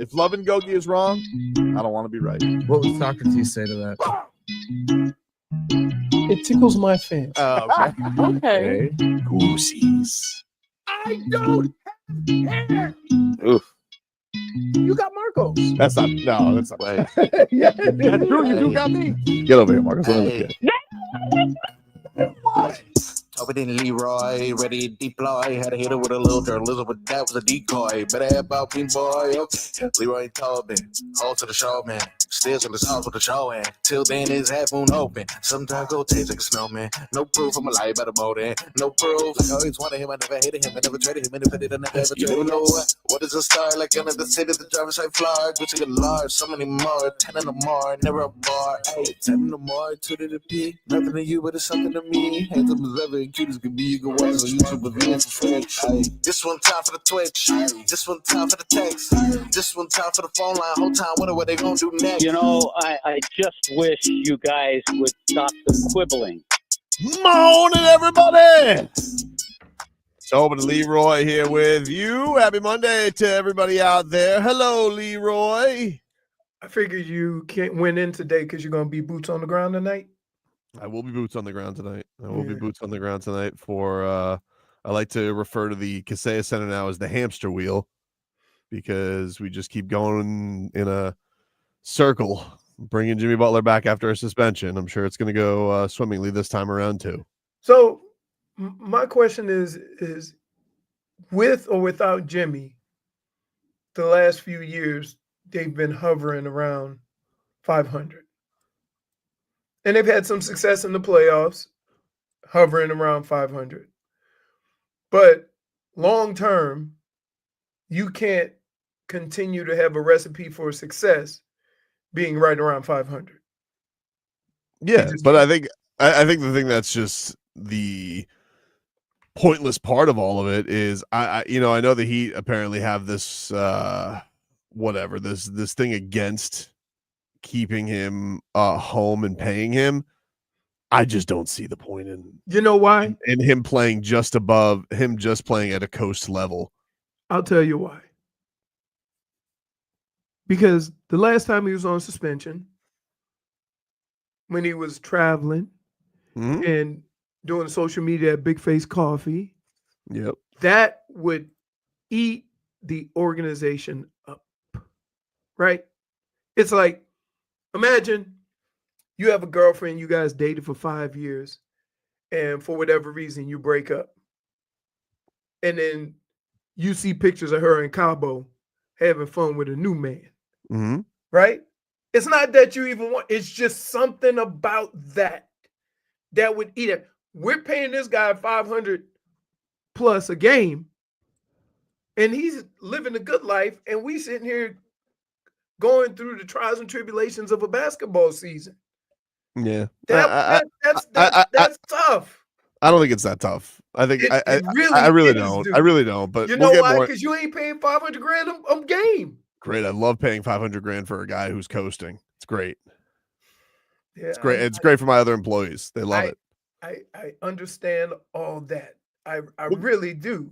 If love and Gogi is wrong, I don't want to be right. What would Socrates say to that? It tickles my fancy. Okay. Okay. Goosies. I don't have hair. Oof. You got Marcos. That's not. No, that's not. Wait. Yeah, That's true. You do got me. Get over here, Marcus. Let me look at it. Tobin and Leroy, ready to deploy. Had to hit her with a little journalism, but that was a decoy. Better have about me, boy. Okay. Leroy and Tobin, hold to the show, man. Still to the sauce with the show, and till then his half moon open. Sometimes go taste like a snowman. No proof I'm alive by the motor. No proof. I always wanted him, I never hated him, I never traded him, and if I did, I never ever traded him. What is a star like under the city? The driver's side floor. Gucci a large, so many more. 10 in the more, never a bar. Hey, 10 in the more, 2 to the P. Nothing to you, but it's something to me. Hands up as ever. Cute as could be, you can watch on YouTube with me for free. This one time for the Twitch, this one time for the text, this one time for the phone line. Whole time, what they gonna do next? You know, I just wish you guys would stop the quibbling. Morning, everybody. Tobin and Leroy here with you. Happy Monday to everybody out there. Hello, Leroy. I figured you can't win in today because you're going to be boots on the ground tonight. I will be boots on the ground tonight. For I like to refer to the Kaseya Center now as the hamster wheel because we just keep going in a circle, bringing Jimmy Butler back after a suspension. I'm sure it's going to go swimmingly this time around too. So my question is with or without Jimmy, the last few years, they've been hovering around 500. And they've had some success in the playoffs, hovering around 500. But long term, you can't continue to have a recipe for success being right around 500. Yeah, but I think the thing that's just the pointless part of all of it is I know the Heat apparently have this this thing against keeping him home and paying him. I just don't see the point in why? In him playing just above him, just playing at a coast level. I'll tell you why. Because the last time he was on suspension, when he was traveling and doing social media at Big Face Coffee, yep, that would eat the organization up, right? It's like, imagine you have a girlfriend, you guys dated for 5 years, and for whatever reason, you break up. And then you see pictures of her in Cabo having fun with a new man, right? It's not that you even want, it's just something about that would eat it. We're paying this guy 500 plus a game, and he's living a good life, and we sitting here going through the trials and tribulations of a basketball season. Yeah, that's tough. I don't think it's that tough. I think I really don't. I really don't. But you know why? Because you ain't paying $500,000 a game. Great. I love paying $500,000 for a guy who's coasting. It's great. Yeah, it's great. It's great for my other employees. They love it. I understand all that. I really do.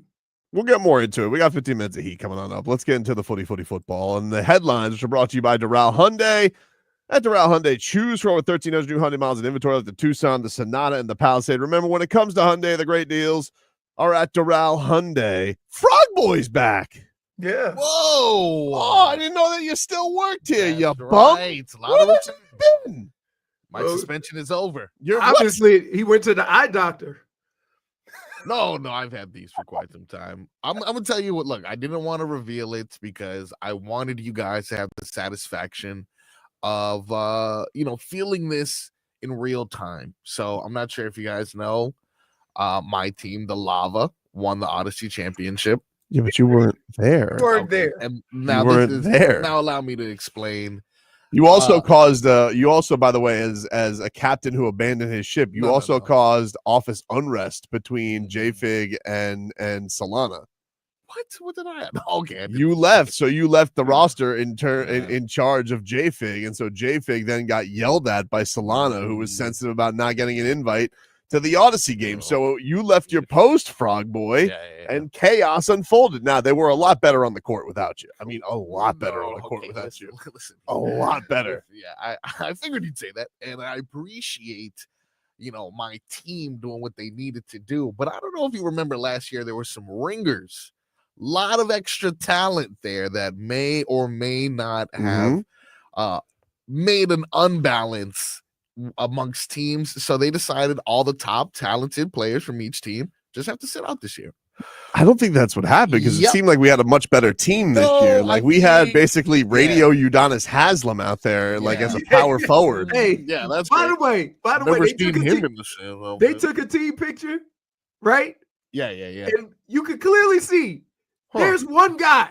We'll get more into it. We got 15 minutes of Heat coming on up. Let's get into the footy football. And the headlines, which are brought to you by Doral Hyundai. At Doral Hyundai, choose from over 1,300 new Hyundai miles in inventory like the Tucson, the Sonata, and the Palisade. Remember, when it comes to Hyundai, the great deals are at Doral Hyundai. Frog Boy's back. Yeah. Whoa. Oh, I didn't know that you still worked here, you bum. Right. A lot of been? My suspension is over. Obviously, he went to the eye doctor. No, I've had these for quite some time. I'm gonna tell you what. Look, I didn't want to reveal it because I wanted you guys to have the satisfaction of feeling this in real time. So I'm not sure if you guys know, my team, the Lava, won the Odyssey Championship. Yeah, but you weren't there. You weren't there. And now you weren't there. Now allow me to explain. You also caused. You also, by the way, as a captain who abandoned his ship, you caused office unrest between JFig and Solana. What did I? Okay, you left. So you left the roster in charge of JFig, and so JFig then got yelled at by Solana, who was sensitive about not getting an invite to the Odyssey game. So you left your post, Frog Boy, and chaos unfolded. Now, they were a lot better on the court without you. I mean, a lot better on the court without you. Listen, a lot better. Yeah, I figured you'd say that, and I appreciate, my team doing what they needed to do. But I don't know if you remember last year, there were some ringers, a lot of extra talent there that may or may not have made an unbalance amongst teams. So they decided all the top talented players from each team just have to sit out this year. I don't think that's what happened because it seemed like we had a much better team this year. Like we had basically Radio Udonis Haslam out there, like as a power forward. Hey, yeah, that's by the way, they took a team picture, right? Yeah. And you could clearly see there's one guy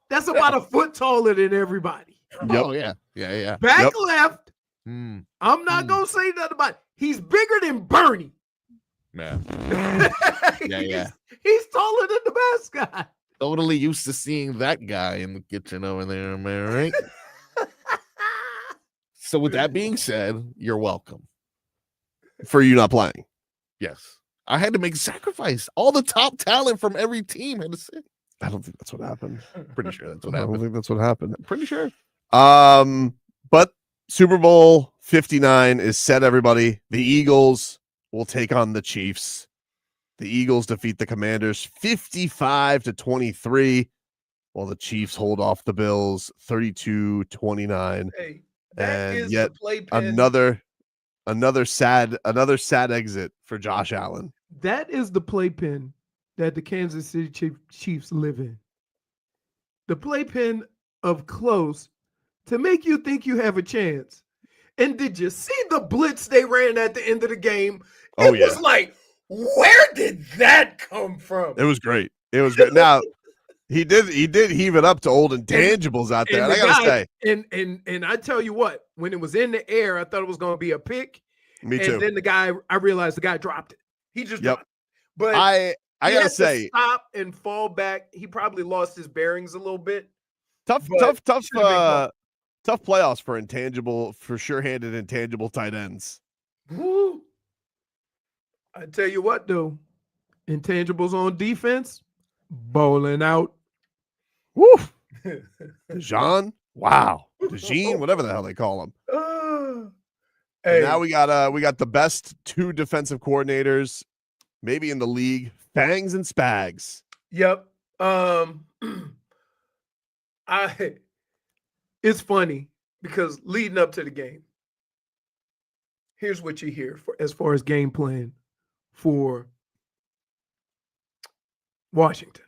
that's about a foot taller than everybody. Yep. Oh yeah. Back left. I'm not gonna say nothing about it. He's bigger than Bernie. Man. Yeah. He's taller than the mascot. Totally used to seeing that guy in the kitchen over there, man, right? So with that being said, you're welcome. For you not playing. Yes. I had to make a sacrifice. All the top talent from every team had to sit. I don't think that's what happened. Pretty sure that's what I happened. don't think that's what happened. Pretty sure. But Super Bowl 59 is set, everybody. The Eagles will take on the Chiefs. The Eagles defeat the Commanders 55-23, while the Chiefs hold off the Bills 32-29. Hey, and yet another sad exit for Josh Allen. That is the playpen that the Kansas City Chiefs live in. The playpen of close to make you think you have a chance. And did you see the blitz they ran at the end of the game? It was like, where did that come from? It was great. It was great. Now, he did heave it up to old intangibles out there. And I gotta say. And I tell you what, when it was in the air, I thought it was gonna be a pick. Me too. And then I realized the guy dropped it. He just dropped it. But I gotta say, stop and fall back. He probably lost his bearings a little bit. Tough playoffs for sure-handed intangible tight ends. Woo. I tell you what, though, intangibles on defense, bowling out. Woo! Dejean, wow, Dejean, whatever the hell they call him. Hey. Now we got the best two defensive coordinators, maybe in the league, Fangs and Spags. Yep. It's funny because leading up to the game, here's what you hear as far as game plan for Washington.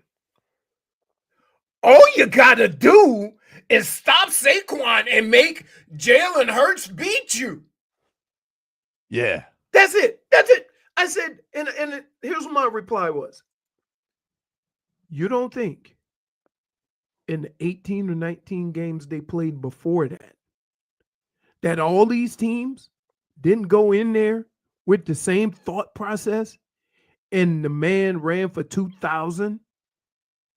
All you gotta do is stop Saquon and make Jalen Hurts beat you. Yeah. That's it. I said, and here's what my reply was. You don't think in the 18 or 19 games they played before that all these teams didn't go in there with the same thought process and the man ran for 2,000?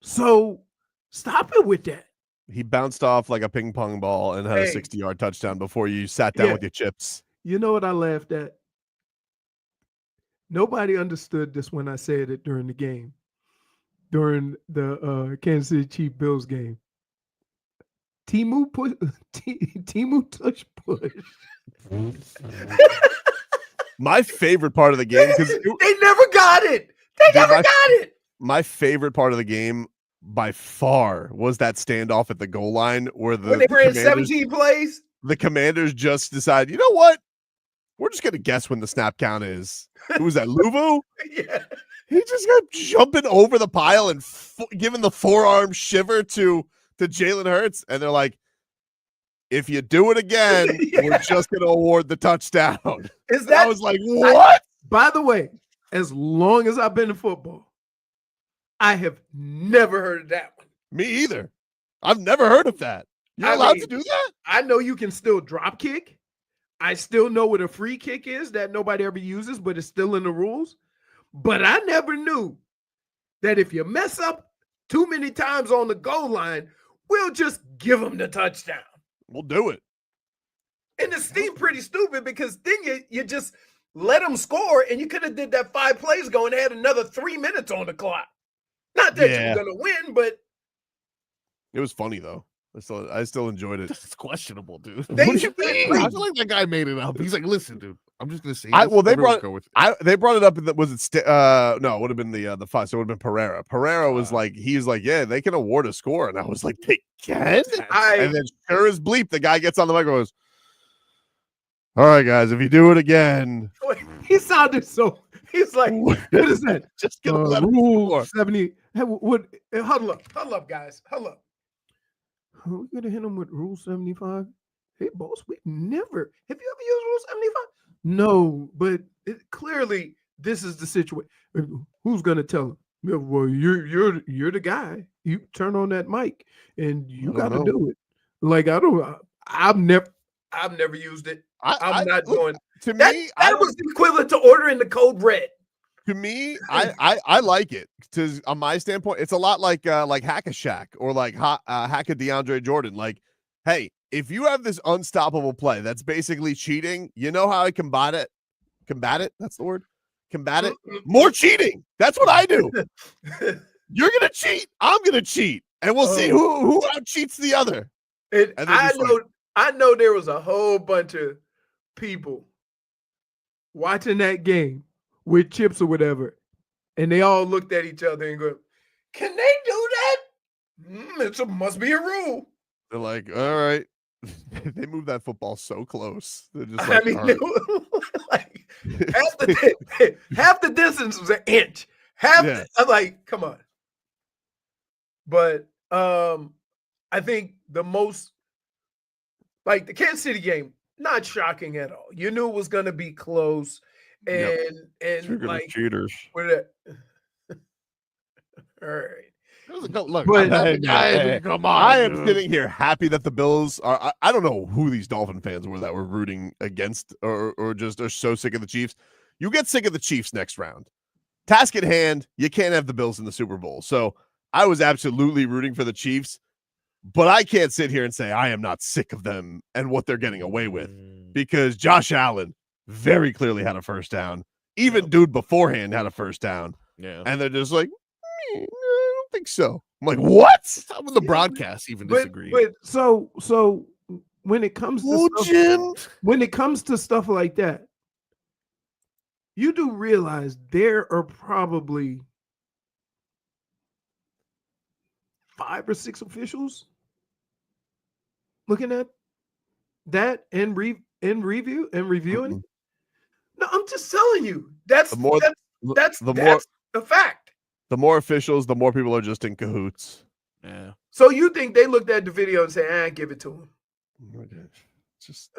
So stop it with that. He bounced off like a ping pong ball and had a 60-yard touchdown before you sat down with your chips. You know what I laughed at? Nobody understood this when I said it during the game. During the Kansas City Chiefs Bills game. Timu touch push. My favorite part of the game, because they never got it. My favorite part of the game by far was that standoff at the goal line where they ran 17 plays. The Commanders just decided, you know what? We're just gonna guess when the snap count is. Who was that? Luvu? Yeah. He just got jumping over the pile and giving the forearm shiver to Jalen Hurts. And they're like, if you do it again, we're just going to award the touchdown. I was like, what? By the way, as long as I've been in football, I have never heard of that one. Me either. I've never heard of that. You're allowed to do that? I know you can still drop kick. I still know what a free kick is that nobody ever uses, but it's still in the rules. But I never knew that if you mess up too many times on the goal line, we'll just give them the touchdown. We'll do it. And it seemed pretty stupid because then you just let them score, and you could have did that 5 plays ago and had another 3 minutes on the clock. Not that you were going to win, but it was funny though. I still enjoyed it. It's questionable, dude. They- What do you they- mean? I feel like that guy made it up. He's like, listen, dude, I'm just gonna say. They everyone brought go with it. they brought it up. Was it no? It would have been the 5. So it would have been Pereira. Pereira was like, he's like, yeah, they can award a score, and I was like, they can. And then sure as bleep, the guy gets on the mic and goes, "All right, guys, if you do it again." He sounded so. He's like, "What is that? Just gonna let him Rule score. 70." Huddle up, guys, huddle up. We're gonna hit him with Rule 75. Hey, boss, we never. Have you ever used Rule 75? No, but clearly this is the situation. Who's gonna tell him? Yeah, well, you're the guy. You turn on that mic and you got to do it. Like I've never used it. I'm not doing. To That me, was the equivalent to ordering the code red. To me, I like it because on my standpoint, it's a lot like Hack-a-Shack or like Hack-a DeAndre Jordan. Like, hey, if you have this unstoppable play that's basically cheating, you know how I combat it? Combat it? That's the word. Combat it. More cheating. That's what I do. You're gonna cheat. I'm gonna cheat, and we'll see who out cheats the other. I know there was a whole bunch of people watching that game with chips or whatever, and they all looked at each other and go, "Can they do that? It must be a rule." They're like, "All right." They move that football so close. They're just I like, mean, all right. like half the distance was an inch. I'm like, come on. But I think the most, like the Kansas City game, not shocking at all. You knew it was going to be close, and like cheaters. All right. Look, But- come on. I am dude. sitting here happy that the Bills are. I don't know who these Dolphin fans were that were rooting against or just are so sick of the Chiefs. You get sick of the Chiefs next round. Task at hand, you can't have the Bills in the Super Bowl. So I was absolutely rooting for the Chiefs, but I can't sit here and say I am not sick of them and what they're getting away with because Josh Allen very clearly had a first down. Even dude beforehand had a first down. Yeah. And they're just like, I don't think so. I'm like, what? Some of the broadcasts even disagree. But so when it comes to when it comes to stuff like that, you do realize there are probably 5 or 6 officials looking at that and reviewing. Mm-hmm. No, I'm just telling you. That's the fact. The more officials, the more people are just in cahoots. Yeah. So you think they looked at the video and say, give it to him?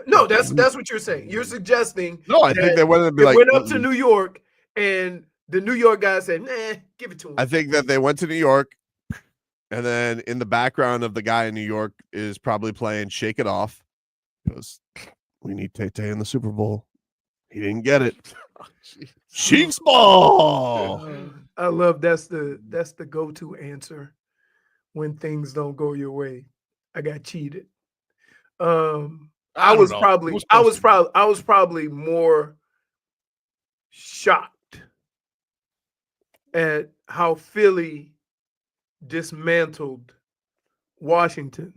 No, that's what you're saying. You're suggesting. No, I think they went and went up to New York, and the New York guy said, "Nah, give it to him." I think that they went to New York, and then in the background of the guy in New York is probably playing "Shake It Off." Because we need Tay in the Super Bowl. He didn't get it. Chiefs ball. I love that's the go-to answer when things don't go your way. I got cheated. I was probably more shocked at how Philly dismantled Washington.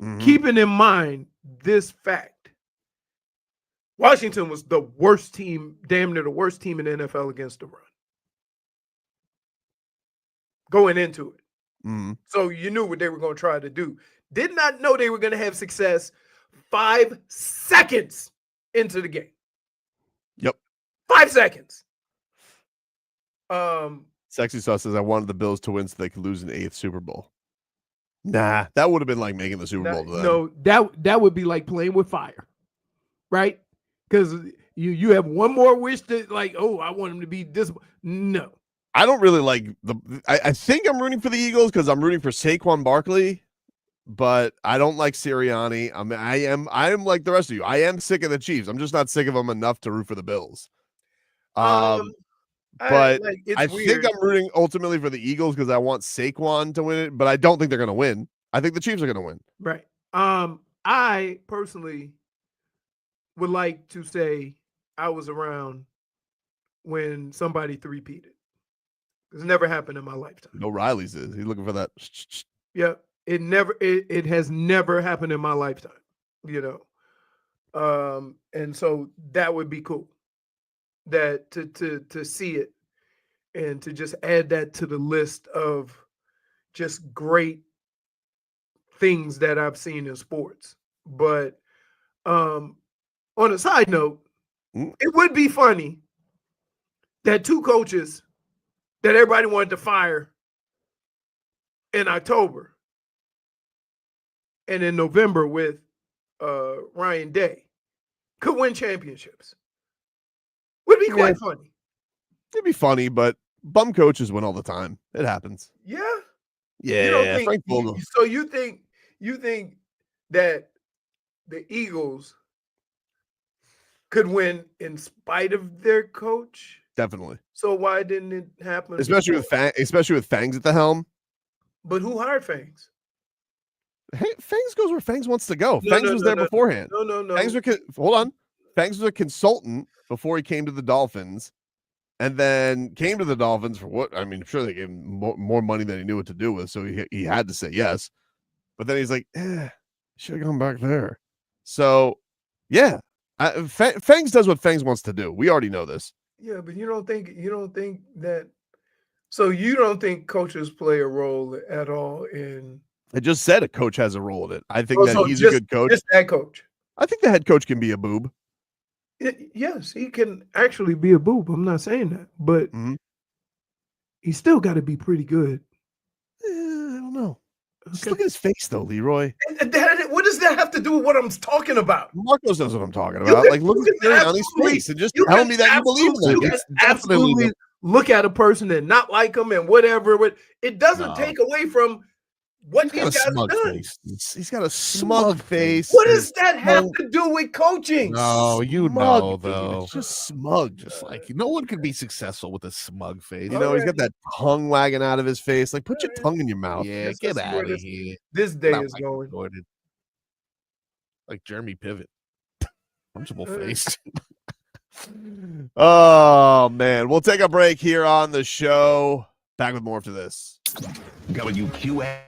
Mm-hmm. Keeping in mind this fact, Washington was the worst team, damn near the worst team in the NFL against the run. Going into it. Mm-hmm. So you knew what they were going to try to do. Did not know they were going to have success 5 seconds into the game. Yep. 5 seconds. Sexy Sauce says, I wanted the Bills to win so they could lose an 8th Super Bowl. Nah, that would have been like making the Super Bowl to them. No, that would be like playing with fire, right? Because you have one more wish that I want him to be this. No. I don't really like I think I'm rooting for the Eagles because I'm rooting for Saquon Barkley, but I don't like Sirianni. I am like the rest of you. I am sick of the Chiefs. I'm just not sick of them enough to root for the Bills. But I think I'm rooting ultimately for the Eagles because I want Saquon to win it, but I don't think they're going to win. I think the Chiefs are going to win. Right. I personally would like to say I was around when somebody three-peated. It's never happened in my lifetime. No, Riley's is. He's looking for that. Yeah, it has never happened in my lifetime, and so that would be cool, that to see it and to just add that to the list of just great things that I've seen in sports. But on a side note, it would be funny that two coaches that everybody wanted to fire in October and in November with Ryan Day could win championships. Would be quite funny. It'd be funny, but bum coaches win all the time. It happens. Yeah. Yeah. You don't think, Frank Vogel. so you think that the Eagles could win in spite of their coach? Definitely. So why didn't it happen? Especially with Fangs at the helm. But who hired Fangs? Hey, Fangs goes where Fangs wants to go. No, Fangs no, was no, there no, beforehand. No. Fangs hold on. Fangs was a consultant before he came to the Dolphins, and then came to the Dolphins for what? I mean, I'm sure they gave him more money than he knew what to do with, so he had to say yes. But then he's like, should have gone back there. So, yeah, Fangs does what Fangs wants to do. We already know this. Yeah, but you don't think that. So you don't think coaches play a role at all in? I just said a coach has a role in it. I think that he's a good coach. Just that coach. I think the head coach can be a boob. Yes, he can actually be a boob. I'm not saying that, but he's still got to be pretty good. I don't know. Okay. Just look at his face, though, Leroy. What does that have to do with what I'm talking about? Marcos knows what I'm talking about. Like, look at Sirianni's face and just tell me that you believe You it. can absolutely look at a person and not like them and whatever. It doesn't take away from what these guys have done. He's got a smug face. What does that have to do with coaching? No, Smug, though. it's just smug. Just like no one can be successful with a smug face. You know, he's got that tongue wagging out of his face. Like, put your tongue in your mouth. Yeah, get out of here. This day is going. Jordan. Like Jeremy Pivot. Punchable face. Oh, man. We'll take a break here on the show. Back with more after this. WQA.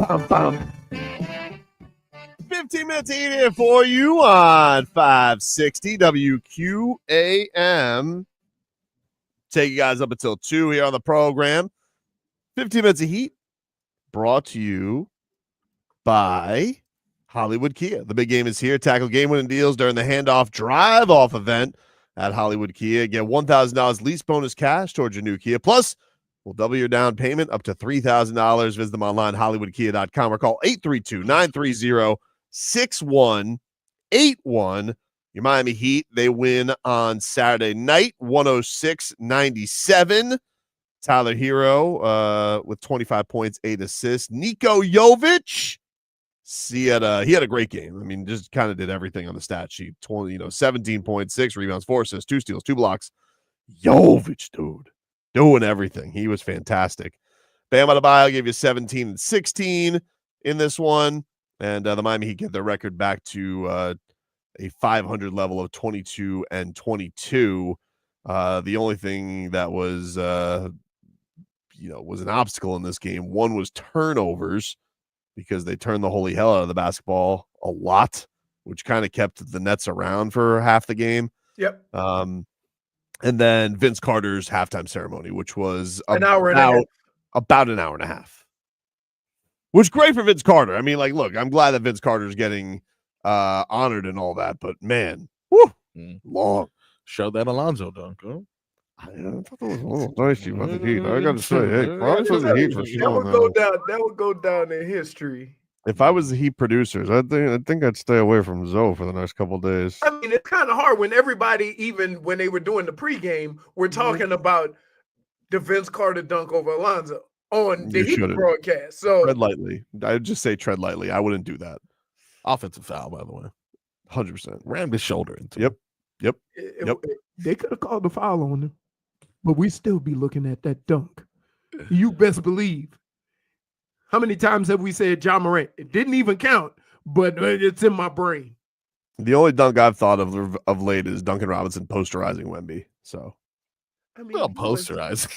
Bum, bum. 15 minutes in here for you on 560 WQAM. Take you guys up until 2 here on the program. 15 minutes of heat brought to you by Hollywood Kia. The big game is here. Tackle game-winning deals during the handoff drive-off event at Hollywood Kia. Get $1,000 lease bonus cash towards your new Kia. Plus, we'll double your down payment up to $3,000. Visit them online, hollywoodkia.com, or call 832-930-6181. Your Miami Heat, they win on Saturday night, 106-97. Tyler Herro with 25 points, 8 assists. Nikola Jović, he had a great game. I mean, just kind of did everything on the stat sheet. 17 points, 6 rebounds, 4 assists, 2 steals, 2 blocks. Jović, dude, doing everything. He was fantastic. Bam Adebayo gave you 17 and 16 in this one. And the Miami Heat get their record back to a 500 level of 22 and 22. The only thing that was, was an obstacle in this game. One was turnovers, because they turned the holy hell out of the basketball a lot, which kind of kept the Nets around for half the game. Yep. And then Vince Carter's halftime ceremony, which was about an hour and a half. Which is great for Vince Carter. I mean, look, I'm glad that Vince Carter's getting honored and all that, but man, long. Show that Alonzo dunk, huh? I thought that was a little dicey about the Heat. I got to say, hey, props to the Heat for showing that would go down in history. If I was the Heat producers, I think I'd stay away from Zoe for the next couple of days. I mean, it's kind of hard when everybody, even when they were doing the pregame, we're talking about the Vince Carter dunk over Alonzo on the Heat broadcast. So tread lightly. I'd just say tread lightly. I wouldn't do that. Offensive foul, by the way. 100%. Rammed his shoulder into Yep. They could have called the foul on him, but we still be looking at that dunk. You best believe. How many times have we said Ja Morant? It didn't even count, but it's in my brain. The only dunk I've thought of late is Duncan Robinson posterizing Wemby. So, I mean, posterized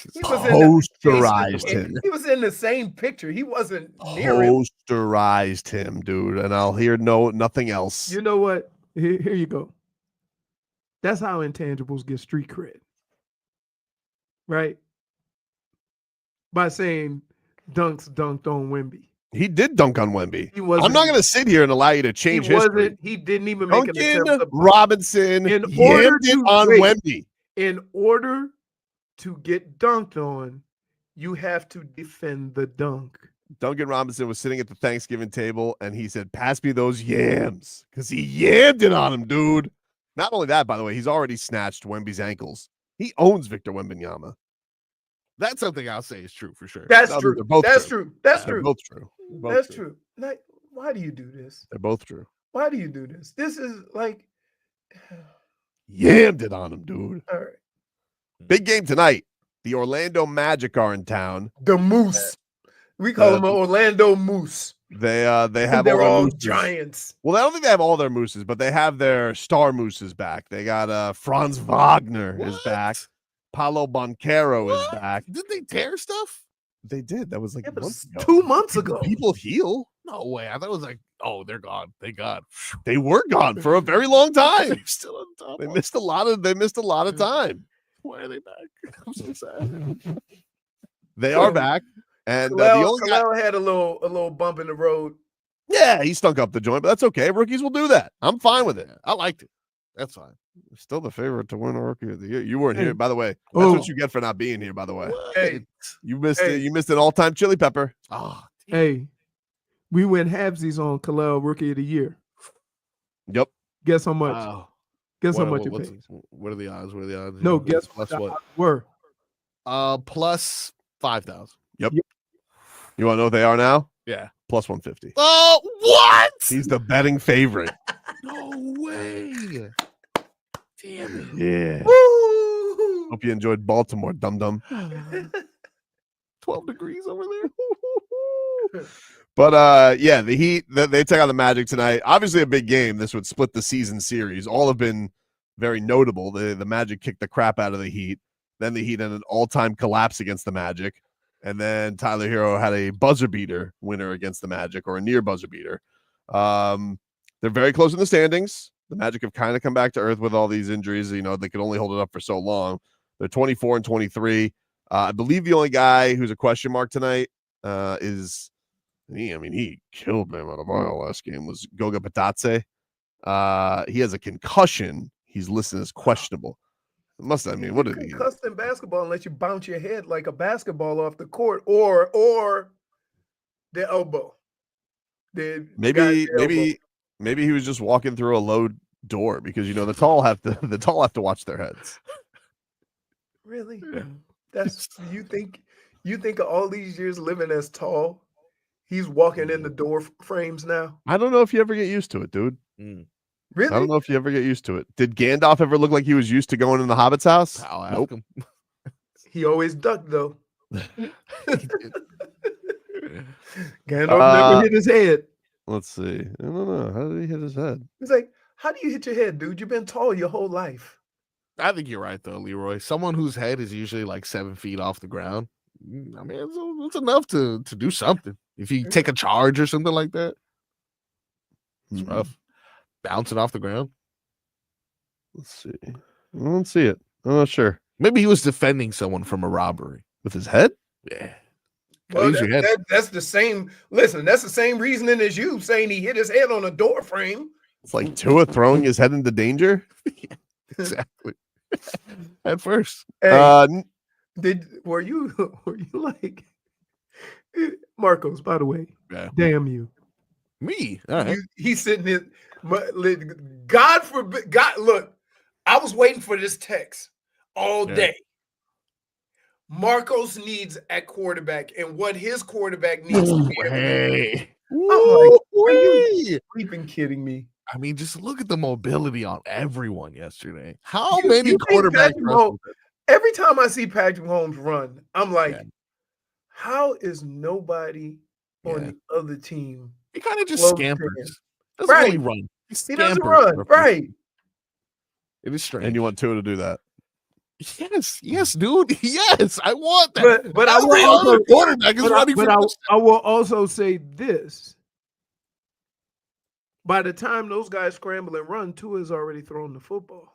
him. He was in the same picture. He wasn't near him. Posterized him, dude. And I'll hear nothing else. You know what? Here you go. That's how intangibles get street cred, right? By saying Dunks dunked on Wemby. He did dunk on Wemby. I'm not going to sit here and allow you to change history. He didn't even make an attempt. Robinson yammed it on Wemby. In order to get dunked on, you have to defend the dunk. Duncan Robinson was sitting at the Thanksgiving table, and he said, "Pass me those yams," because he yammed it on him, dude. Not only that, by the way, he's already snatched Wemby's ankles. He owns Victor Wembanyama. That's something I'll say is true for sure. That's true. That's true. They're both true. That's true. Like, why do you do this? They're both true. Why do you do this? This is like yammed it on him, dude. All right. Big game tonight. The Orlando Magic are in town. The Moose. We call them an Orlando Moose. They have they're all mooses. giants. Well, I don't think they have all their mooses, but they have their star mooses back. They got Franz Wagner is back. Paulo Banchero is back. Did they tear stuff? They did. That was like 2 months ago. People heal. No way. I thought it was like, oh, they're gone. Thank God. They were gone for a very long time. They're still on top. They missed a lot of time. Why are they back? I'm so sad. They are back. And the only guy had a little bump in the road. Yeah, he stunk up the joint, but that's okay. Rookies will do that. I'm fine with it. I liked it. That's fine. Still the favorite to win a Rookie of the Year. You weren't here, by the way. That's what you get for not being here, by the way. Hey, you missed it. You missed an all-time chili pepper. Oh, hey, we went halvesies on Kalel Rookie of the Year. Yep. Guess how much? Wow. Guess how much it pays? What are the odds? No, guess plus what? Were plus 5,000. Yep. You want to know what they are now? Yeah. Plus 150. Oh, what? He's the betting favorite. No way. Damn it. Yeah. Woo! Hope you enjoyed Baltimore, dum-dum. 12 degrees over there. But yeah, the Heat, they take on the Magic tonight. Obviously a big game. This would split the season series. All have been very notable. The Magic kicked the crap out of the Heat. Then the Heat had an all-time collapse against the Magic. And then Tyler Herro had a buzzer beater winner against the Magic, or a near buzzer beater. They're very close in the standings. The Magic have kind of come back to earth with all these injuries. You know, they could only hold it up for so long. They're 24 and 23. I believe the only guy who's a question mark tonight is he killed Bam Adebayo last game, was Goga Bitadze. He has a concussion. He's listed as questionable. What did he concussed in basketball unless you bounce your head like a basketball off the court or the elbow. Maybe he was just walking through a low door, because the tall have to watch their heads. Really? That's you think of all these years living as tall, he's walking in the door frames now? I don't know if you ever get used to it, dude. Really? I don't know if you ever get used to it. Did Gandalf ever look like he was used to going in the Hobbit's house? I'll ask Nope. him. He always ducked though. Gandalf never hit his head. Let's see. I don't know. How did he hit his head? He's like, how do you hit your head, dude? You've been tall your whole life. I think you're right, though, Leroy. Someone whose head is usually like 7 feet off the ground. I mean, it's enough to do something. If you take a charge or something like that, it's rough. Bouncing off the ground. Let's see. I don't see it. I'm not sure. Maybe he was defending someone from a robbery With his head? Yeah. Well, that's the same. Listen, that's the same reasoning as you saying he hit his head on a door frame. It's like Tua throwing his head into danger. Exactly. At first. Hey, were you like Marcos? By the way, Yeah. damn you. Me. All right. He's sitting there. God forbid. God, look, I was waiting for this text all day. Marcos needs at quarterback, and what his quarterback needs to be. Hey. I'm like, are you freaking kidding me? I mean, just look at the mobility on everyone yesterday. How many quarterbacks? Every time I see Patrick Mahomes run, I'm like, how is nobody on the other team? He kind of just close to scampers. him? Doesn't really run. He doesn't run. Right. It is strange. And you want Tua to do that? Yes, dude. Yes, I want that. But I will also quarterback is running for I will also say this. By the time those guys scramble and run, Tua has already thrown the football.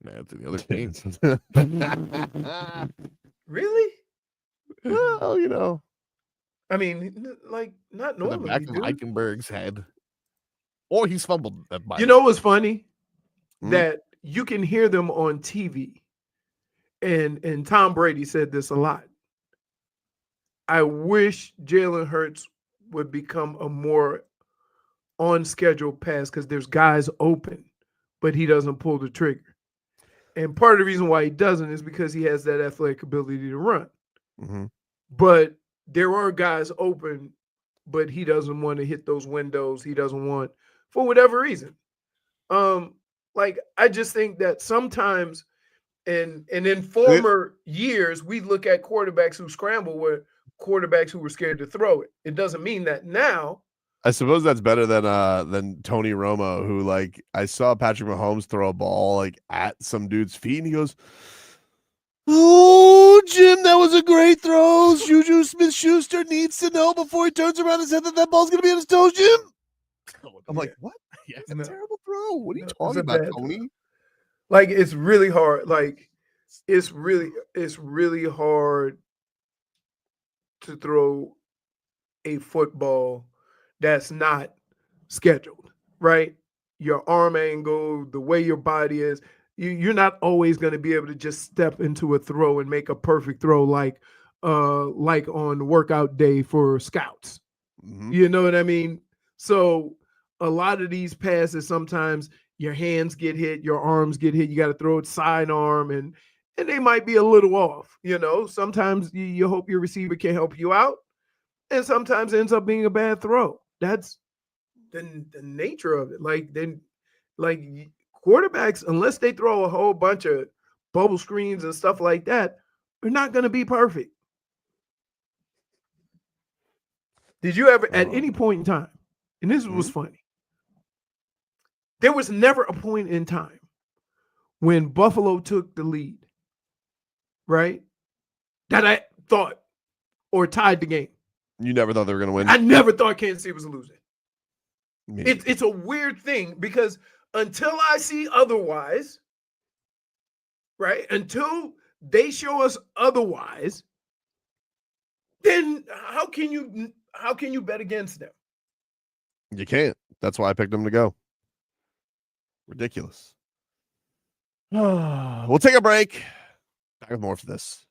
Man, to the other teams. Really? Well, I mean, like, not To the normally. back of dude. Eichenberg's head. Or he's fumbled that by You know what's funny? That you can hear them on TV. And Tom Brady said this a lot. I wish Jalen Hurts would become a more on schedule pass, because there's guys open, but he doesn't pull the trigger. And part of the reason why he doesn't is because he has that athletic ability to run. Mm-hmm. But there are guys open, but he doesn't want to hit those windows. He doesn't want, for whatever reason. Like, I just think that sometimes, and in former years, we look at quarterbacks who scramble were quarterbacks who were scared to throw it. It doesn't mean that now. I suppose that's better than Tony Romo, who, like, I saw Patrick Mahomes throw a ball like at some dude's feet, and he goes, "Oh, Jim, that was a great throw. Juju Smith-Schuster needs to know before he turns around and said that ball's gonna be on his toes, Jim." I'm like, what? Yeah, It's a terrible throw. What are you It's talking a about, bad Tony? Like, it's really hard. Like, it's really hard to throw a football that's not scheduled, right? Your arm angle, the way your body is, you're not always going to be able to just step into a throw and make a perfect throw like on workout day for scouts. Mm-hmm. You know what I mean? So a lot of these passes, sometimes your hands get hit, your arms get hit. You got to throw it sidearm, and they might be a little off. Sometimes you hope your receiver can help you out, and sometimes it ends up being a bad throw. That's the nature of it. Like quarterbacks, unless they throw a whole bunch of bubble screens and stuff like that, are not going to be perfect. Did you ever, at any point in time, and this was funny, there was never a point in time when Buffalo took the lead, right, that I thought, or tied the game. You never thought they were going to win? I never thought Kansas City was losing. Me It's a weird thing because until I see otherwise, right? Until they show us otherwise, then how can you bet against them? You can't. That's why I picked them to go. Ridiculous. We'll take a break. Back with more for this.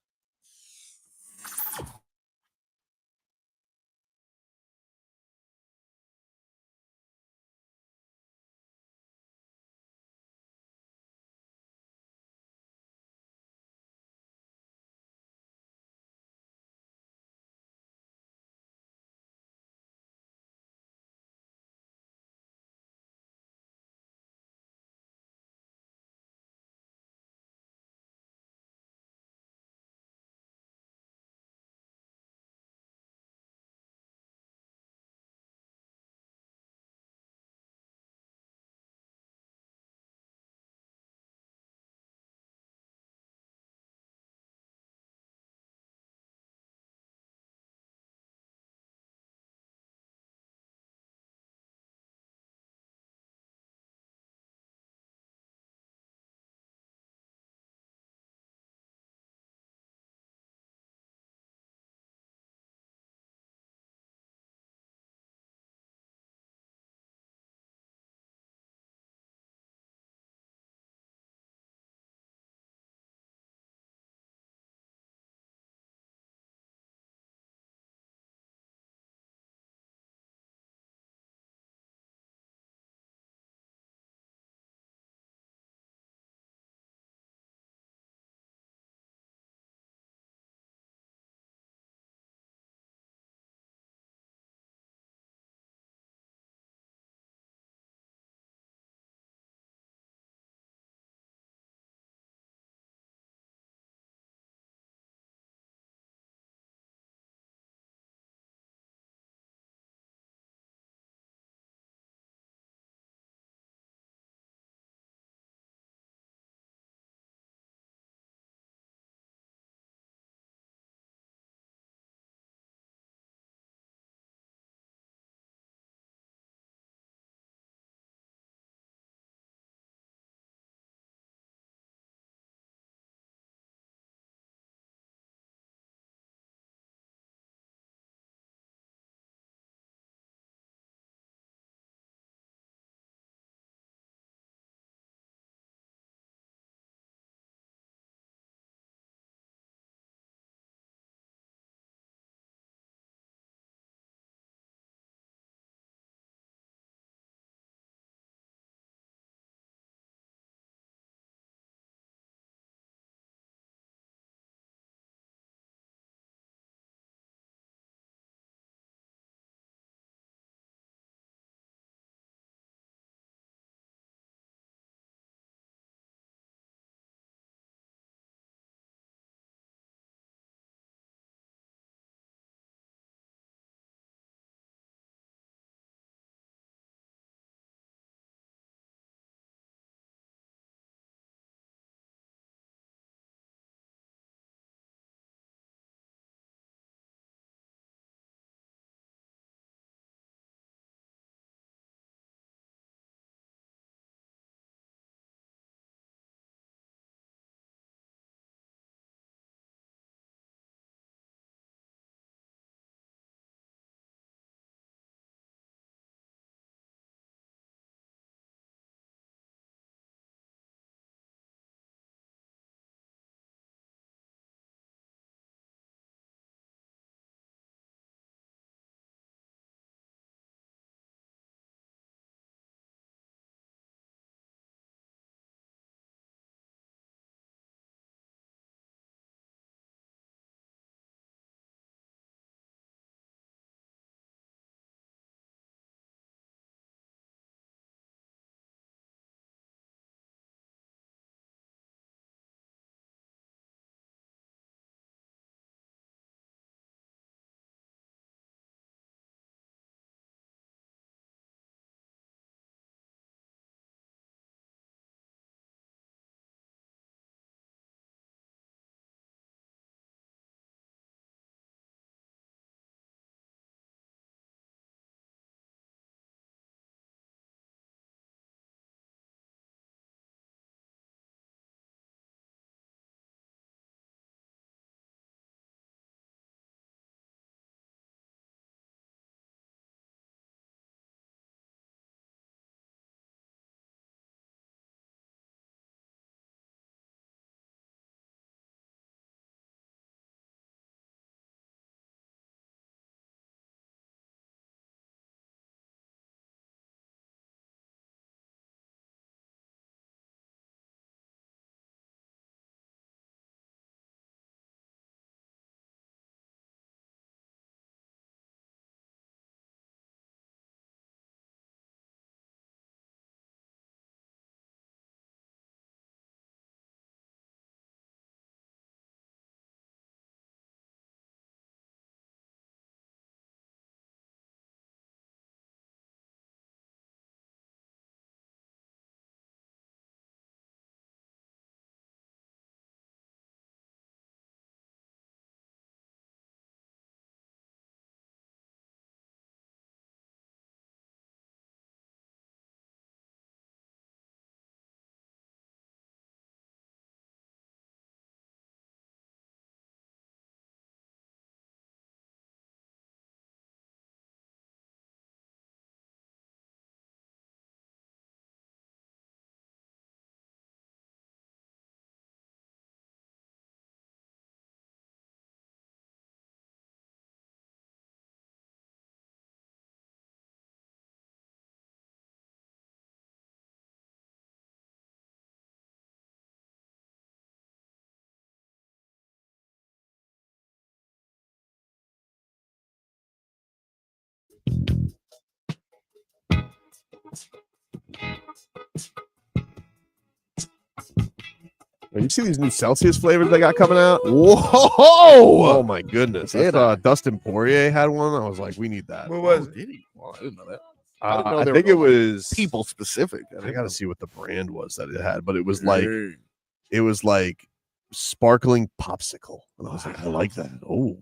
You see these new Celsius flavors they got coming out? Whoa! Oh my goodness! I Did saw Dustin Poirier had one. I was like, we need that. What was it? Did he? Well, I didn't know that. I think it was people specific. I gotta see what the brand was that it had, but it was like sparkling popsicle, and I was like, I like that. Oh,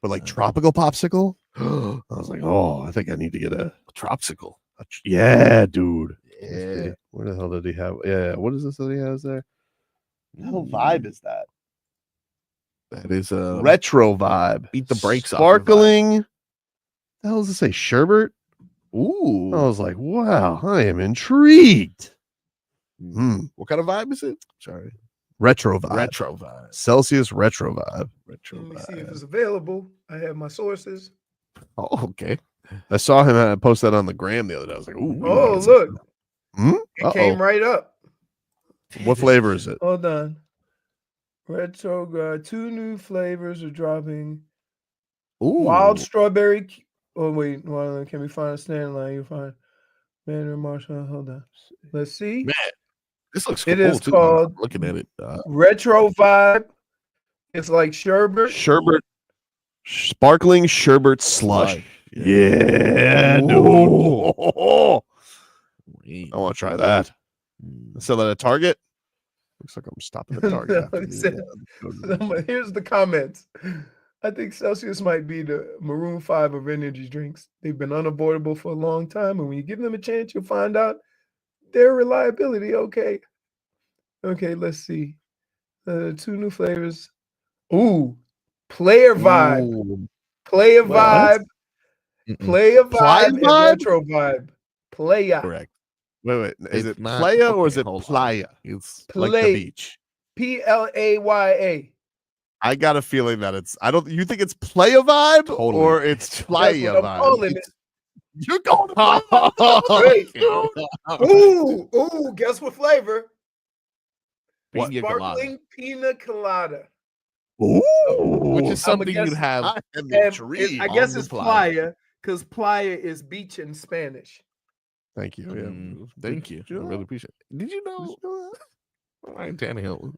but like tropical popsicle. I was like, oh, I think I need to get a Tropsicle. Yeah, dude. Yeah. Where the hell did he have? Yeah, what is this that he has there? What the hell vibe is that? That is a Retro vibe. Beat the brakes off. Sparkling. The hell does it say? Sherbet? Ooh. I was like, wow, I am intrigued. What kind of vibe is it? Sorry. Retro vibe. Retro vibe. Celsius retro vibe. Retro Let me see vibe. if it's available. I have my sources. Oh, okay. I saw him post that on the gram the other day. I was like, ooh. Oh, look. It Uh-oh. came right up. What flavor is it? Hold on. Retro 2 new flavors are dropping. Ooh. Wild strawberry. Oh, wait. Well, can we find a stand line? You'll find Mandarin Marshmallow. Hold on. Let's see. Man, this looks It cool is too. called I'm looking at it. Retro Vibe. It's like sherbet. Sherbet. Sparkling sherbet slush. Yeah, dude. I want to try that. Sell that at Target. Looks like I'm stopping at Target. Here's the comments. I think Celsius might be the Maroon 5 of energy drinks. They've been unavoidable for a long time, and when you give them a chance, you'll find out their reliability. Okay, let's see. 2 new flavors. Ooh, player vibe. Ooh. Player vibe. Player vibe. And vibe? retro vibe. Player. Correct. Wait. Is it not- playa or is okay, it hold on. playa? It's Like the Play. beach. Playa. I got a feeling that it's. You think it's playa vibe Totally. or it's playa That's what I'm calling vibe? it. You're going to playa vibe. Wait. Ooh, guess what flavor? Pina colada. Sparkling pina colada. Ooh, Which is I'ma something guess- you'd have. I am And intrigued. I guess on the it's playa. playa because playa is beach in Spanish. Thank you. Yeah. Thank you. I really appreciate it. Did you know? Ryan Tannehill.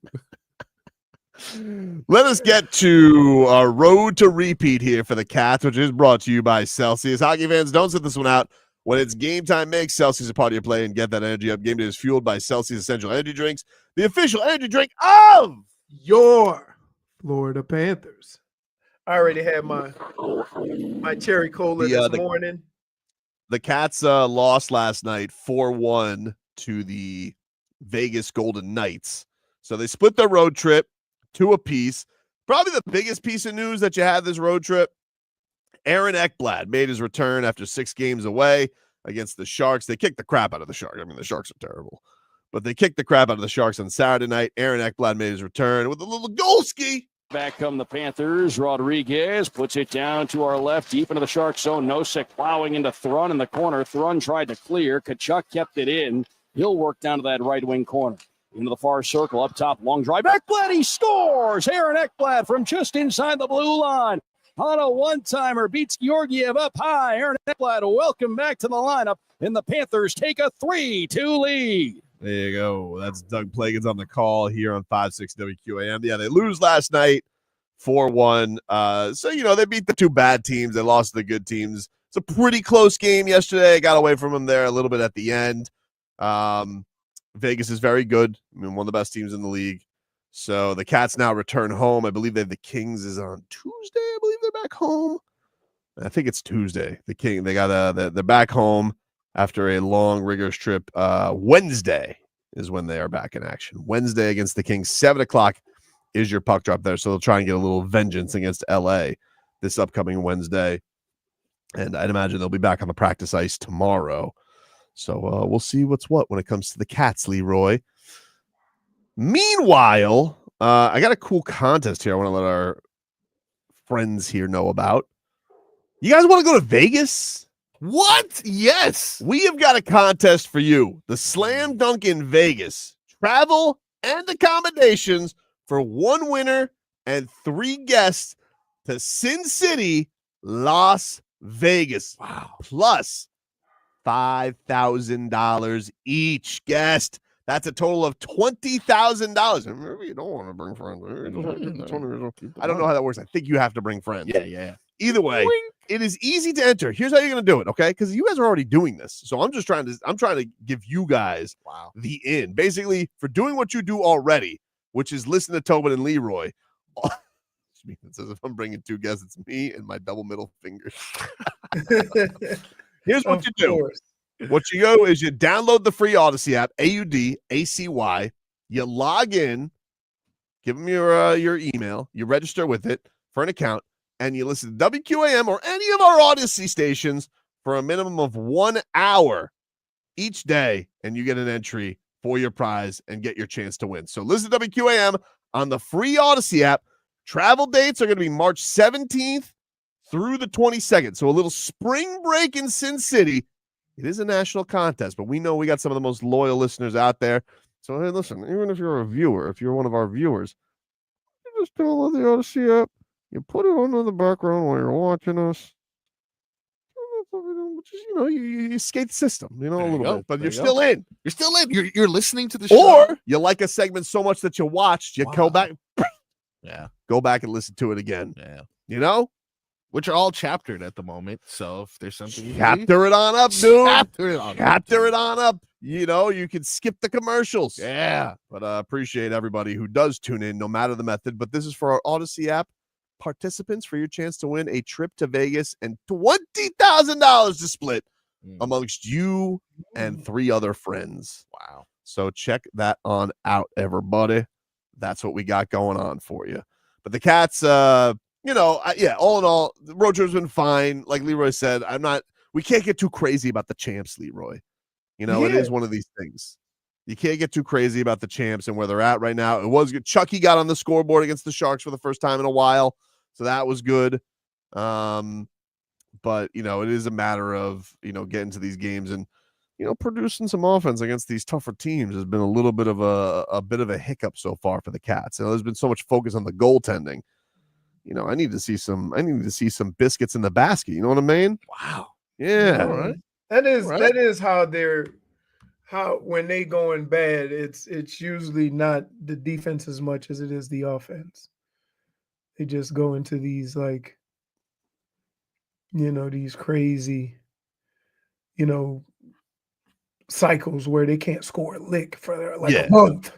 Let us get to our road to repeat here for the Cats, which is brought to you by Celsius. Hockey fans, don't sit this one out. When it's game time, make Celsius a part of your play and get that energy up. Game day is fueled by Celsius Essential Energy Drinks, the official energy drink of Your Florida Panthers. I already had my cherry cola this morning. The Cats lost last night 4-1 to the Vegas Golden Knights. So they split their road trip 2 apiece. Probably the biggest piece of news that you had this road trip. Aaron Ekblad made his return after 6 games away against the Sharks. They kicked the crap out of the Sharks. I mean, the Sharks are terrible. But they kicked the crap out of the Sharks on Saturday night. Aaron Ekblad made his return with a little goal ski. Back come the Panthers. Rodriguez puts it down to our left, deep into the Shark zone. Nosek plowing into Thrun in the corner. Thrun tried to clear. Kachuk kept it in. He'll work down to that right wing corner. Into the far circle, up top, long drive. Ekblad, he scores! Aaron Ekblad from just inside the blue line. On a one-timer, beats Georgiev up high. Aaron Ekblad, welcome back to the lineup. And the Panthers take a 3-2 lead. There you go. That's Doug Plagans on the call here on 5-6 WQAM. Yeah, they lose last night 4-1. So, they beat the 2 bad teams. They lost to the good teams. It's a pretty close game yesterday. Got away from them there a little bit at the end. Vegas is very good. I mean, one of the best teams in the league. So the Cats now return home. I believe the Kings is on Tuesday. I believe they're back home. I think it's Tuesday. They're back home after a long, rigorous trip. Wednesday is when they are back in action. Wednesday against the Kings, 7:00 is your puck drop there. So they'll try and get a little vengeance against LA this upcoming Wednesday. And I'd imagine they'll be back on the practice ice tomorrow. So we'll see what's what when it comes to the Cats, Leroy. Meanwhile, I got a cool contest here I want to let our friends here know about. You guys want to go to Vegas? What? Yes. We have got a contest for you. The Slam Dunk in Vegas. Travel and accommodations for 1 winner and 3 guests to Sin City, Las Vegas. Wow. Plus $5,000 each guest. That's a total of $20,000. Maybe you don't want to bring friends. I don't know how that works. I think you have to bring friends. Yeah. Either way, it is easy to enter. Here's how you're going to do it, okay? Because you guys are already doing this. So I'm trying to give you guys the in. Basically, for doing what you do already, which is listen to Tobin and Leroy. It's as if I'm bringing two guests. It's me and my double middle fingers. Here's what you do. What you go is you download the free Odyssey app, AUDACY. You log in, give them your email, you register with it for an account, and you listen to WQAM or any of our Odyssey stations for a minimum of 1 hour each day, and you get an entry for your prize and get your chance to win. So listen to WQAM on the free Odyssey app. Travel dates are going to be March 17th through the 22nd. So a little spring break in Sin City. It is a national contest, but we know we got some of the most loyal listeners out there. So, hey, listen, even if you're a viewer, if you're one of our viewers, you just download the Odyssey app. You put it on in the background while you're watching us. Just, you skate the system, a little bit, but you're still in. You're still in. You're listening to the show. Or you like a segment so much that you watched, you go back. Yeah. Go back and listen to it again. Yeah. Which are all chaptered at the moment. So if there's something chapter it on up, dude. Chapter it on up. You can skip the commercials. Yeah. But I appreciate everybody who does tune in, no matter the method. But this is for our Odyssey app participants for your chance to win a trip to Vegas and $20,000 to split amongst you and 3 other friends. Wow. So check that on out, everybody. That's what we got going on for you. But the Cats, all in all, the road trip's been fine. Like Leroy said, we can't get too crazy about the champs, Leroy. It is one of these things. You can't get too crazy about the champs and where they're at right now. It was good. Chucky got on the scoreboard against the Sharks for the first time in a while. So that was good. But, it is a matter of, getting to these games and, producing some offense against these tougher teams has been a little bit of a hiccup so far for the Cats. There's been so much focus on the goaltending. I need to see some biscuits in the basket. You know what I mean? Wow. Yeah. All right. That is how when they going bad, it's usually not the defense as much as it is the offense. They just go into these these crazy, cycles where they can't score a lick for a month.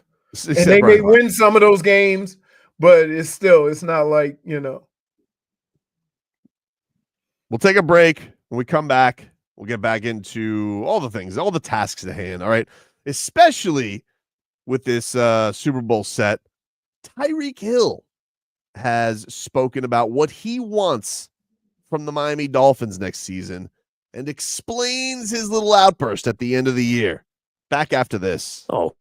And they may win some of those games, but it's not like, We'll take a break. When we come back, we'll get back into all the things, all the tasks at hand. All right. Especially with this Super Bowl set. Tyreek Hill has spoken about what he wants from the Miami Dolphins next season and explains his little outburst at the end of the year. Back after this. Oh.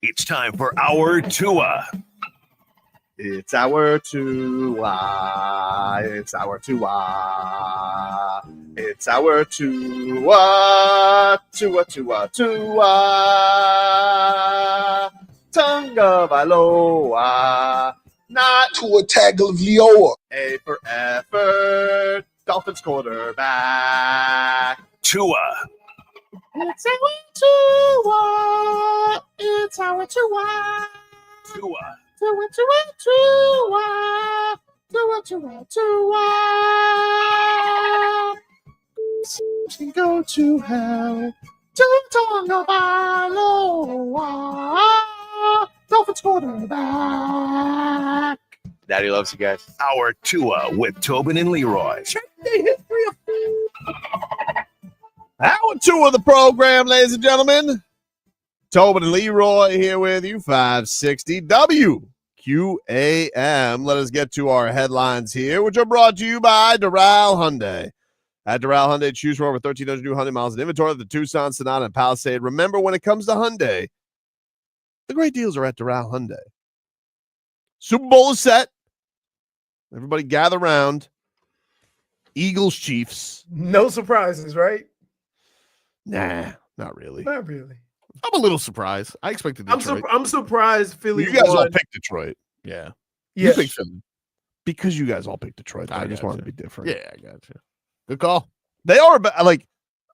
It's time for our Tua. It's our Tua. It's our Tua. It's our Tua. Tua, Tua, Tua. Tonga Vailoa. Not Tua Tagovailoa. A for effort. Dolphins quarterback. Tua. It's our Tua. It's our Tua. Tua. Tua, Tua, Tua. Tua, Tua, Tua. Can go to hell. Tonga Vailoa. Dolphins quarterback. Daddy loves you guys. Our Tua with Tobin and Leroy. Check the history of Hour 2 of the program, ladies and gentlemen. Tobin and Leroy here with you, 560 WQAM. Let us get to our headlines here, which are brought to you by Doral Hyundai. At Doral Hyundai, choose from over 1,300 new Hyundai miles in inventory of the Tucson, Sonata, and Palisade. Remember, when it comes to Hyundai, the great deals are at Doral Hyundai. Super Bowl is set. Everybody gather around. Eagles, Chiefs. No surprises, right? Nah, not really. Not really. I'm a little surprised. I expected Detroit. I'm surprised Philly You guys all won. picked Detroit. Yeah. Yes. You picked Philly. Because you guys all picked Detroit. I just gotcha. wanted to be different. Yeah, I got you. Good call. They are, like,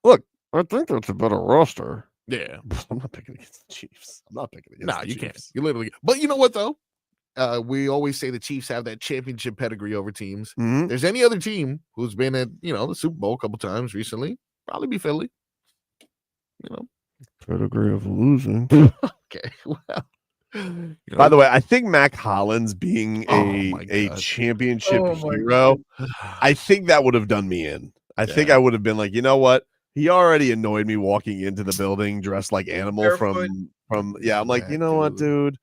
look, I think that's a better roster. Yeah. I'm not picking against the Chiefs. I'm not picking against No, the you Chiefs. can't. You literally. But you know what though? We always say the Chiefs have that championship pedigree over teams. Mhm. There's any other team who's been at the Super Bowl a couple times recently, probably be Philly. Pedigree of losing. Okay. Well. By the way, I think Mac Hollins being Oh my a God. championship Oh my hero, I think that would have done me in. I think Yeah. I would have been like, you know what? He already annoyed me walking into the building dressed like animal Barefoot. from yeah. I'm like, Yeah, you know what, dude. dude?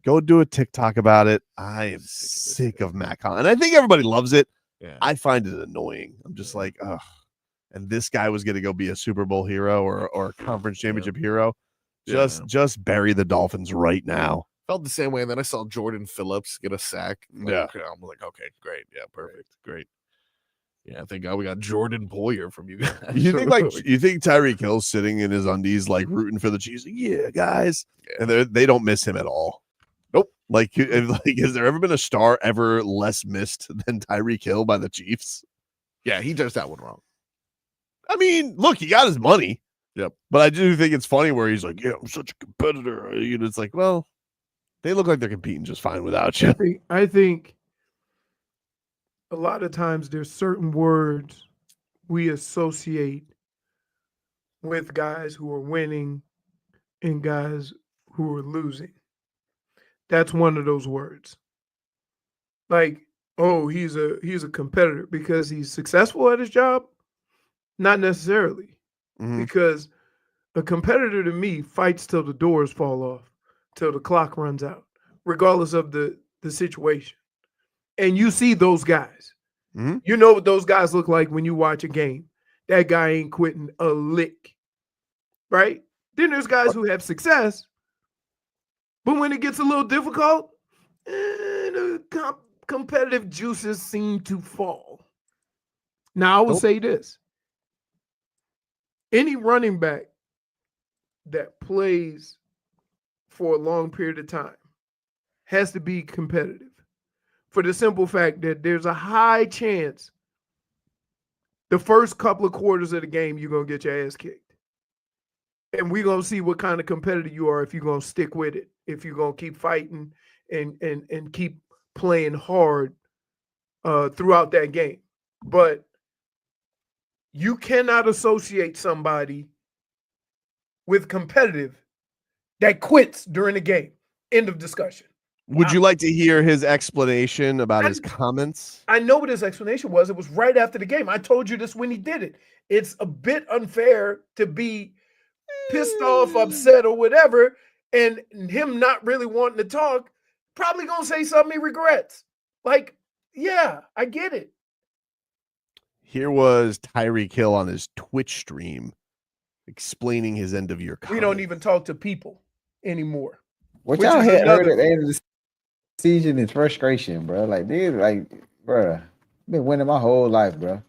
Go do a TikTok about it. I am sick of Mac Hollins. And I think everybody loves it. Yeah. I find it annoying. I'm just like, ugh. And this guy was going to go be a Super Bowl hero or a conference championship hero. Just bury the Dolphins right now. Felt the same way, and then I saw Jordan Phillips get a sack. Yeah. I'm like, okay, great, yeah, perfect, great. Yeah, thank God we got Jordan Poyer from you guys. You think Tyreek Hill's sitting in his undies like rooting for the Chiefs? Like, yeah, guys. Yeah. And they don't miss him at all. Nope. Like, has there ever been a star ever less missed than Tyreek Hill by the Chiefs? Yeah, he does that one wrong. I mean, look, he got his money. Yep. But I do think it's funny where he's like, yeah, I'm such a competitor. It's like, well, they look like they're competing just fine without you. I think a lot of times there's certain words we associate with guys who are winning and guys who are losing. That's one of those words. Like, oh, he's a competitor because he's successful at his job? Not necessarily. Mhm. Because a competitor to me fights till the doors fall off, till the clock runs out, regardless of the situation. And you see those guys. Mhm. You know what those guys look like when you watch a game. That guy ain't quitting a lick. Right? Then there's guys who have success, but when it gets a little difficult, the competitive juices seem to fall. Now, I will say this. Any running back that plays for a long period of time has to be competitive for the simple fact that there's a high chance the first couple of quarters of the game you're going to get your ass kicked. And we're going to see what kind of competitor you are if you're going to stick with it, if you're going to keep fighting and keep playing hard throughout that game. But you cannot associate somebody with competitive that quits during the game. End of discussion. Would you like to hear his explanation about his comments? I know what his explanation was. It was right after the game. I told you this when he did it. It's a bit unfair to be pissed off, upset, or whatever, and him not really wanting to talk, probably going to say something he regrets. Like, yeah, I get it. Here was Tyreek Hill on his Twitch stream explaining his end of year comment. We don't even talk to people anymore. What Which y'all is had heard another- at the end of the season is frustration, bro. Like, dude, like, bro, I've been winning my whole life, bro.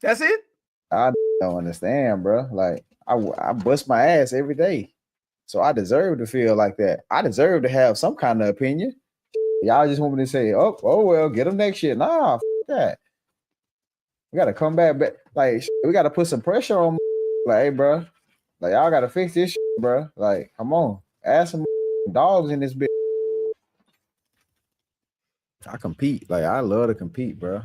That's it? I don't understand, bro. Like, I bust my ass every day. So I deserve to feel like that. I deserve to have some kind of opinion. Y'all just want me to say, oh well, get them next year. Nah, that. We gotta come back. Like, we gotta put some pressure on. Like, hey, bro, like y'all gotta fix this, bro. Like, come on, add some dogs in this bitch. I compete. Like, I love to compete, bro.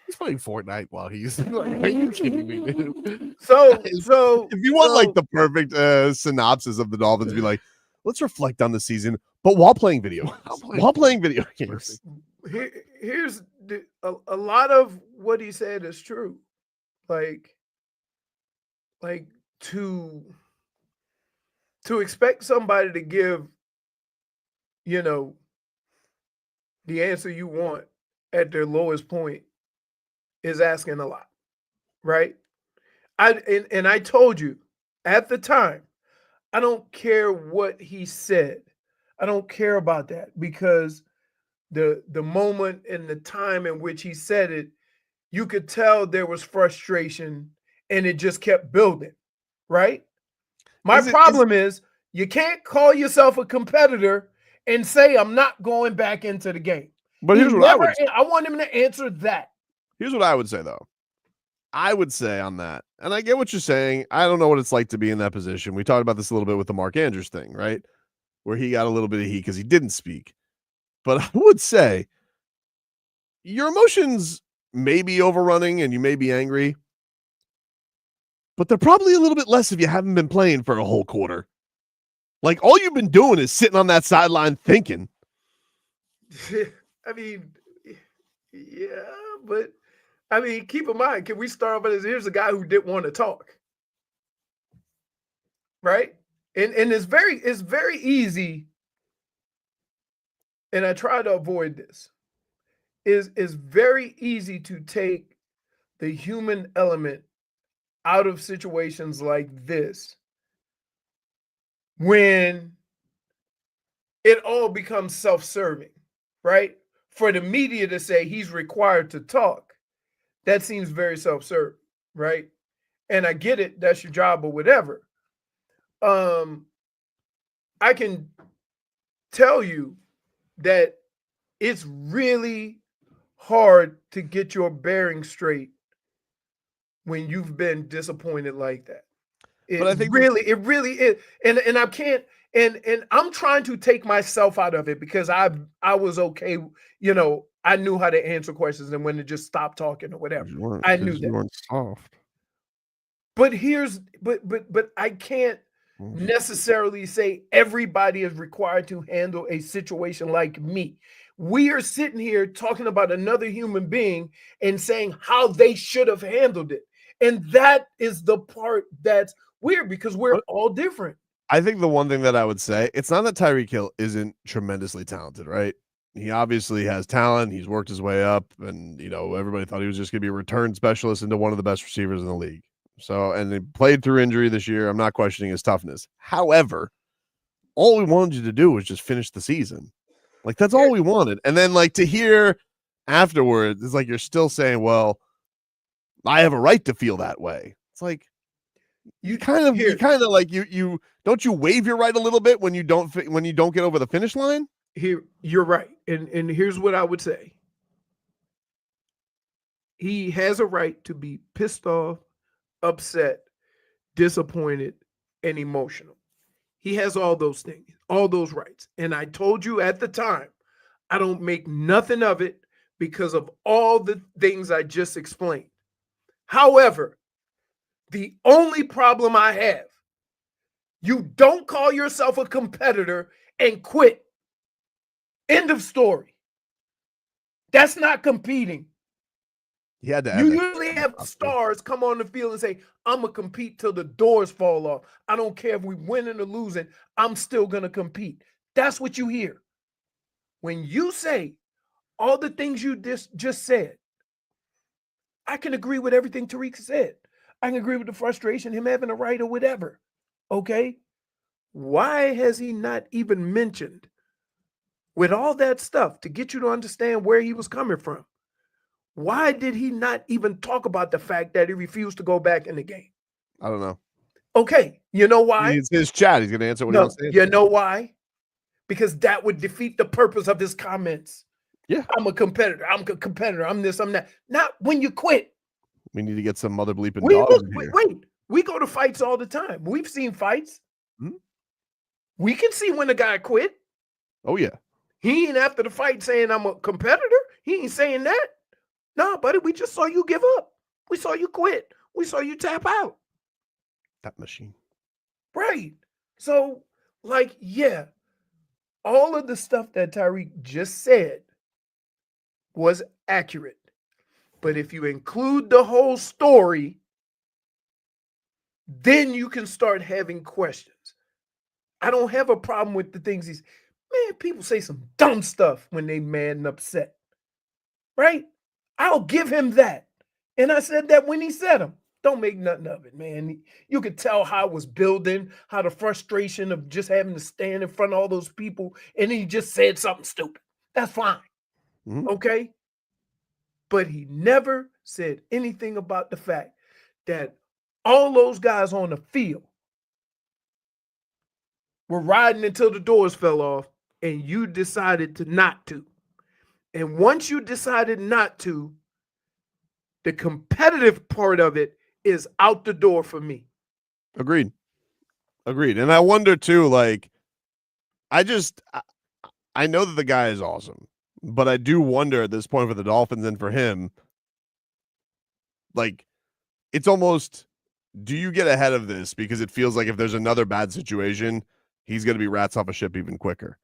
He's playing Fortnite while he's like, are you kidding me, dude? So If you want like the perfect synopsis of the Dolphins, be like, let's reflect on the season, but while playing video games. Here's a lot of what he said is true. Like to expect somebody to give, you know, the answer you want at their lowest point is asking a lot, right? I told you at the time, I don't care what he said. I don't care about that because the moment and the time in which he said it, you could tell there was frustration and it just kept building, right? My problem is you can't call yourself a competitor and say I'm not going back into the game. But here's what I want him to answer that. Here's what I would say though. I would say on that, and I get what you're saying. I don't know what it's like to be in that position. We talked about this a little bit with the Mark Andrews thing, right? Where he got a little bit of heat because he didn't speak. But I would say your emotions may be overrunning and you may be angry, but they're probably a little bit less if you haven't been playing for a whole quarter. Like all you've been doing is sitting on that sideline thinking. I mean, yeah, but I mean, keep in mind, can we start off as here's a guy who didn't want to talk. Right? And it's very easy, and I try to avoid this. It's very easy to take the human element out of situations like this when it all becomes self-serving, right? For the media to say he's required to talk, that seems very self-serving, right? And I get it, that's your job or whatever. I can tell you that it's really hard to get your bearings straight when you've been disappointed like that. But I think it really is. And I can't, and I'm trying to take myself out of it because I was okay, you know, I knew how to answer questions and when to just stop talking or whatever. I knew that. You weren't soft. But but I can't necessarily say everybody is required to handle a situation like me. We are sitting here talking about another human being and saying how they should have handled it. And that is the part that's weird because we're all different. I think the one thing that I would say, it's not that Tyreek Hill isn't tremendously talented, right? He obviously has talent. He's worked his way up, and you know everybody thought he was just going to be a return specialist into one of the best receivers in the league. So, and he played through injury this year. I'm not questioning his toughness. However, all we wanted you to do was just finish the season. Like that's all we wanted. And then like to hear afterwards, it's like you're still saying, "Well, I have a right to feel that way." It's like you kind of like you don't you waive your right a little bit when you don't get over the finish line? Here, you're right. And here's what I would say. He has a right to be pissed off, upset, disappointed, and emotional. He has all those things, all those rights. And I told you at the time, I don't make nothing of it because of all the things I just explained. However, the only problem I have, you don't call yourself a competitor and quit. End of story. That's not competing. He had to. You usually have stars come on the field and say, I'm going to compete till the doors fall off. I don't care if we winning or losing. I'm still going to compete. That's what you hear. When you say all the things you just said, I can agree with everything Tyreek said. I can agree with the frustration, him having a right or whatever. Okay? Why has he not even mentioned, with all that stuff to get you to understand where he was coming from? Why did he not even talk about the fact that he refused to go back in the game? I don't know. Okay, you know why? It's his chat. He's going to answer what he No, wants to answer. you know why? Because that would defeat the purpose of his comments. Yeah. I'm a competitor. I'm a competitor. I'm this, I'm that. Not when you quit. We need to get some mother bleeping We dogs look, in here. wait, we go to fights all the time. We've seen fights. Hmm? We can see when the guy quit. Oh, yeah. He ain't after the fight saying I'm a competitor. He ain't saying that. No, buddy, we just saw you give up. We saw you quit. We saw you tap out. That machine. Right. So, like, yeah, all of the stuff that Tyreek just said was accurate. But if you include the whole story, then you can start having questions. I don't have a problem with the things he's, man, people say some dumb stuff when they mad and upset. Right? I'll give him that. And I said that when he said them. Don't make nothing of it, man. You could tell how it was building, how the frustration of just having to stand in front of all those people, and then he just said something stupid. That's fine. Mhm. Okay? But he never said anything about the fact that all those guys on the field were riding until the doors fell off, and you decided to not to. And once you decided not to, the competitive part of it is out the door for me. Agreed. And I wonder too, like, I know that the guy is awesome, but I do wonder at this point for the Dolphins and for him, like, it's almost, do you get ahead of this? Because it feels like if there's another bad situation, he's going to be rats off a ship even quicker.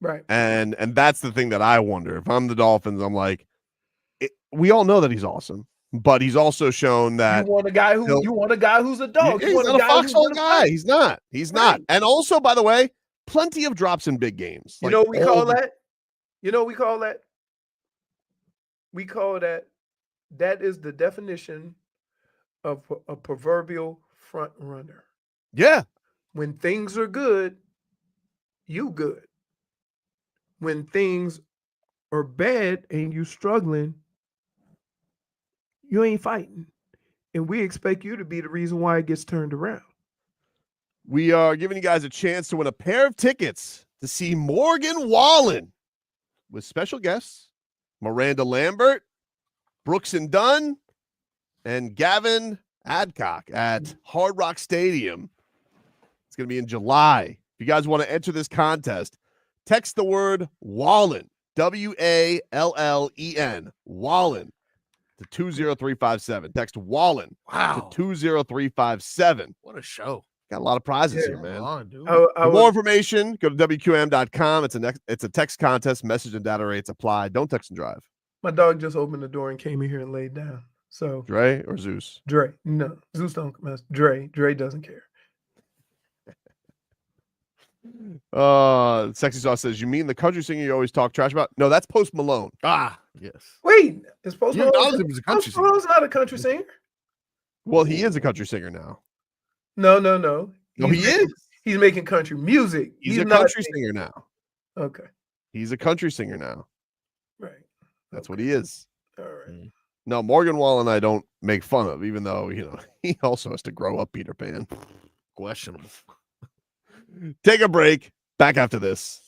Right. And that's the thing that I wonder. If I'm the Dolphins, I'm like, we all know that he's awesome, but he's also shown that You want a guy who's a dog. he's You want not a guy who's foxhole gonna guy. fight. He's not. He's not. Right. And also, by the way, plenty of drops in big games. You Like, know what we all call the- that? You know what we call that? We call that is the definition of a proverbial front runner. Yeah. When things are good, you good. When things are bad and you struggling, you ain't fighting. And we expect you to be the reason why it gets turned around. We are giving you guys a chance to win a pair of tickets to see Morgan Wallen with special guests Miranda Lambert, Brooks and Dunn, and Gavin Adcock at Hard Rock Stadium. It's going to be in July. If you guys want to enter this contest, text the word Wallen, Wallen, Wallen, to 20357. Text Wallen Wow. to 20357. What a show. Got a lot of prizes Yeah. here, man. Come on, dude. For more information, go to WQM.com. It's a text contest. Message and data rates apply. Don't text and drive. My dog just opened the door and came in here and laid down. So Dre or Zeus? Dre, no, Zeus don't mess. Dre doesn't care. Sexy Sauce says, you mean the country singer you always talk trash about? No, that's Post Malone. Ah, yes. Wait, is Post You Malone? acknowledged him as a country Post singer. Malone's not a country singer. Well, he is a country singer now. No. No, he is. He's making country music. He's a not country singer now. Okay, He's a country singer now. right. That's what he is. All right. No, Morgan Wallen I don't make fun of, even though, he also has to grow up, Peter Pan. Questionable. Take a break. Back after this.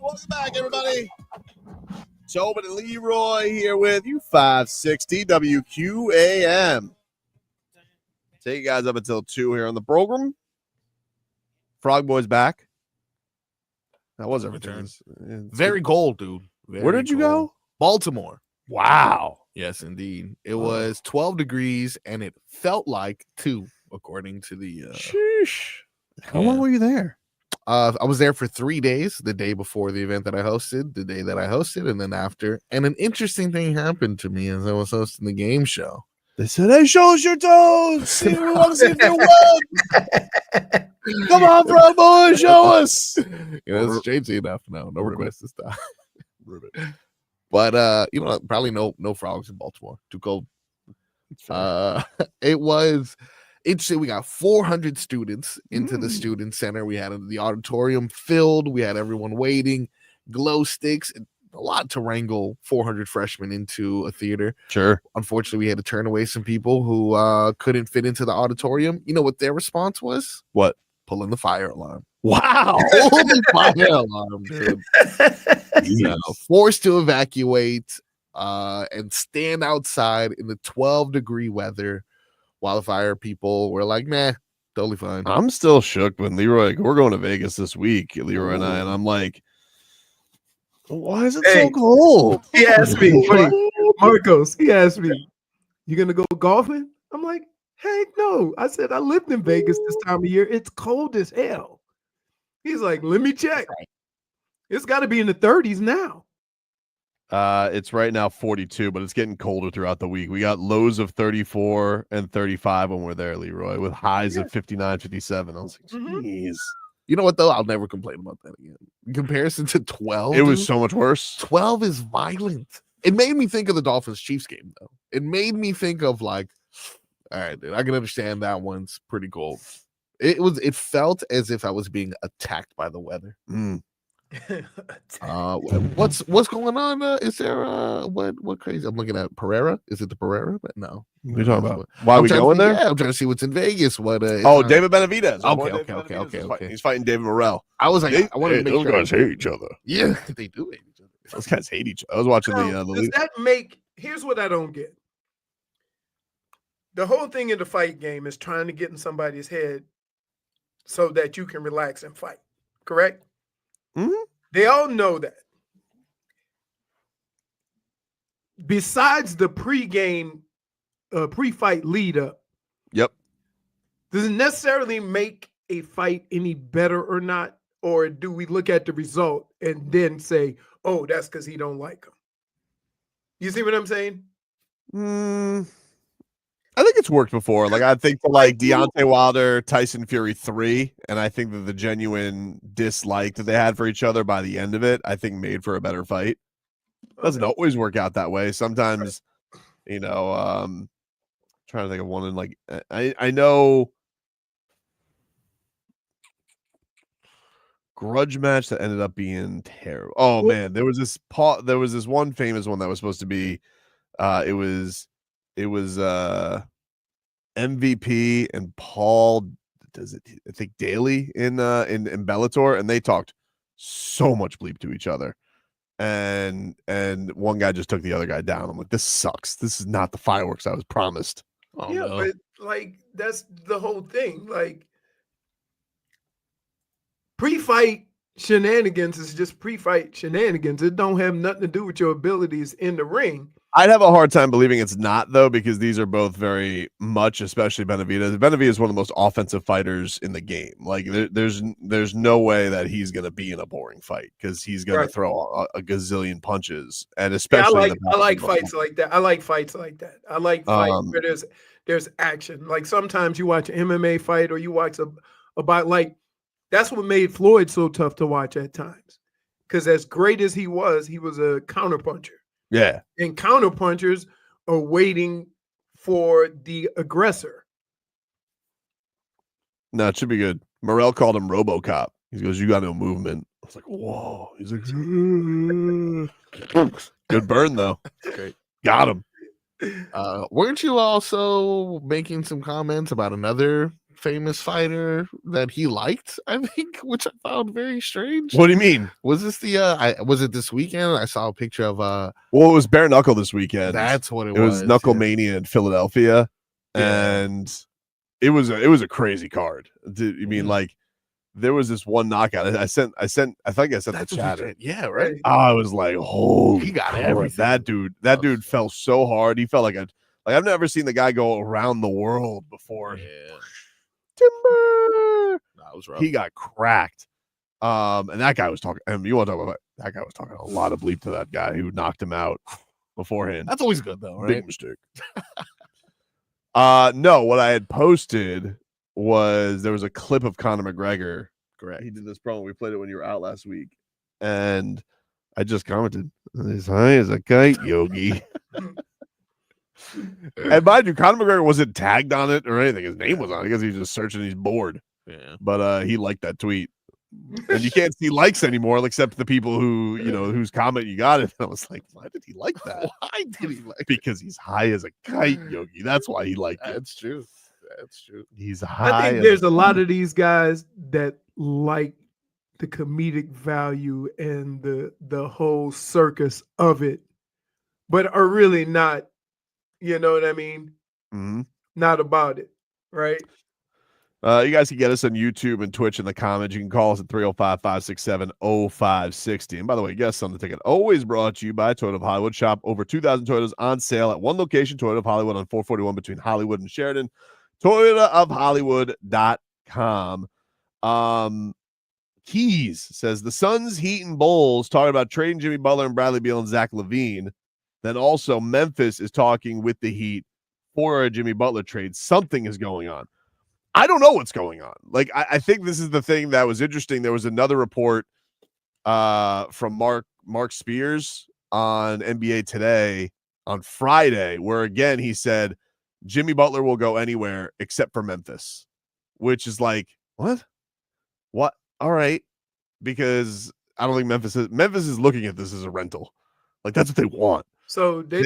Welcome back, everybody. Tobin and Leroy here with you, 560 WQAM. Take you guys up until 2 here on the program. Frog Boy's back. That was everything. Very cold, dude. Where did you go? Baltimore. Wow. Yes, indeed. It was 12 degrees, and it felt like 2, according to the. Sheesh. How long were you there? I was there for 3 days, the day before the event that I hosted, the day that I hosted, and then after. And an interesting thing happened to me as I was hosting the game show. They said, "Hey, show us your toes. We want to see if you win. Come on, Frog Boy, show us." It's changing enough now. No requests this time. But probably no frogs in Baltimore. Too cold. It was interesting. We got 400 students into the student center. We had the auditorium filled. We had everyone waiting, glow sticks, a lot to wrangle 400 freshmen into a theater. Sure. Unfortunately, we had to turn away some people who couldn't fit into the auditorium. You know what their response was? What? Pulling the fire alarm. Wow. Pulling the fire alarm, dude. Forced to evacuate and stand outside in the 12-degree weather while the fire people were like, "Meh, totally fine." I'm still shook when Leroy, we're going to Vegas this week, Leroy and I, and I'm like, why is it so cold? He asked me, Marcos, he asked me, "You going to go golfing?" I'm like, "Heck no." I said, "I lived in Vegas this time of year. It's cold as hell." He's like, "Let me check. It's got to be in the 30s now." It's right now 42, but it's getting colder throughout the week. We got lows of 34 and 35 when we're there, Leroy, with highs of 59, 57. I was like, jeez. You know what, though? I'll never complain about that again. In comparison to 12, it was so much worse. 12 is violent. It made me think of the Dolphins-Chiefs game, though. It made me think of, like, all right, dude, I can understand that one's pretty cold. It felt as if I was being attacked by the weather. What's going on? Is there what crazy? I'm looking at Pereira. Is it the Pereira? But no. What are you talking about? Why are we going there? Yeah, I'm trying to see what's in Vegas. David Benavidez. Okay. He's fighting David Morrell. I was like, I wanted to make those sure. guys hate each other. Yeah, they do hate each other. Those guys hate each other. I was watching Now, does that make? Here's what I don't get. The whole thing in the fight game is trying to get in somebody's head so that you can relax and fight. Correct? Mm-hmm. They all know that. Besides the pre-game, pre-fight lead up. Yep. Does it necessarily make a fight any better or not? Or do we look at the result and then say, "Oh, that's because he don't like him"? You see what I'm saying? I think it's worked before. Like, I think for like Deontay Wilder, Tyson Fury 3, and I think that the genuine dislike that they had for each other by the end of it, I think made for a better fight. Doesn't always work out that way. Sometimes, trying to think of one in like I know grudge match that ended up being terrible. Oh man, there was this one famous one that was supposed to be it was MVP and Paul I think Daly in Bellator, and they talked so much bleep to each other. And one guy just took the other guy down. I'm like, this sucks. This is not the fireworks I was promised. Oh, yeah, no. but like that's the whole thing. Like pre-fight shenanigans is just pre-fight shenanigans. It don't have nothing to do with your abilities in the ring. I'd have a hard time believing it's not, though, because these are both very much, especially Benavidez. Benavidez is one of the most offensive fighters in the game. Like, there's no way that he's going to be in a boring fight because he's going to throw a gazillion punches, and especially I like fights like that. I like fights like that. I like fights where there's action. Like sometimes you watch an MMA fight or you watch about like that's what made Floyd so tough to watch at times, because as great as he was a counterpuncher. Yeah. And counterpunchers are waiting for the aggressor. No, it should be good. Morrell called him RoboCop. He goes, "You got no movement." I was like, "Whoa." He's like, good burn, though. Great. Got him. Weren't you also making some comments about another famous fighter that he liked, I think, which I found very strange. What do you mean? Was this was it this weekend? I saw a picture of Well, it was bare knuckle this weekend. That's what it was. Knuckle Mania in Philadelphia, and it was a crazy card. You mean like there was this one knockout? I think I sent the chat. Yeah, right. I was like, holy, he got crap. everything. That dude fell so hard. He felt like I've never seen the guy go around the world before. Yeah. Timber. That was rough. He got cracked. And that guy was talking. And you want to talk about that guy was talking a lot of bleep to that guy who knocked him out beforehand. That's always good though, right? Big mistake. No, what I had posted was there was a clip of Conor McGregor. Correct. He did this promo. We played it when you were out last week, and I just commented, "As high as a kite, Yogi." And mind you, Conor McGregor wasn't tagged on it or anything. His name was on it because he's just searching. He's bored. Yeah. But he liked that tweet. And you can't see likes anymore except the people who, whose comment you got it. And I was like, why did he like that? Why did he like Because he's high as a kite, Yogi. That's why he liked it. That's true. That's true. He's high. I think there's a lot of these guys that like the comedic value and the whole circus of it, but are really not, you know what I mean? Mm-hmm. Not about it, right? You guys can get us on YouTube and Twitch in the comments. You can call us at 305-567-0560. And by the way, guests on the ticket always brought to you by Toyota of Hollywood. Shop over 2,000 Toyotas on sale at one location, Toyota of Hollywood on 441 between Hollywood and Sheridan. ToyotaofHollywood.com. Keys says the Suns, Heat, and Bulls talking about trading Jimmy Butler and Bradley Beal and Zach LaVine. Then also Memphis is talking with the Heat for a Jimmy Butler trade. Something is going on. I don't know what's going on. Like, I think this is the thing that was interesting. There was another report from Mark Spears on NBA Today on Friday, where again he said Jimmy Butler will go anywhere except for Memphis, which is like, what? All right, because I don't think Memphis is looking at this as a rental. Like, that's what they want. So they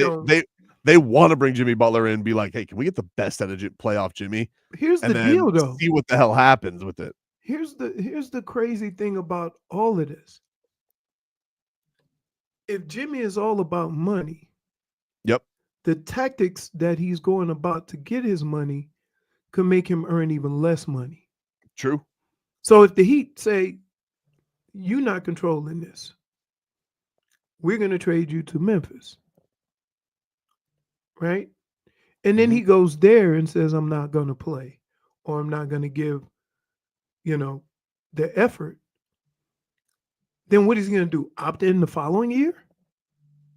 want to bring Jimmy Butler in and be like, hey, can we get the best out of playoff Jimmy? Here's the deal, though. See what the hell happens with it. Here's the crazy thing about all of this. If Jimmy is all about money, yep, the tactics that he's going about to get his money could make him earn even less money. True. So if the Heat say, you're not controlling this, we're going to trade you to Memphis. Right? And then he goes there and says, I'm not going to play, or I'm not going to give, the effort. Then what is he going to do? Opt in the following year?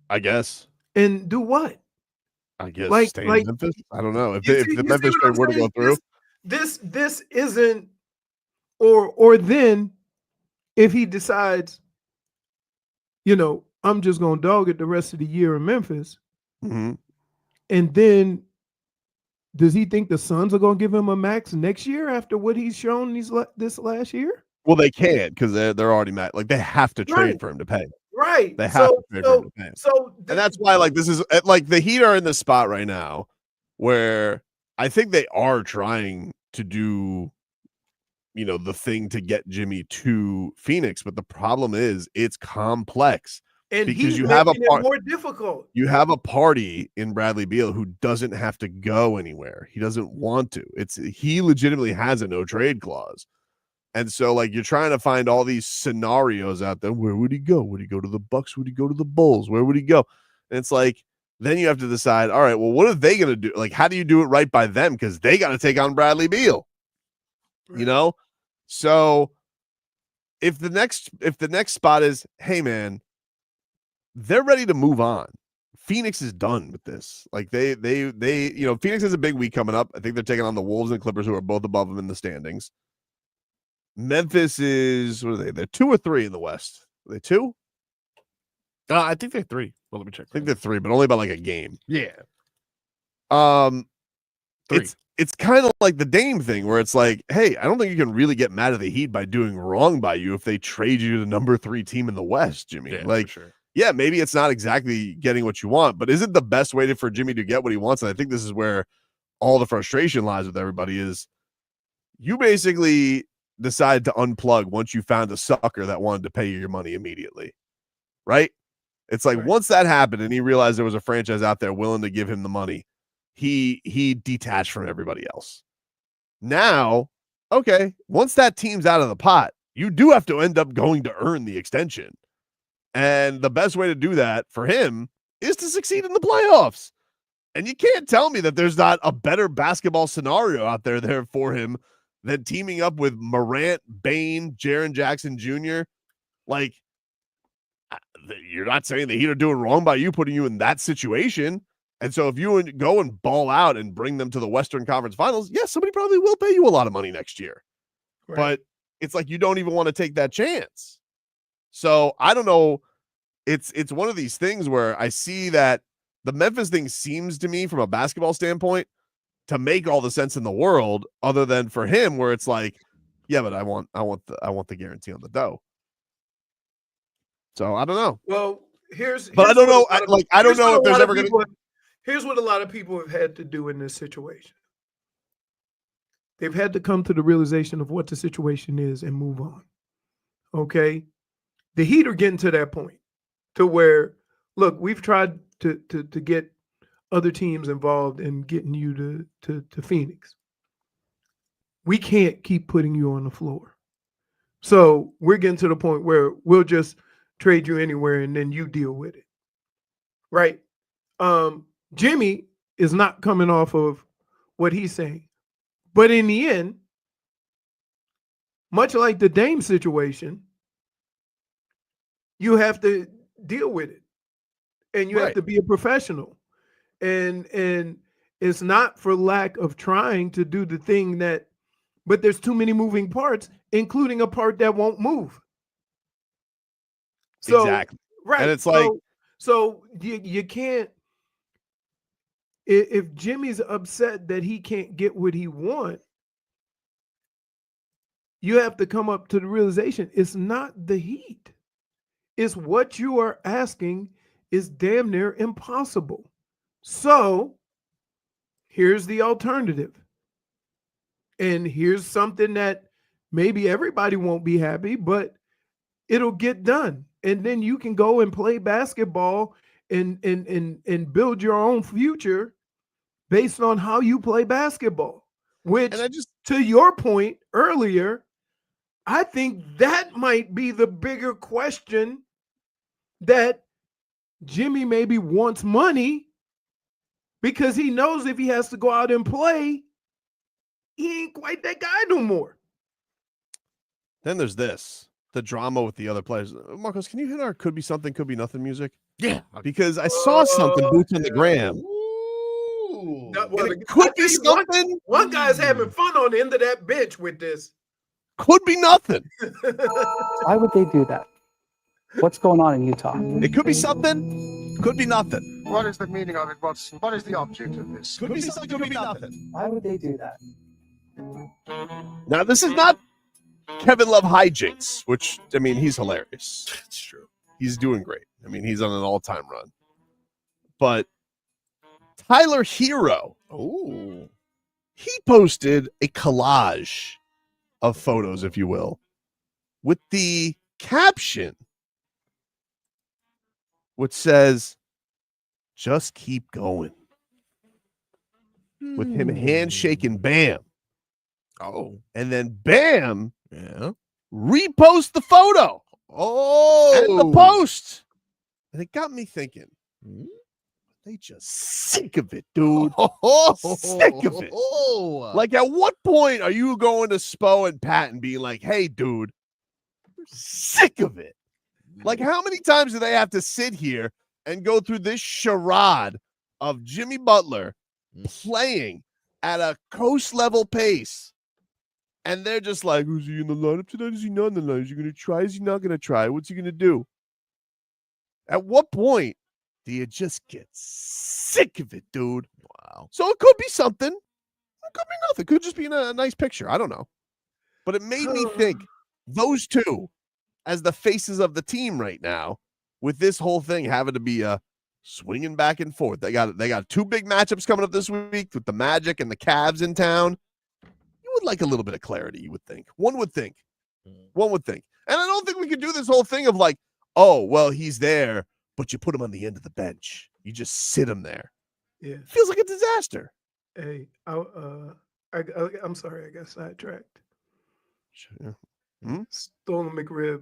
I guess. And do what? I guess stay in Memphis. I don't know. If the Memphis trade were to go through. This isn't, or then if he decides, I'm just going to dog it the rest of the year in Memphis. Mm-hmm. And then does he think the Suns are going to give him a max next year after what he's shown this last year? Well, they can't because they're already mad. Like, they have to trade for him to pay. Right. They have to trade for him to pay. And that's why, like, this is like the Heat are in the spot right now where I think they are trying to do, the thing to get Jimmy to Phoenix. But the problem is it's complex. And because you have it more difficult. You have a party in Bradley Beal who doesn't have to go anywhere. He doesn't want to. He legitimately has a no trade clause. And so, like, you're trying to find all these scenarios out there. Where would he go? Would he go to the Bucks? Would he go to the Bulls? Where would he go? And it's like, then you have to decide, all right, well, what are they going to do? Like, how do you do it right by them? Because they got to take on Bradley Beal, right. So if the next spot is, hey, man, they're ready to move on. Phoenix is done with this. Like they Phoenix has a big week coming up. I think they're taking on the Wolves and Clippers, who are both above them in the standings. Memphis is, what are they? They're 2 or 3 in the West. Are they 2? I think they're 3. Well, let me check. I think they're 3, but only by like a game. Yeah. 3. It's kind of like the Dame thing where it's like, hey, I don't think you can really get mad at the Heat by doing wrong by you if they trade you to the number 3 team in the West, Jimmy. Yeah, like, for sure. Yeah, maybe it's not exactly getting what you want, but isn't the best way for Jimmy to get what he wants? And I think this is where all the frustration lies with everybody is you basically decide to unplug once you found a sucker that wanted to pay you your money immediately, right? It's like once that happened and he realized there was a franchise out there willing to give him the money, he detached from everybody else. Now, okay, once that team's out of the pot, you do have to end up going to earn the extension. And the best way to do that for him is to succeed in the playoffs. And you can't tell me that there's not a better basketball scenario out there for him than teaming up with Morant, Bane, Jaren Jackson Jr. Like, you're not saying the Heat are doing wrong by you putting you in that situation. And so if you go and ball out and bring them to the Western Conference Finals, yes, somebody probably will pay you a lot of money next year. Right. But it's like you don't even want to take that chance. So I don't know. It's one of these things where I see that the Memphis thing seems to me from a basketball standpoint to make all the sense in the world, other than for him where it's like, yeah, but I want the guarantee on the dough. So I don't know. Well, but I don't know. I don't know if there's ever going to. Here's what a lot of people have had to do in this situation. They've had to come to the realization of what the situation is and move on. Okay? The Heat are getting to that point to where, look, we've tried to get other teams involved in getting you to Phoenix. We can't keep putting you on the floor. So we're getting to the point where we'll just trade you anywhere and then you deal with it. Right? Jimmy is not coming off of what he's saying. But in the end, much like the Dame situation, you have to deal with it. And you have to be a professional. And it's not for lack of trying to do the thing but there's too many moving parts, including a part that won't move. So, exactly. Right. And it's like, so you can't, if Jimmy's upset that he can't get what he wants, you have to come up to the realization it's not the Heat. It's what you are asking is damn near impossible. So here's the alternative. And here's something that maybe everybody won't be happy, but it'll get done. And then you can go and play basketball and build your own future based on how you play basketball. Which, to your point earlier, I think that might be the bigger question, that Jimmy maybe wants money because he knows if he has to go out and play, he ain't quite that guy no more. Then there's the drama with the other players. Marcos, can you hit our could be something, could be nothing music? Yeah. Because I saw something boots on the gram. It could be something. One guy's having fun on the end of that bench with this. Could be nothing. Why would they do that? What's going on in Utah? It could be something. Could be nothing. What is the meaning of it? What is the object of this? Could be something, could be nothing. Why would they do that? Now, this is not Kevin Love hijinks, which, I mean, he's hilarious. It's true. He's doing great. I mean, he's on an all-time run. But Tyler Herro, he posted a collage of photos, if you will, with the caption, which says, just keep going. With him handshaking Bam. And then Bam repost the photo. And the post. And it got me thinking, they just sick of it, dude. Sick of it. Like, at what point are you going to Spo and Pat and being like, hey, dude, we're sick of it? Like, how many times do they have to sit here and go through this charade of Jimmy Butler playing at a coast level pace? And they're just like, is he in the lineup tonight? Is he not in the lineup? Is he going to try? Is he not going to try? What's he going to do? At what point do you just get sick of it, dude? Wow. So it could be something. It could be nothing. It could just be a nice picture. I don't know. But it made me think, those two as the faces of the team right now, with this whole thing having to be swinging back and forth. They got two big matchups coming up this week with the Magic and the Cavs in town. You would like a little bit of clarity, you would think. One would think. And I don't think we could do this whole thing of like, oh, well, he's there, but you put him on the end of the bench. You just sit him there. Yeah. Feels like a disaster. Hey, I'm sorry, I got sidetracked. Stolen McRib.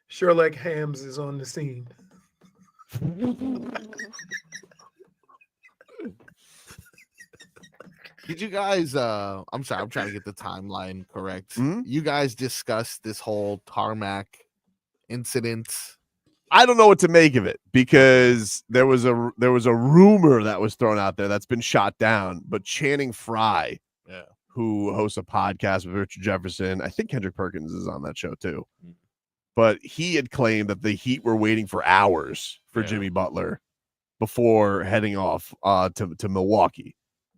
Sherlock Hams is on the scene. Did you guys I'm sorry, I'm trying to get the timeline correct. You guys discussed this whole tarmac incident? I don't know what to make of it because there was a rumor that was thrown out there that's been shot down, but Channing Frye, who hosts a podcast with Richard Jefferson, I think Kendrick Perkins is on that show too. But he had claimed that the Heat were waiting for hours for Jimmy Butler before heading off to Milwaukee.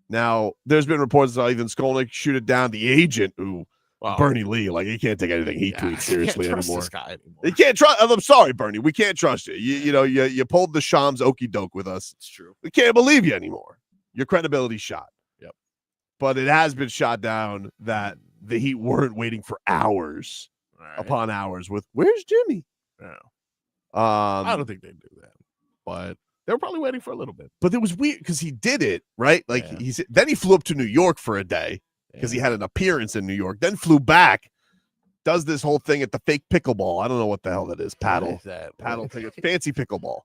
Now, there's been reports that even Skolnick shoot it down. The agent, Bernie Lee, like he can't take anything he tweets seriously anymore. You can't trust. I'm sorry, Bernie, we can't trust you. You pulled the Shams okey doke with us. It's true. We can't believe you anymore. Your credibility's shot. Yep. But it has been shot down that the Heat weren't waiting for hours upon hours with where's Jimmy? I don't think they do that, but they were probably waiting for a little bit. But it was weird because he did it, right? Like then he flew up to New York for a day because he had an appearance in New York, then flew back, does this whole thing at the fake pickleball. I don't know what the hell that is. Paddle thing. Fancy pickleball.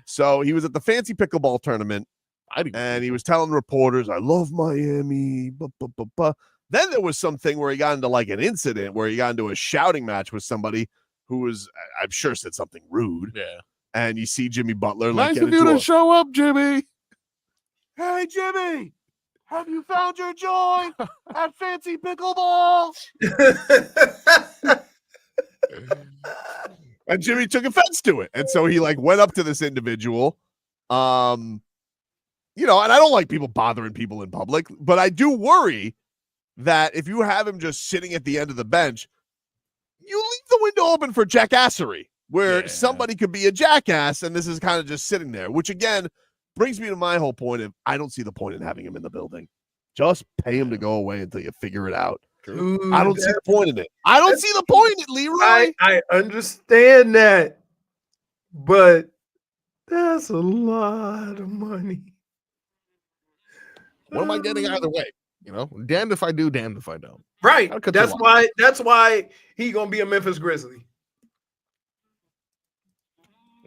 So he was at the fancy pickleball tournament and he was telling reporters, I love Miami. Then there was something where he got into like an incident where he got into a shouting match with somebody who was, I'm sure, said something rude. Yeah. And you see Jimmy Butler like nice of you to show up, Jimmy. Hey, Jimmy, have you found your joy at fancy pickleball? And Jimmy took offense to it. And so he like went up to this individual. And I don't like people bothering people in public, but I do worry that if you have him just sitting at the end of the bench, you leave the window open for jackassery, where somebody could be a jackass, and this is kind of just sitting there, which, again, brings me to my whole point of I don't see the point in having him in the building. Just pay him to go away until you figure it out. Dude, I don't see the point in it. I don't see the point in it, Leroy. I understand that, but that's a lot of money. What am I getting either way? Damned if I do, damned if I don't. Right. That's why he gonna be a Memphis Grizzly.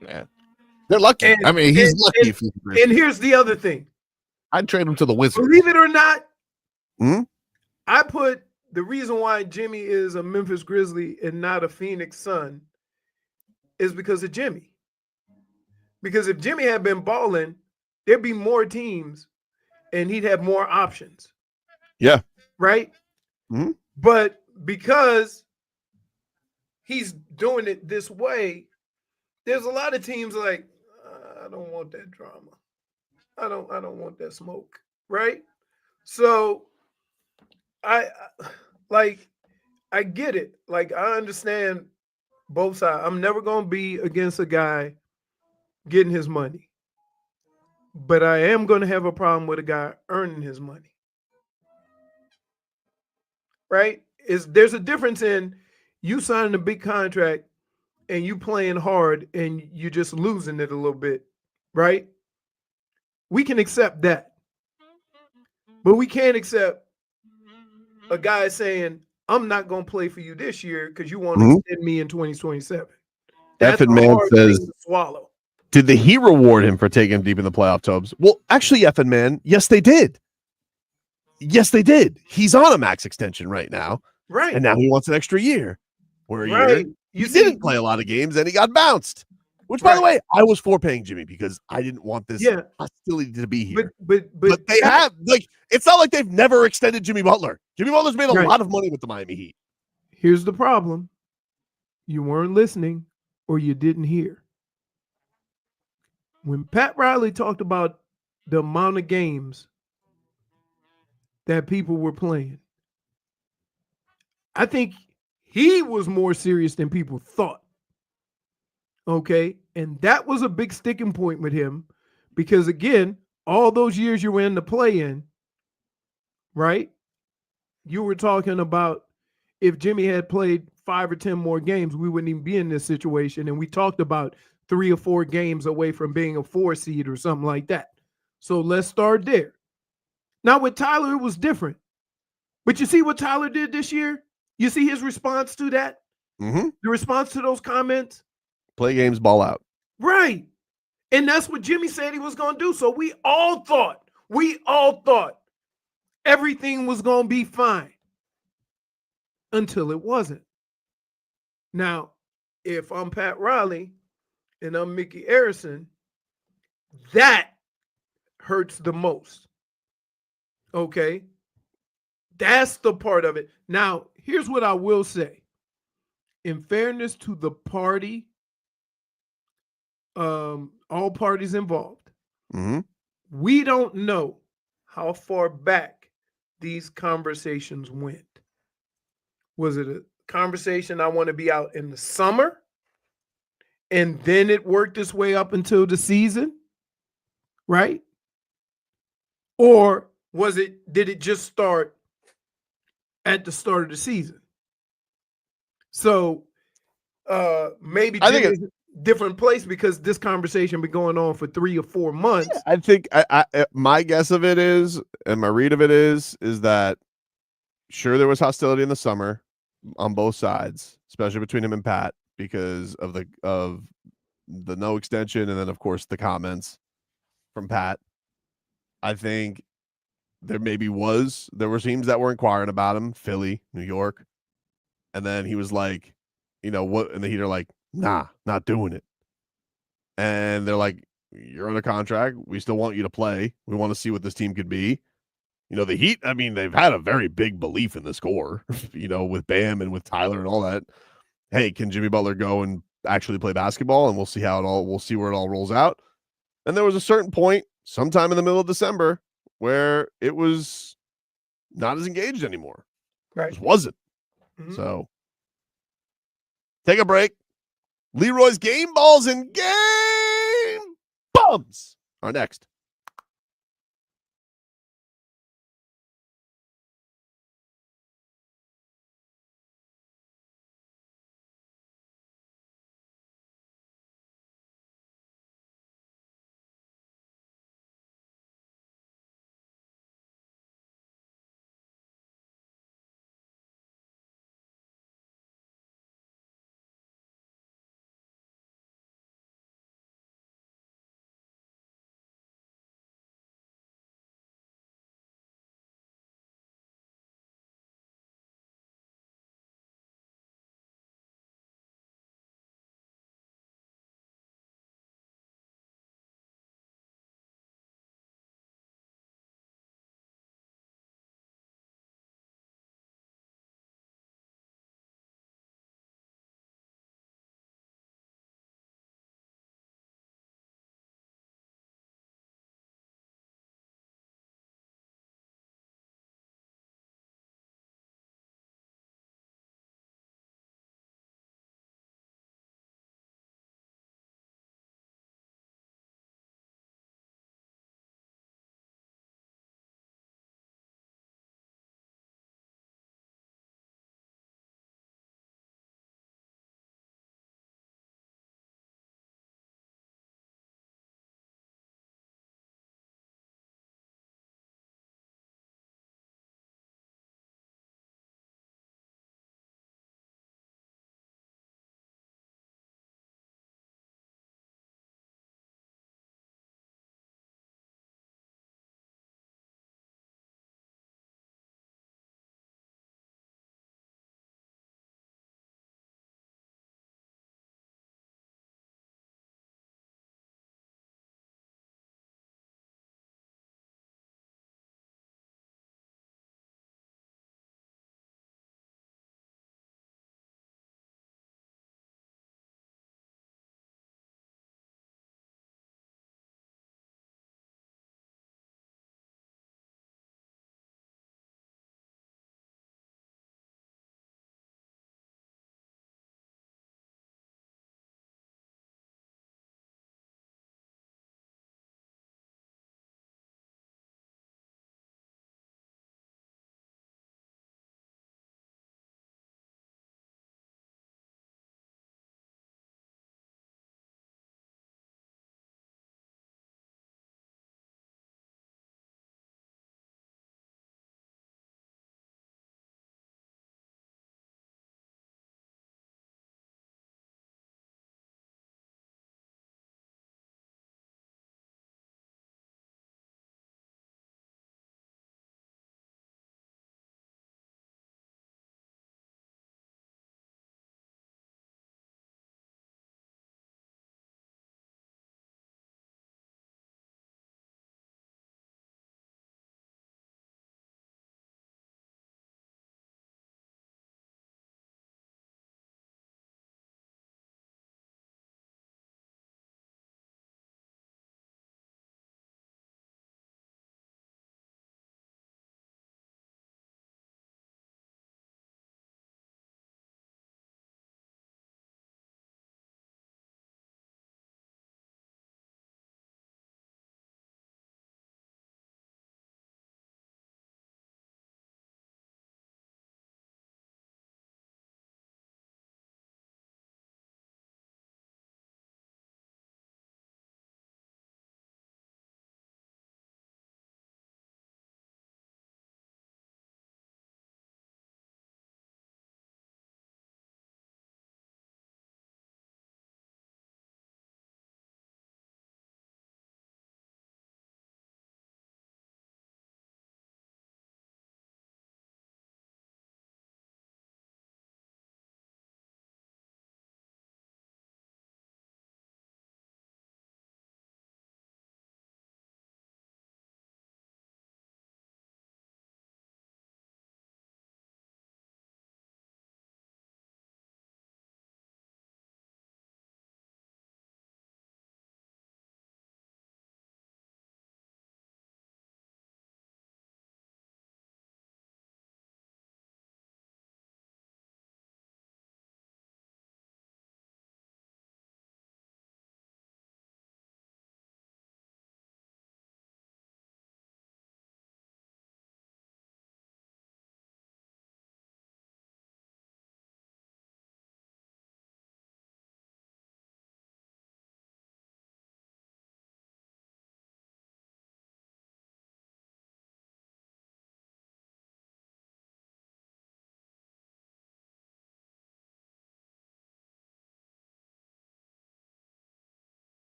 Yeah. They're lucky. He's lucky if he's a Grizzly. And here's the other thing. I'd trade him to the Wizards. Believe it or not, I put the reason why Jimmy is a Memphis Grizzly and not a Phoenix Sun is because of Jimmy. Because if Jimmy had been balling, there'd be more teams and he'd have more options. Yeah. Right? But because he's doing it this way, there's a lot of teams like, I don't want that drama. I don't want that smoke. Right? So I get it. Like, I understand both sides. I'm never going to be against a guy getting his money. But I am going to have a problem with a guy earning his money. Right? There's a difference in you signing a big contract and you playing hard and you just losing it a little bit, right? We can accept that. But we can't accept a guy saying, I'm not going to play for you this year because you want to extend me in 2027. That's a hard thing to swallow. Did the Heat reward him for taking him deep in the playoff, Tobes? Well, actually, effing man, yes, they did. Yes, they did. He's on a max extension right now. Right. And now he wants an extra year. Or a year. He didn't play a lot of games and he got bounced. Which, by the way, I was for paying Jimmy because I didn't want this hostility to be here. But they have, like, it's not like they've never extended Jimmy Butler. Jimmy Butler's made a lot of money with the Miami Heat. Here's the problem. You weren't listening or you didn't hear. When Pat Riley talked about the amount of games that people were playing, I think he was more serious than people thought. Okay? And that was a big sticking point with him because, again, all those years you were in the play-in, right? you were talking about if Jimmy had played 5 or 10 more games, we wouldn't even be in this situation. And we talked about 3 or 4 games away from being a 4 seed or something like that. So let's start there. Now with Tyler, it was different. But you see what Tyler did this year? You see his response to that? Mm-hmm. The response to those comments? Play games, ball out. Right. And that's what Jimmy said he was going to do. So we all thought everything was going to be fine until it wasn't. Now, if I'm Pat Riley and I'm Mickey Arison, that hurts the most. Okay? That's the part of it. Now, here's what I will say. In fairness to the party, all parties involved, Mm-hmm. we don't know how far back these conversations went. Was it a conversation I want to be out in the summer and then it worked its way up until the season, right? Or did it just start at the start of the season? So maybe I think it's a different place because this conversation been going on for 3 or 4 months. I think my guess of it is, and my read of it is that sure there was hostility in the summer on both sides, especially between him and Pat because of the no extension and then of course the comments from Pat. I think there were teams that were inquiring about him, Philly, New York, and then he was like, what? And they're like, nah, not doing it. And they're like, you're under contract. We still want you to play. We want to see what this team could be. The Heat, I mean, they've had a very big belief in this core, with Bam and with Tyler and all that. Hey, can Jimmy Butler go and actually play basketball? And we'll see where it all rolls out. And there was a certain point, sometime in the middle of December, where it was not as engaged anymore. Right. It just wasn't. Mhm. So take a break. Leroy's game balls and game bums are next.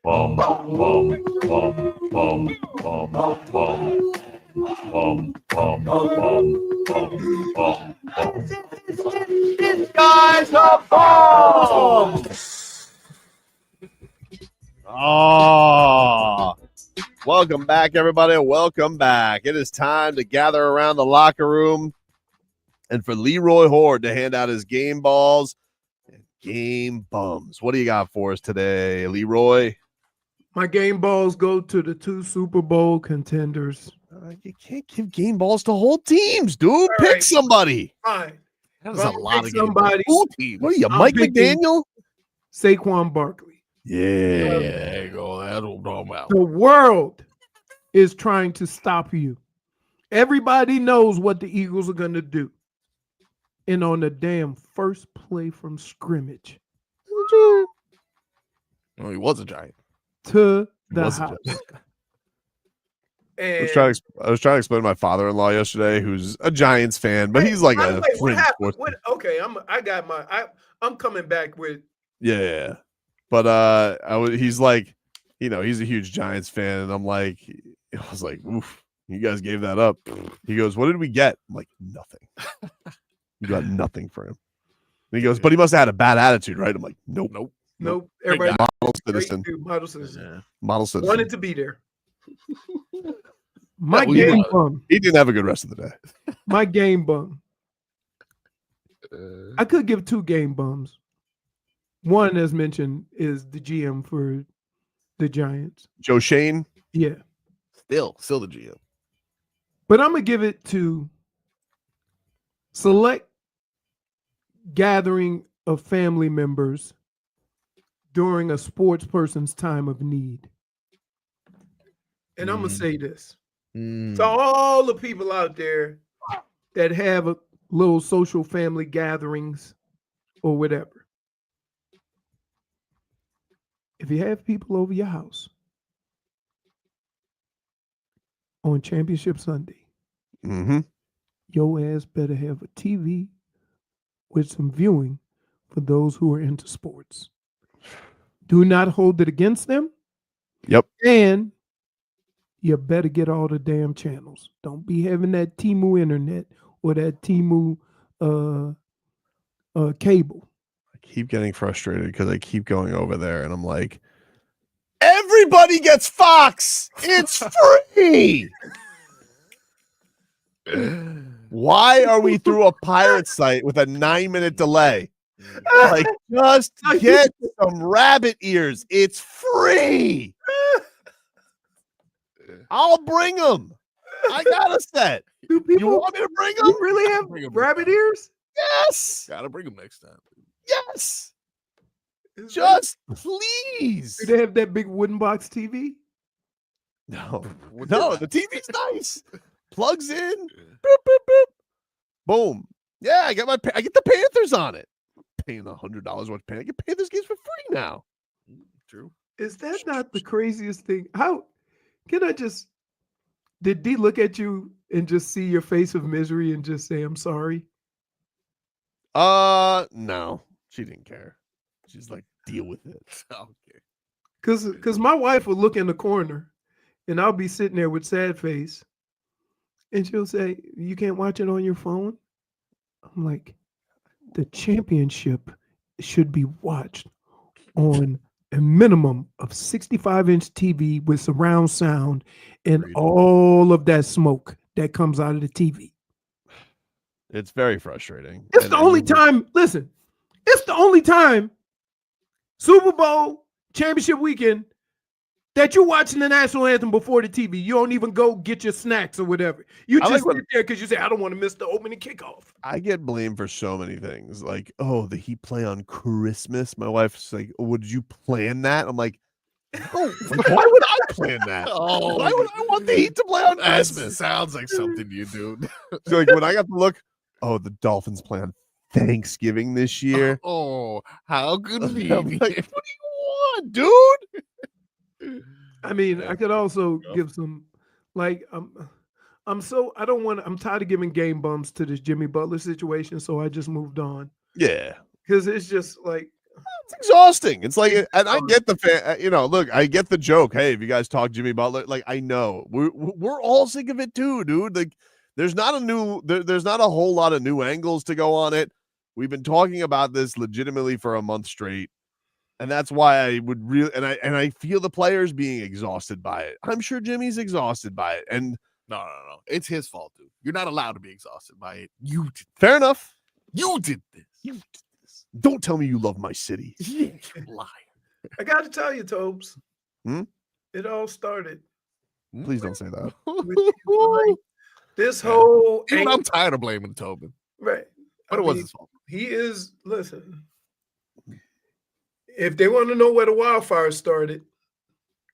Guys are bombs. Oh, welcome back, everybody. Welcome back. It is time to gather around the locker room and for Leroy Horde to hand out his game balls and game bums. What do you got for us today, Leroy? My game balls go to the 2 Super Bowl contenders. You can't give game balls to whole teams, dude. Pick right. somebody. Fine. That was a lot of somebody. What are you, I'm Mike picking McDaniel? Saquon Barkley. Yeah. There you go. That's what I'm talking about. The world is trying to stop you. Everybody knows what the Eagles are going to do. And on the damn first play from scrimmage. Oh, he was a Giant. To the house. I was trying to explain to my father-in-law yesterday, who's a Giants fan, but he's like a fringe sports. Okay, I'm coming back with. Yeah. But he's like, he's a huge Giants fan, and I was like, oof, you guys gave that up. He goes, what did we get? I'm like, nothing. You got nothing for him. And he goes, but he must have had a bad attitude, right? I'm like, nope. Everybody, model citizen. Model citizen. Yeah. Model citizen. Wanted to be there. My game bum. He didn't have a good rest of the day. My game bum. I could give 2 game bums. One, as mentioned, is the GM for the Giants. Joe Shane? Yeah. Still the GM. But I'm going to give it to select gathering of family members during a sports person's time of need. And I'm going to say this. To all the people out there that have a little social family gatherings or whatever. If you have people over your house on Championship Sunday, your ass better have a TV with some viewing for those who are into sports. Do not hold it against them. Yep. And you better get all the damn channels. Don't be having that Temu internet or that Temu cable. I keep getting frustrated because I keep going over there and I'm like, everybody gets Fox. It's free. Why are we through a pirate site with a 9-minute delay? Like, just get some rabbit ears. It's free. I'll bring them. I got a set. Do people, you want me to bring them? You really have rabbit ears? Yes. Gotta bring them next time. Yes. Just please. Do they have that big wooden box TV? No, the TV's nice. Plugs in. Boop, boop, boop. Boom. Yeah, I get the Panthers on it. I'm paying $100 worth of Panthers. I get Panthers games for free now. True. Is that not the craziest thing? How can I just? Did D look at you and just see your face of misery and just say, "I'm sorry"? No, she didn't care. She's like, deal with it. Okay. Because my wife will look in the corner, and I'll be sitting there with sad face, and she'll say, "You can't watch it on your phone." I'm like, the championship should be watched on a minimum of 65-inch TV with surround sound and all of that smoke that comes out of the TV. It's very frustrating. It's the only time, listen, it's the only time Super Bowl championship weekend that you're watching the national anthem before the TV. You don't even go get your snacks or whatever. You just sit there because you say, I don't want to miss the opening kickoff. I get blamed for so many things. Like, oh, the Heat play on Christmas. My wife's like, oh, would you plan that? I'm like, no, why would I plan that? Oh, why would I want the Heat to play on that Christmas? sounds like something you do. So like when I got to look, oh, the Dolphins play on Thanksgiving this year. Oh, how convenient. I'm like, what do you want, dude? I mean, I could also give some, like, I'm tired of giving game bumps to this Jimmy Butler situation, so I just moved on. Yeah. Because it's just like, It's exhausting. It's like, and I get the look, I get the joke. Hey, if you guys talk Jimmy Butler, like I know we're all sick of it too, dude. Like there's not a whole lot of new angles to go on it. We've been talking about this legitimately for a month straight. And that's why I would really, and I feel the players being exhausted by it. I'm sure Jimmy's exhausted by it. And No. It's his fault, dude. You're not allowed to be exhausted by it. You did. fair enough. You did this. You did this. Don't tell me you love my city. Yeah, you liar. I got to tell you, Tobes. Hmm? It all started. Please don't say that. with like, this whole. Even I'm tired of blaming Tobin. Right. But it was his fault. He is, listen, if they want to know where the wildfire started,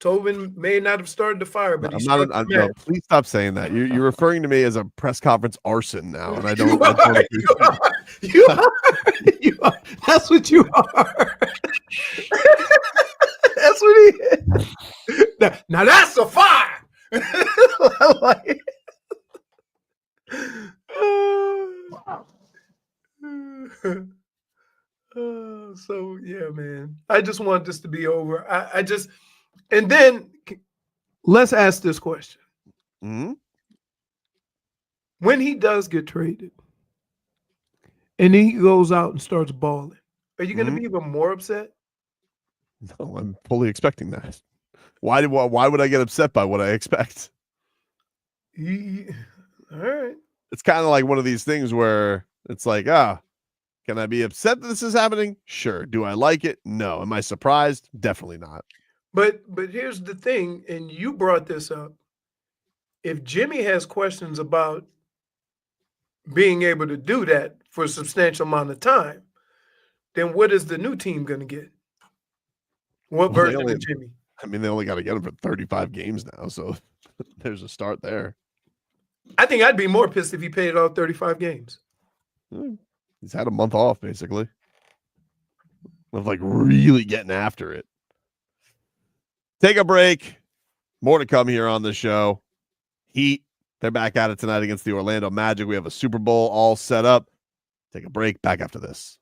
Tobin may not have started the fire, but No, please stop saying that. You're referring to me as a press conference arson now, and I don't. You are. That's what you are. That's what he is. Now that's a fire. Like, so yeah, man. I just want this to be over. And then let's ask this question. Mm-hmm. When he does get traded and he goes out and starts balling, are you going to be even more upset? No, I'm fully expecting that. Why would I get upset by what I expect? All right. It's kind of like one of these things where it's like, can I be upset that this is happening? Sure. Do I like it? No. Am I surprised? Definitely not. But here's the thing, and you brought this up. If Jimmy has questions about being able to do that for a substantial amount of time, then what is the new team going to get? What version of Jimmy? I mean, they only got to get him for 35 games now, so there's a start there. I think I'd be more pissed if he paid all 35 games. He's had a month off, basically, of like really getting after it. Take a break. More to come here on the show. Heat, they're back at it tonight against the Orlando Magic. We have a Super Bowl all set up. Take a break. Back after this.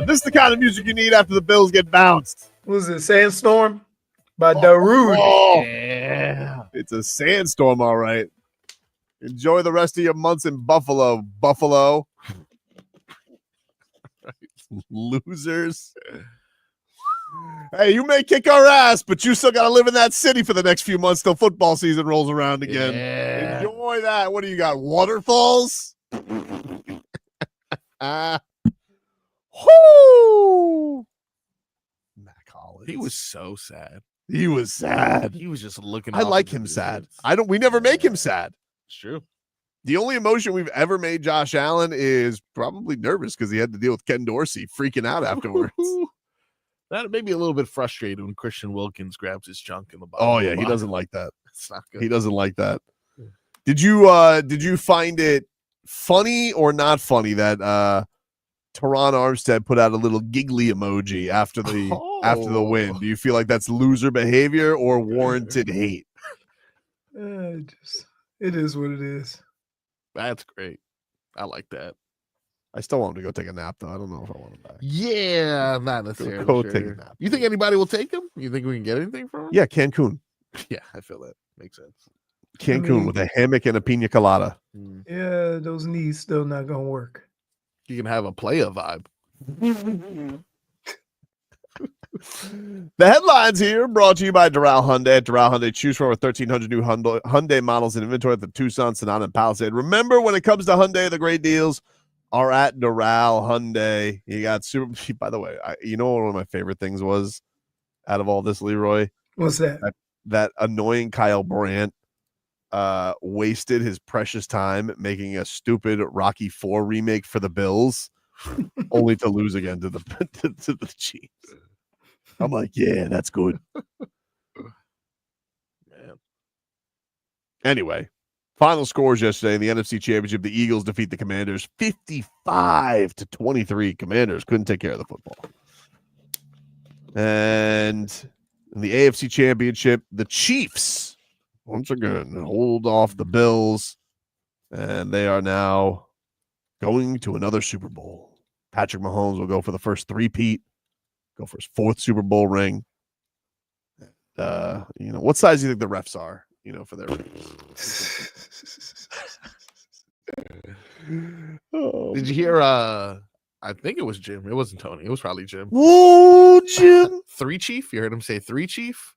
This is the kind of music you need after the Bills get bounced. Was it Sandstorm by Darude? Oh, Yeah. it's a sandstorm, all right. Enjoy the rest of your months in Buffalo, Buffalo. Losers. Hey, you may kick our ass, but you still got to live in that city for the next few months till football season rolls around again. Yeah. Enjoy that. What do you got? Waterfalls? Whoo! Mac Hollins. He was so sad. He was sad. He was just looking. I off like into him the sad. distance. We never make him sad. It's true. The only emotion we've ever made Josh Allen is probably nervous because he had to deal with Ken Dorsey freaking out afterwards. That made me a little bit frustrated when Christian Wilkins grabs his junk in the bottom. Oh of the yeah, he box. doesn't like that. It's not good. He doesn't like that. Did you find it funny or not funny that Teron Armstead put out a little giggly emoji after the win? Do you feel like that's loser behavior or warranted hate? It is what it is. That's great. I like that. I still want him to go take a nap though. I don't know if I want him back. Yeah, not necessarily. Go sure. take a nap. You think anybody will take him? You think we can get anything from him? Yeah, Cancun. Yeah, I feel that makes sense. Cancun with a hammock and a pina colada. Yeah, those knees still not gonna work. You can have a playa vibe. The headlines here brought to you by Doral Hyundai. At Doral Hyundai, choose from over 1,300 new Hyundai models in inventory at the Tucson, Sonata, and Palisade. Remember, when it comes to Hyundai, the great deals are at Doral Hyundai. You got super. By the way, you know what one of my favorite things was out of all this, Leroy? What's that? That annoying Kyle Brandt wasted his precious time making a stupid Rocky IV remake for the Bills, only to lose again to the to the Chiefs. I'm like, yeah, that's good. Man. Anyway, final scores yesterday in the NFC Championship. The Eagles defeat the Commanders 55-23. Commanders couldn't take care of the football. And in the AFC Championship, the Chiefs, once again, hold off the Bills. And they are now going to another Super Bowl. Patrick Mahomes will go for the first three-peat. Go for his fourth Super Bowl ring. What size do you think the refs are? For their rings. Did you hear? I think it was Jim. It wasn't Tony. It was probably Jim. Whoa, Jim! Three Chief. You heard him say three Chief.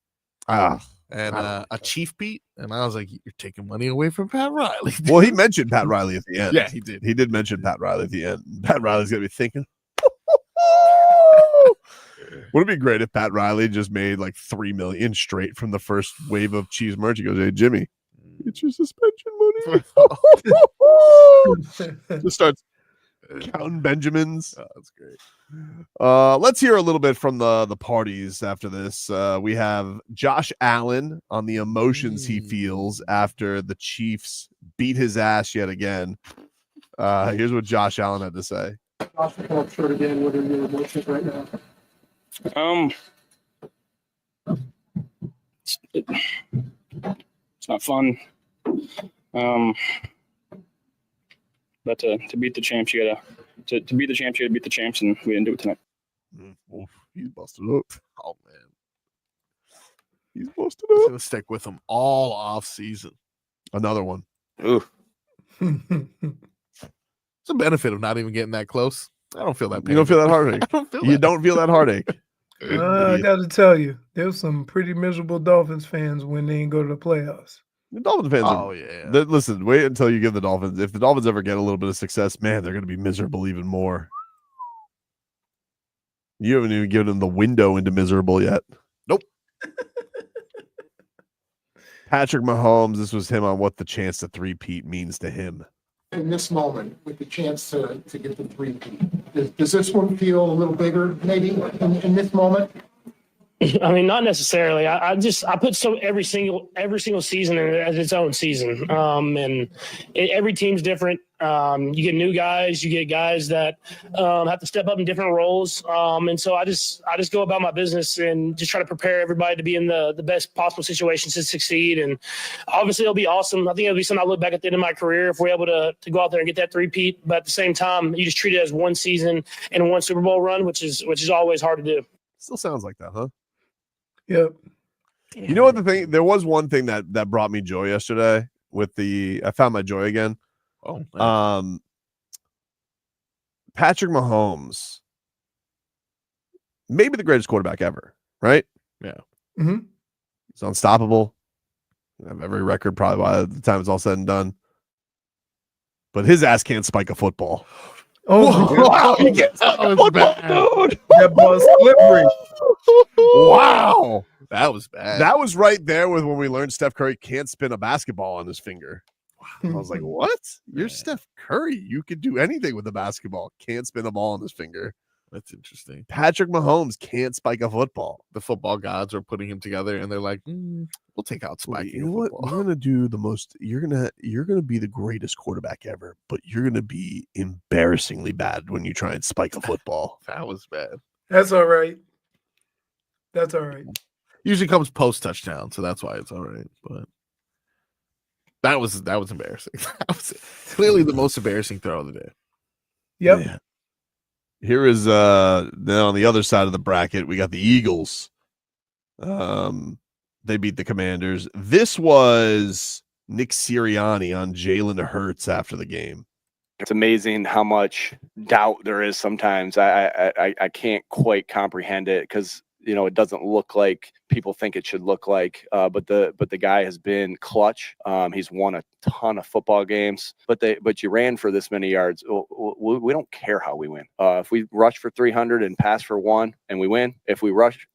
And A Chief Pete. And I was like, you're taking money away from Pat Riley. Well, he mentioned Pat Riley at the end. Yeah, he did. He did mention Pat Riley at the end. Pat Riley's gonna be thinking. Would it be great if Pat Riley just made like $3 million straight from the first wave of Chiefs merch? He goes, "Hey Jimmy, get your suspension money." Just starts counting Benjamins. Oh, that's great. Let's hear a little bit from the parties after this. We have Josh Allen on the emotions he feels after the Chiefs beat his ass yet again. Here's what Josh Allen had to say. Josh, come up short again. What are your emotions right now? It's not fun. But to beat the champs, you gotta to beat the champs, you gotta beat the champs, and we didn't do it tonight. He's busted up. Oh man, he's busted He's up. gonna stick with him all off season. Another one. Ooh. It's a benefit of not even getting that close. I don't feel that pain. You don't feel that heartache. I don't feel You that. don't feel that heartache. I got to tell you, there's some pretty miserable Dolphins fans when they ain't go to the playoffs. The Dolphins fans. Oh yeah. Listen, wait until you give the Dolphins. If the Dolphins ever get a little bit of success, man, they're going to be miserable even more. You haven't even given them the window into miserable yet. Nope. Patrick Mahomes. This was him on what the chance to three-peat means to him. In this moment, with the chance to get the three-peat, does this one feel a little bigger, maybe, in this moment? I mean, not necessarily. I put every single season as its own season. Every team's different. You get new guys, you get guys that have to step up in different roles. And so I just go about my business and just try to prepare everybody to be in the best possible situations to succeed. And obviously it'll be awesome. I think it'll be something I look back at the end of my career if we're able to go out there and get that three-peat. But at the same time, you just treat it as one season and one Super Bowl run, which is always hard to do. Still sounds like that, huh? Yep. You know what there was one thing that brought me joy yesterday I found my joy again. Oh, man. Patrick Mahomes, maybe the greatest quarterback ever, right? Yeah. Mm-hmm. He's unstoppable. Have every record probably by the time it's all said and done. But his ass can't spike a football. Oh, wow. He can't spike a football, dude. That ball's slippery. Wow. That was bad. That was right there with when we learned Steph Curry can't spin a basketball on his finger. I was like, what? You're Steph Curry. You could do anything with a basketball. Can't spin a ball on his finger. That's interesting. Patrick Mahomes can't spike a football. The football gods are putting him together, and they're like, we'll take out spiking. You know what? We're gonna do the most. You're gonna be the greatest quarterback ever, but you're gonna be embarrassingly bad when you try and spike a football. That was bad. That's all right. That's all right. Usually comes post touchdown, so that's why it's all right. But that was embarrassing. That was clearly the most embarrassing throw of the day. Yep. Yeah. Here is now on the other side of the bracket, we got the Eagles. They beat the Commanders. This was Nick Sirianni on Jalen Hurts after the game. It's amazing how much doubt there is sometimes. I can't quite comprehend it because it doesn't look like people think it should look like. But the guy has been clutch. He's won a ton of football games. But you ran for this many yards. We don't care how we win. If we rush for 300 and pass for 1 and we win. If we rush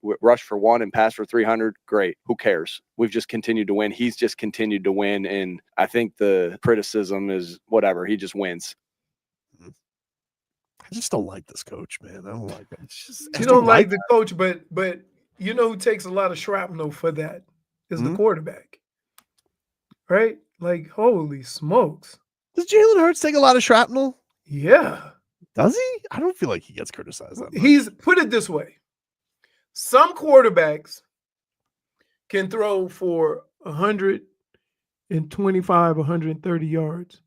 for 1 and pass for 300, great. Who cares? We've just continued to win. He's just continued to win. And I think the criticism is whatever. He just wins. I just don't like this coach, man. I don't like it. You don't like the coach, but you know who takes a lot of shrapnel for that is the quarterback, right? Like, holy smokes. Does Jalen Hurts take a lot of shrapnel? Yeah. Does he? I don't feel like he gets criticized that much. He's put it this way. Some quarterbacks can throw for 125, 130 yards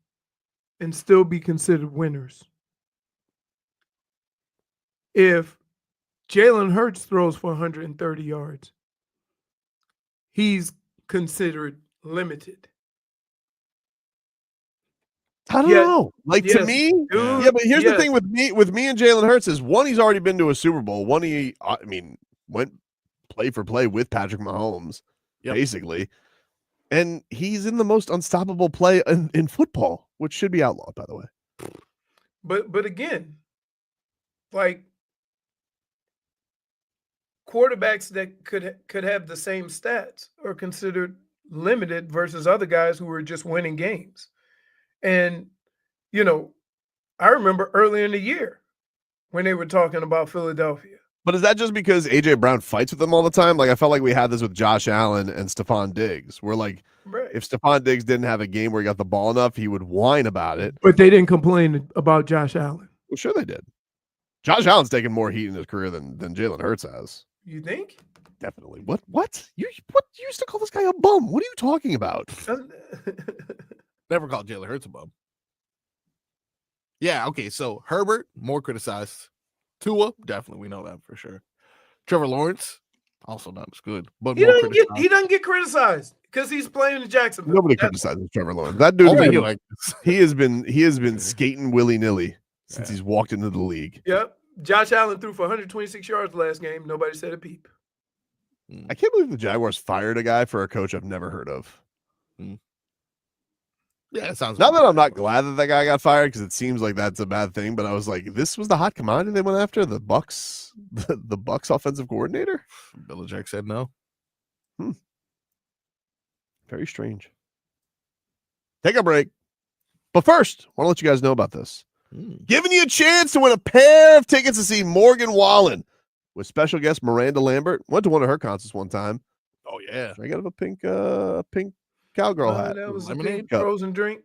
and still be considered winners. If Jalen Hurts throws for 130 yards, he's considered limited. I don't know. Like, to me, dude, yeah, but here's the thing with me and Jalen Hurts is, one, he's already been to a Super Bowl. One, went play for play with Patrick Mahomes, basically. And he's in the most unstoppable play in football, which should be outlawed, by the way. But again, like, quarterbacks that could have the same stats are considered limited versus other guys who are just winning games. And, I remember early in the year when they were talking about Philadelphia. But is that just because A.J. Brown fights with them all the time? Like, I felt like we had this with Josh Allen and Stephon Diggs, where, like, if Stephon Diggs didn't have a game where he got the ball enough, he would whine about it. But they didn't complain about Josh Allen. Well, sure they did. Josh Allen's taken more heat in his career than Jalen Hurts has. You think? Definitely. What? You used to call this guy a bum. What are you talking about? Never called Jalen Hurts a bum. Yeah, okay, so Herbert, more criticized. Tua, definitely, we know that for sure. Trevor Lawrence, also not as good. But he doesn't get criticized because he's playing in Jacksonville. Nobody criticizes Trevor Lawrence. That dude, he has been skating willy-nilly since he's walked into the league. Yep. Josh Allen threw for 126 yards last game. Nobody said a peep. I can't believe the Jaguars fired a guy for a coach I've never heard of. Yeah, it sounds. Not that I'm not glad that guy got fired, because it seems like that's a bad thing, but I was like, this was the hot commodity they went after, the Bucks, the Bucks offensive coordinator. Belichick said no. Very strange. Take a break. But first, I want to let you guys know about this. Giving you a chance to win a pair of tickets to see Morgan Wallen with special guest Miranda Lambert. Went to one of her concerts one time. Oh yeah. I got a pink cowgirl hat. That was Lemonade a pink cup. frozen drink.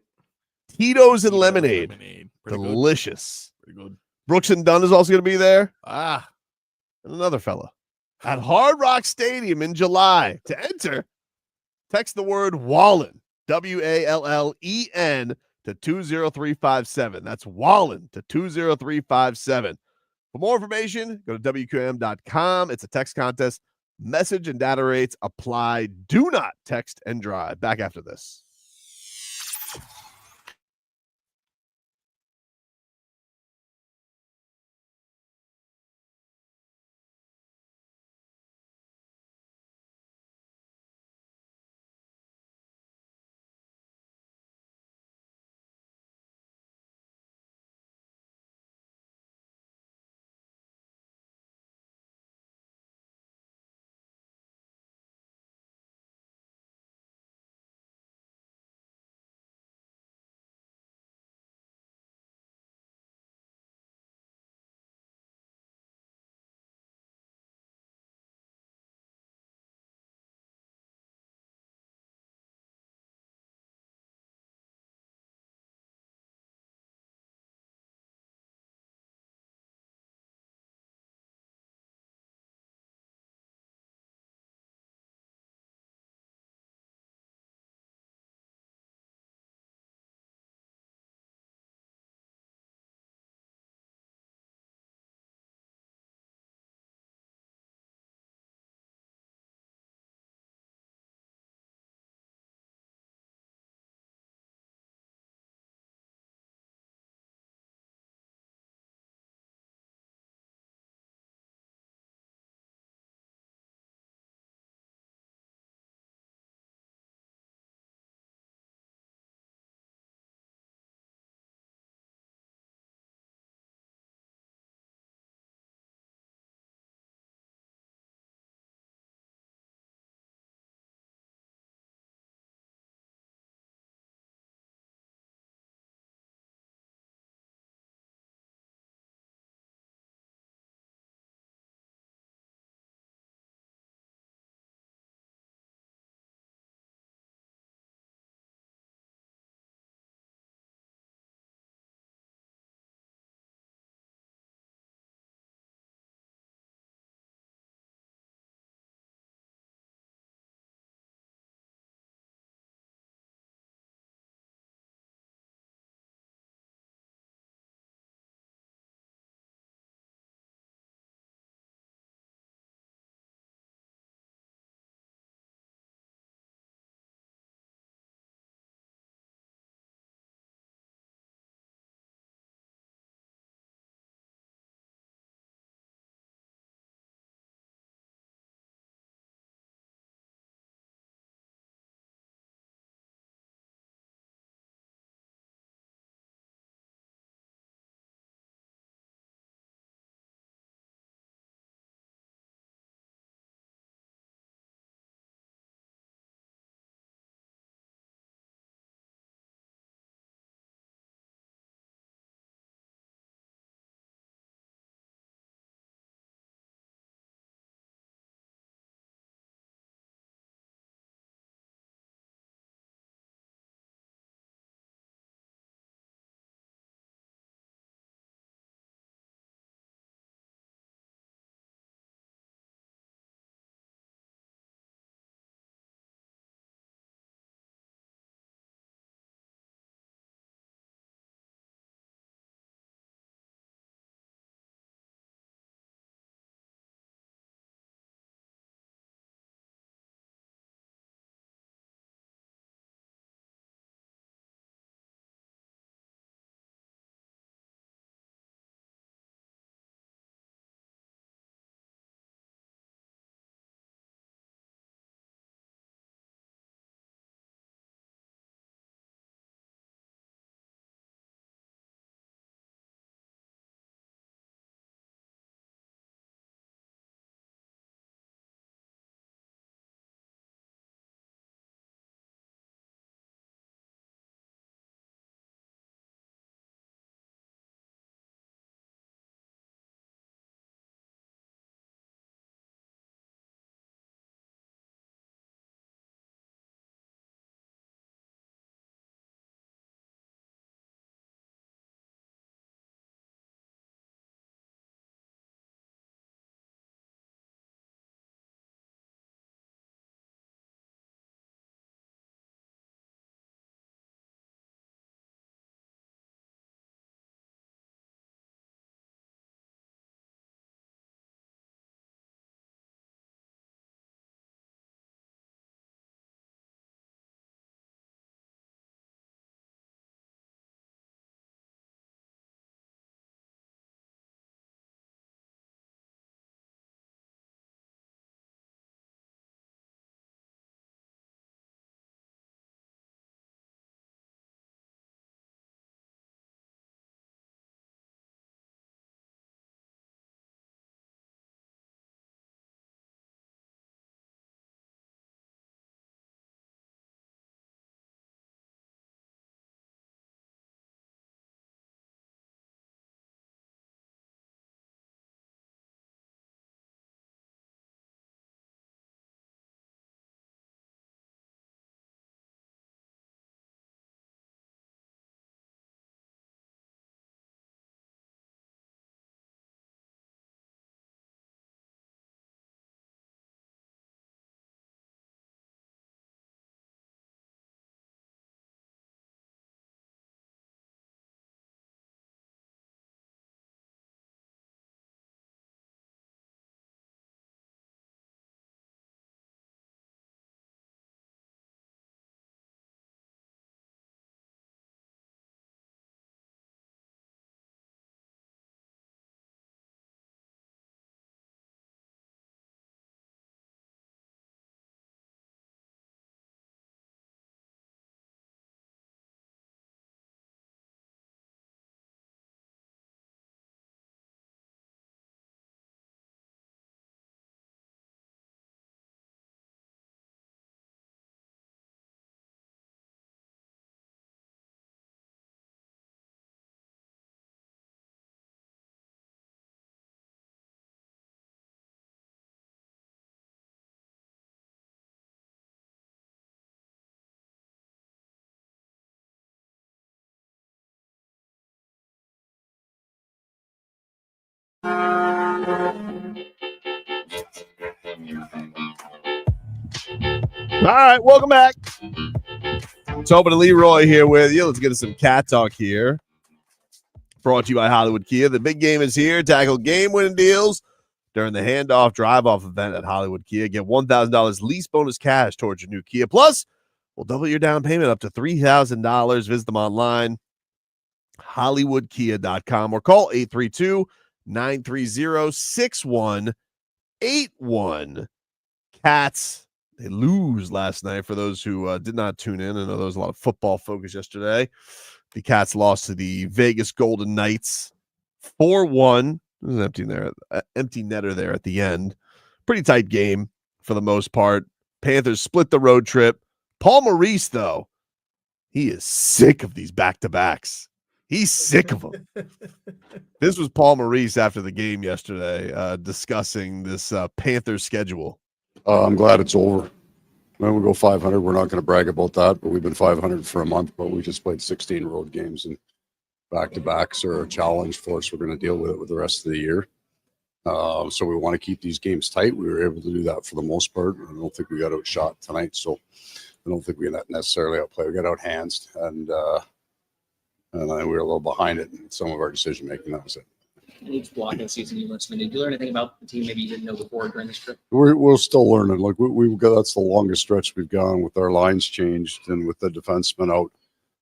Tito's and Tito's lemonade. Pretty Delicious. Good. Pretty good. Brooks and Dunn is also going to be there. Ah. And another fella. At Hard Rock Stadium in July. To enter, text the word Wallen, WALLEN, to 20357. That's Wallen to 20357. For more information, go to WQM.com. It's a text contest. Message and data rates apply. Do not text and drive. Back after this. All right, welcome back. Tobin and Leroy here with you. Let's get into some cat talk here. Brought to you by Hollywood Kia. The big game is here. Tackle game-winning deals during the handoff drive-off event at Hollywood Kia. Get $1,000 lease bonus cash towards your new Kia. Plus, we'll double your down payment up to $3,000. Visit them online, hollywoodkia.com, or call 832-930-6181. Cats, they lose last night. For those who did not tune in, I know there was a lot of football focus yesterday. The Cats lost to the Vegas Golden Knights 4-1. There's an empty netter there at the end. Pretty tight game for the most part. Panthers split the road trip. Paul Maurice, though, he is sick of these back-to-backs. He's sick of them. This was Paul Maurice after the game yesterday, discussing this Panthers schedule. I'm glad it's over. When we go 500, we're not going to brag about that, but we've been 500 for a month, but we just played 16 road games, and back-to-backs are a challenge for us. We're going to deal with it the rest of the year. So we want to keep these games tight. We were able to do that for the most part. I don't think we got outshot tonight, so I don't think we got necessarily outplayed. We got outhandsed, and we were a little behind it in some of our decision-making. That was it. In each block of the season you learned something. Did you learn anything about the team maybe you didn't know before during this trip? We're still learning. Like we've got, that's the longest stretch we've gone with our lines changed and with the defensemen out.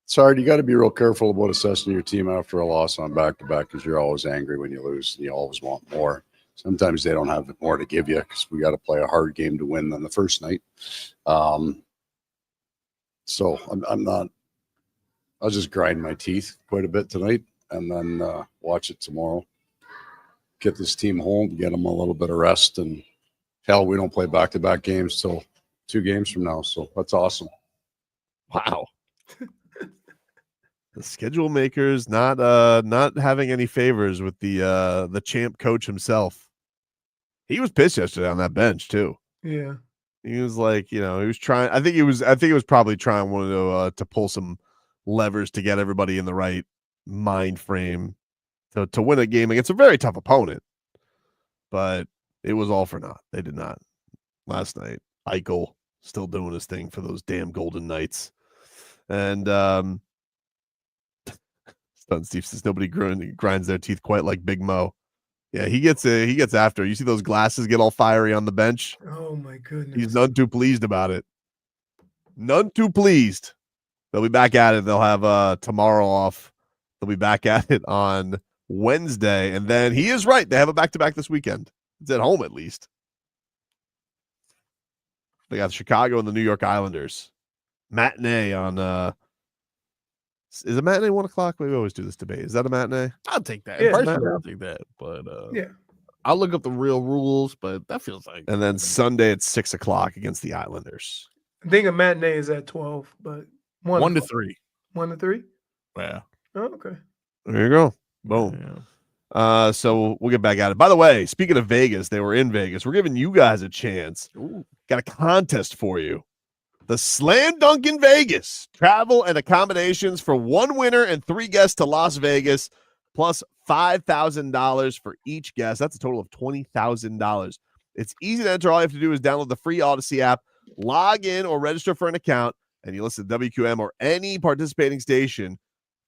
It's hard. You got to be real careful about assessing your team after a loss on back-to-back, because you're always angry when you lose and you always want more. Sometimes they don't have more to give you because we got to play a hard game to win than the first night. So I'm not. I'll just grind my teeth quite a bit tonight and then watch it tomorrow. Get this team home, get them a little bit of rest, and hell, we don't play back-to-back games till 2 games from now, so that's awesome. Wow. The schedule makers not having any favors with the champ coach himself. He was pissed yesterday on that bench too. Yeah. He was like, he was trying. I think he was probably trying to pull some levers to get everybody in the right mind frame to win a game against a very tough opponent. But it was all for naught. They did not last night. Eichel still doing his thing for those damn Golden Knights. And Stun Steve says nobody grinds their teeth quite like Big Mo. Yeah, he gets after. You see those glasses get all fiery on the bench? Oh my goodness. He's none too pleased about it. None too pleased. They'll be back at it. They'll have tomorrow off. They'll be back at it on Wednesday. And then he is right. They have a back-to-back this weekend. It's at home at least. They got Chicago and the New York Islanders. Matinee on is it matinee 1 o'clock? We always do this debate. Is that a matinee? I'll take that. Yeah, Personally, I'll take that. But yeah. I'll look up the real rules, but that feels like. And then Sunday at 6 o'clock against the Islanders. I think a matinee is at 12, but 1 to 3. 1 to 3? Yeah. Oh, okay. There you go. Boom. Yeah. So we'll get back at it. By the way, speaking of Vegas, they were in Vegas. We're giving you guys a chance. Ooh. Got a contest for you. The Slam Dunk in Vegas. Travel and accommodations for 1 winner and 3 guests to Las Vegas, plus $5,000 for each guest. That's a total of $20,000. It's easy to enter. All you have to do is download the free Odyssey app, log in or register for an account, and you listen to WQM or any participating station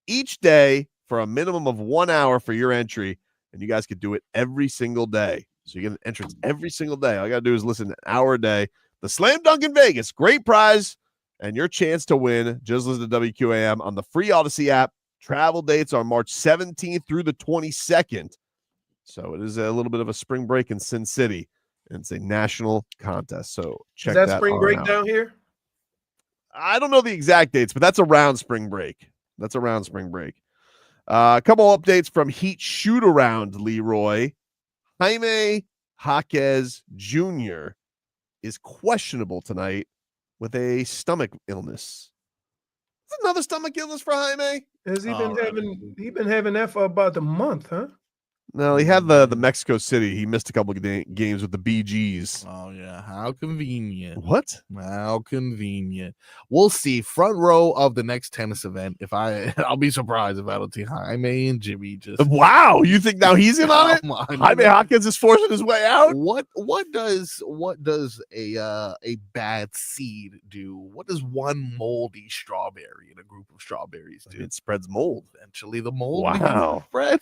each day for a minimum of 1 hour for your entry, and you guys could do it every single day. So you get an entrance every single day. All you got to do is listen an hour a day. The Slam Dunk in Vegas, great prize, and your chance to win. Just listen to WQAM on the free Odyssey app. Travel dates are March 17th through the 22nd. So it is a little bit of a spring break in Sin City, and it's a national contest. So check that out. Is that spring break down here? I don't know the exact dates, but that's around spring break. A couple updates from Heat shoot-around, Leroy. Jaime Jaquez Jr. is questionable tonight with a stomach illness. Is another stomach illness for Jaime? Has he been having that for about a month, huh? No, he had the Mexico City. He missed a couple of games with the BGs. Oh yeah, how convenient. What? How convenient. We'll see. Front row of the next tennis event. I'll be surprised if I don't see Jaime and Jimmy just. Wow, you think now he's in on it? Jaime Hawkins is forcing his way out. What does a bad seed do? What does one moldy strawberry in a group of strawberries do? It spreads mold. Eventually, the mold Wow. spread.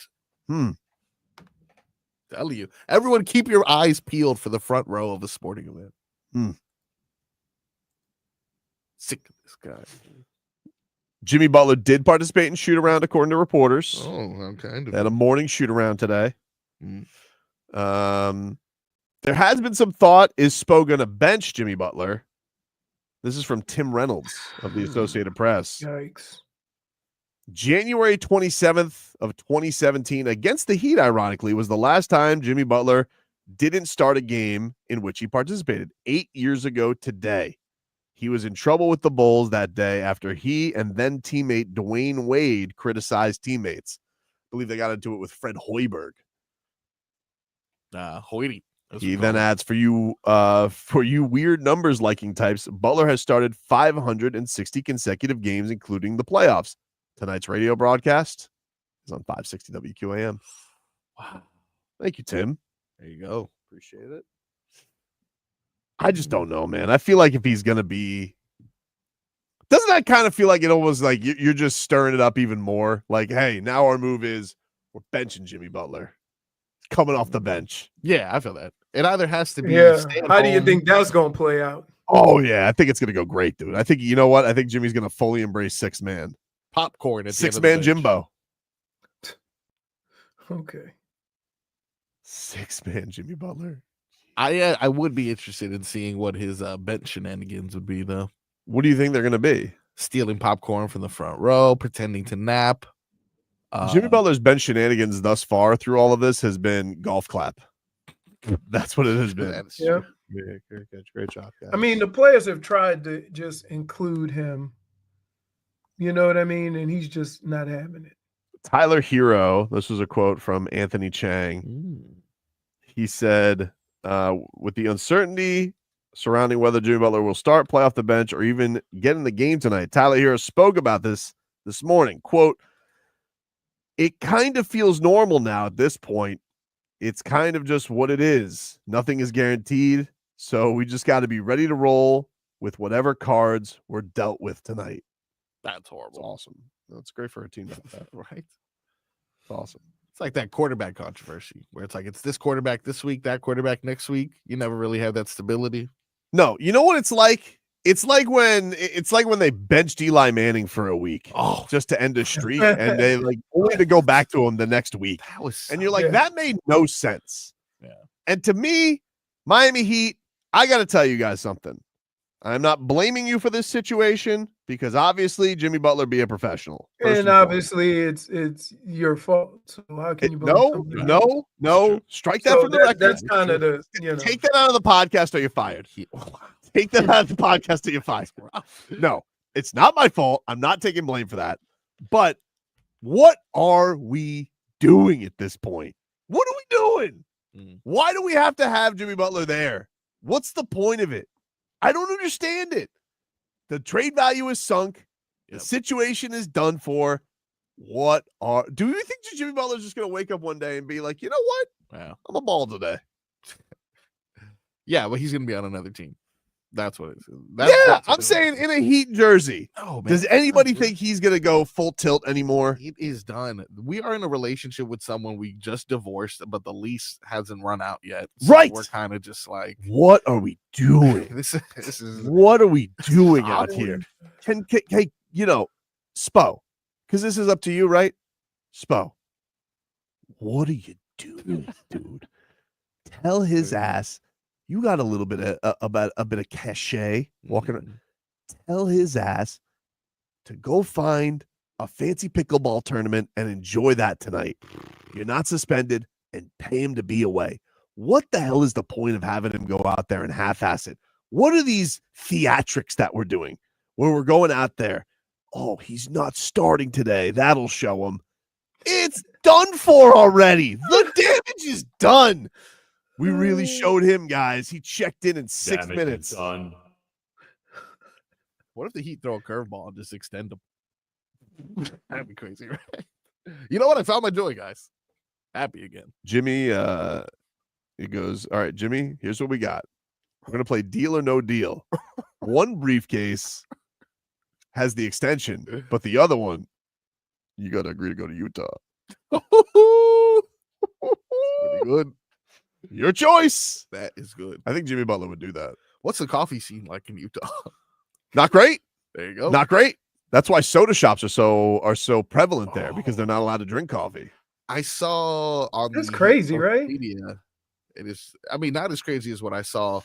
Tell you, everyone, keep your eyes peeled for the front row of a sporting event. Sick of this guy. Jimmy Butler did participate in shoot around, according to reporters. Oh, okay. They had a morning shoot around today. There has been some thought: is Spo going to bench Jimmy Butler? This is from Tim Reynolds of the Associated Press. Yikes. January 27th of 2017 against the Heat, ironically, was the last time Jimmy Butler didn't start a game in which he participated. 8 years ago today. He was in trouble with the Bulls that day after he and then teammate Dwayne Wade criticized teammates. I believe they got into it with Fred Hoiberg. Hoity. He then adds, for you weird numbers liking types, Butler has started 560 consecutive games, including the playoffs. Tonight's radio broadcast is on 560 WQAM. Wow. Thank you, Tim. There you go. Appreciate it. I just don't know, man. I feel like if he's going to be... Doesn't that kind of feel like it almost like you're just stirring it up even more? Like, hey, now our move is we're benching Jimmy Butler. Coming off the bench. Yeah, I feel that. It either has to be... How do you think that's going to play out? Oh, yeah. I think it's going to go great, dude. I think, you know what? I think Jimmy's going to fully embrace six-man. Popcorn at Six-man Jimbo. Okay. Six-man Jimmy Butler. I would be interested in seeing what his bench shenanigans would be, though. What do you think they're going to be? Stealing popcorn from the front row, pretending to nap. Jimmy Butler's bench shenanigans thus far through all of this has been golf clap. That's what it has been. Yeah. Great job, guys. I mean, the players have tried to just include him. You know what I mean? And he's just not having it. Tyler Herro, this was a quote from Anthony Chang. He said, with the uncertainty surrounding whether Jimmy Butler will start, play off the bench, or even get in the game tonight, Tyler Herro spoke about this morning. Quote, it kind of feels normal now at this point. It's kind of just what it is. Nothing is guaranteed. So we just got to be ready to roll with whatever cards we're dealt with tonight. That's horrible. It's awesome. That's great for a team like that. Right? It's awesome. It's like that quarterback controversy where it's like it's this quarterback this week, that quarterback next week. You never really have that stability. No, you know what it's like? It's like when they benched Eli Manning for a week, just to end a streak, and they like only to go back to him the next week. And you're like, that made no sense. Yeah. And to me, Miami Heat, I got to tell you guys something. I'm not blaming you for this situation because obviously Jimmy Butler be a professional. And obviously it's your fault. So how can you blame No. Strike that from the record. That's kind of the, Take that out of the podcast or you're fired. Take that out of the podcast or you're fired. No, it's not my fault. I'm not taking blame for that. But what are we doing at this point? What are we doing? Why do we have to have Jimmy Butler there? What's the point of it? I don't understand it. The trade value is sunk. The situation is done for. Do you think Jimmy Butler's just going to wake up one day and be like, you know what? Wow. I'm a ball today. Yeah, well, he's going to be on another team. That's what it is. I'm saying in a Heat jersey. Oh, man. Does anybody think he's going to go full tilt anymore? It is done. We are in a relationship with someone we just divorced, but the lease hasn't run out yet. So right. We're kind of just like, what are we doing? This is what are we doing out here? Can Spo, because this is up to you, right? Spo, what are you doing, dude? Tell his ass. You got a little bit of a bit of cachet walking around. Tell his ass to go find a fancy pickleball tournament and enjoy that tonight. You're not suspended, and pay him to be away. What the hell is the point of having him go out there and half-ass it? What are these theatrics that we're doing where we're going out there? Oh, he's not starting today. That'll show him. It's done for already. The damage is done. We really showed him, guys. He checked in 6 minutes. What if the Heat throw a curveball and just extend them? That'd be crazy, right? You know what? I found my joy, guys. Happy again. Jimmy, he goes, all right, Jimmy, here's what we got. We're going to play deal or no deal. One briefcase has the extension, but the other one, you got to agree to go to Utah. Pretty good. Your choice. That is good. I think Jimmy Butler would do that. What's the coffee scene like in Utah? Not great. There you go. Not great. That's why soda shops are so prevalent there because they're not allowed to drink coffee. I saw on That's the crazy, social right? Media, it is. I mean, not as crazy as what I saw.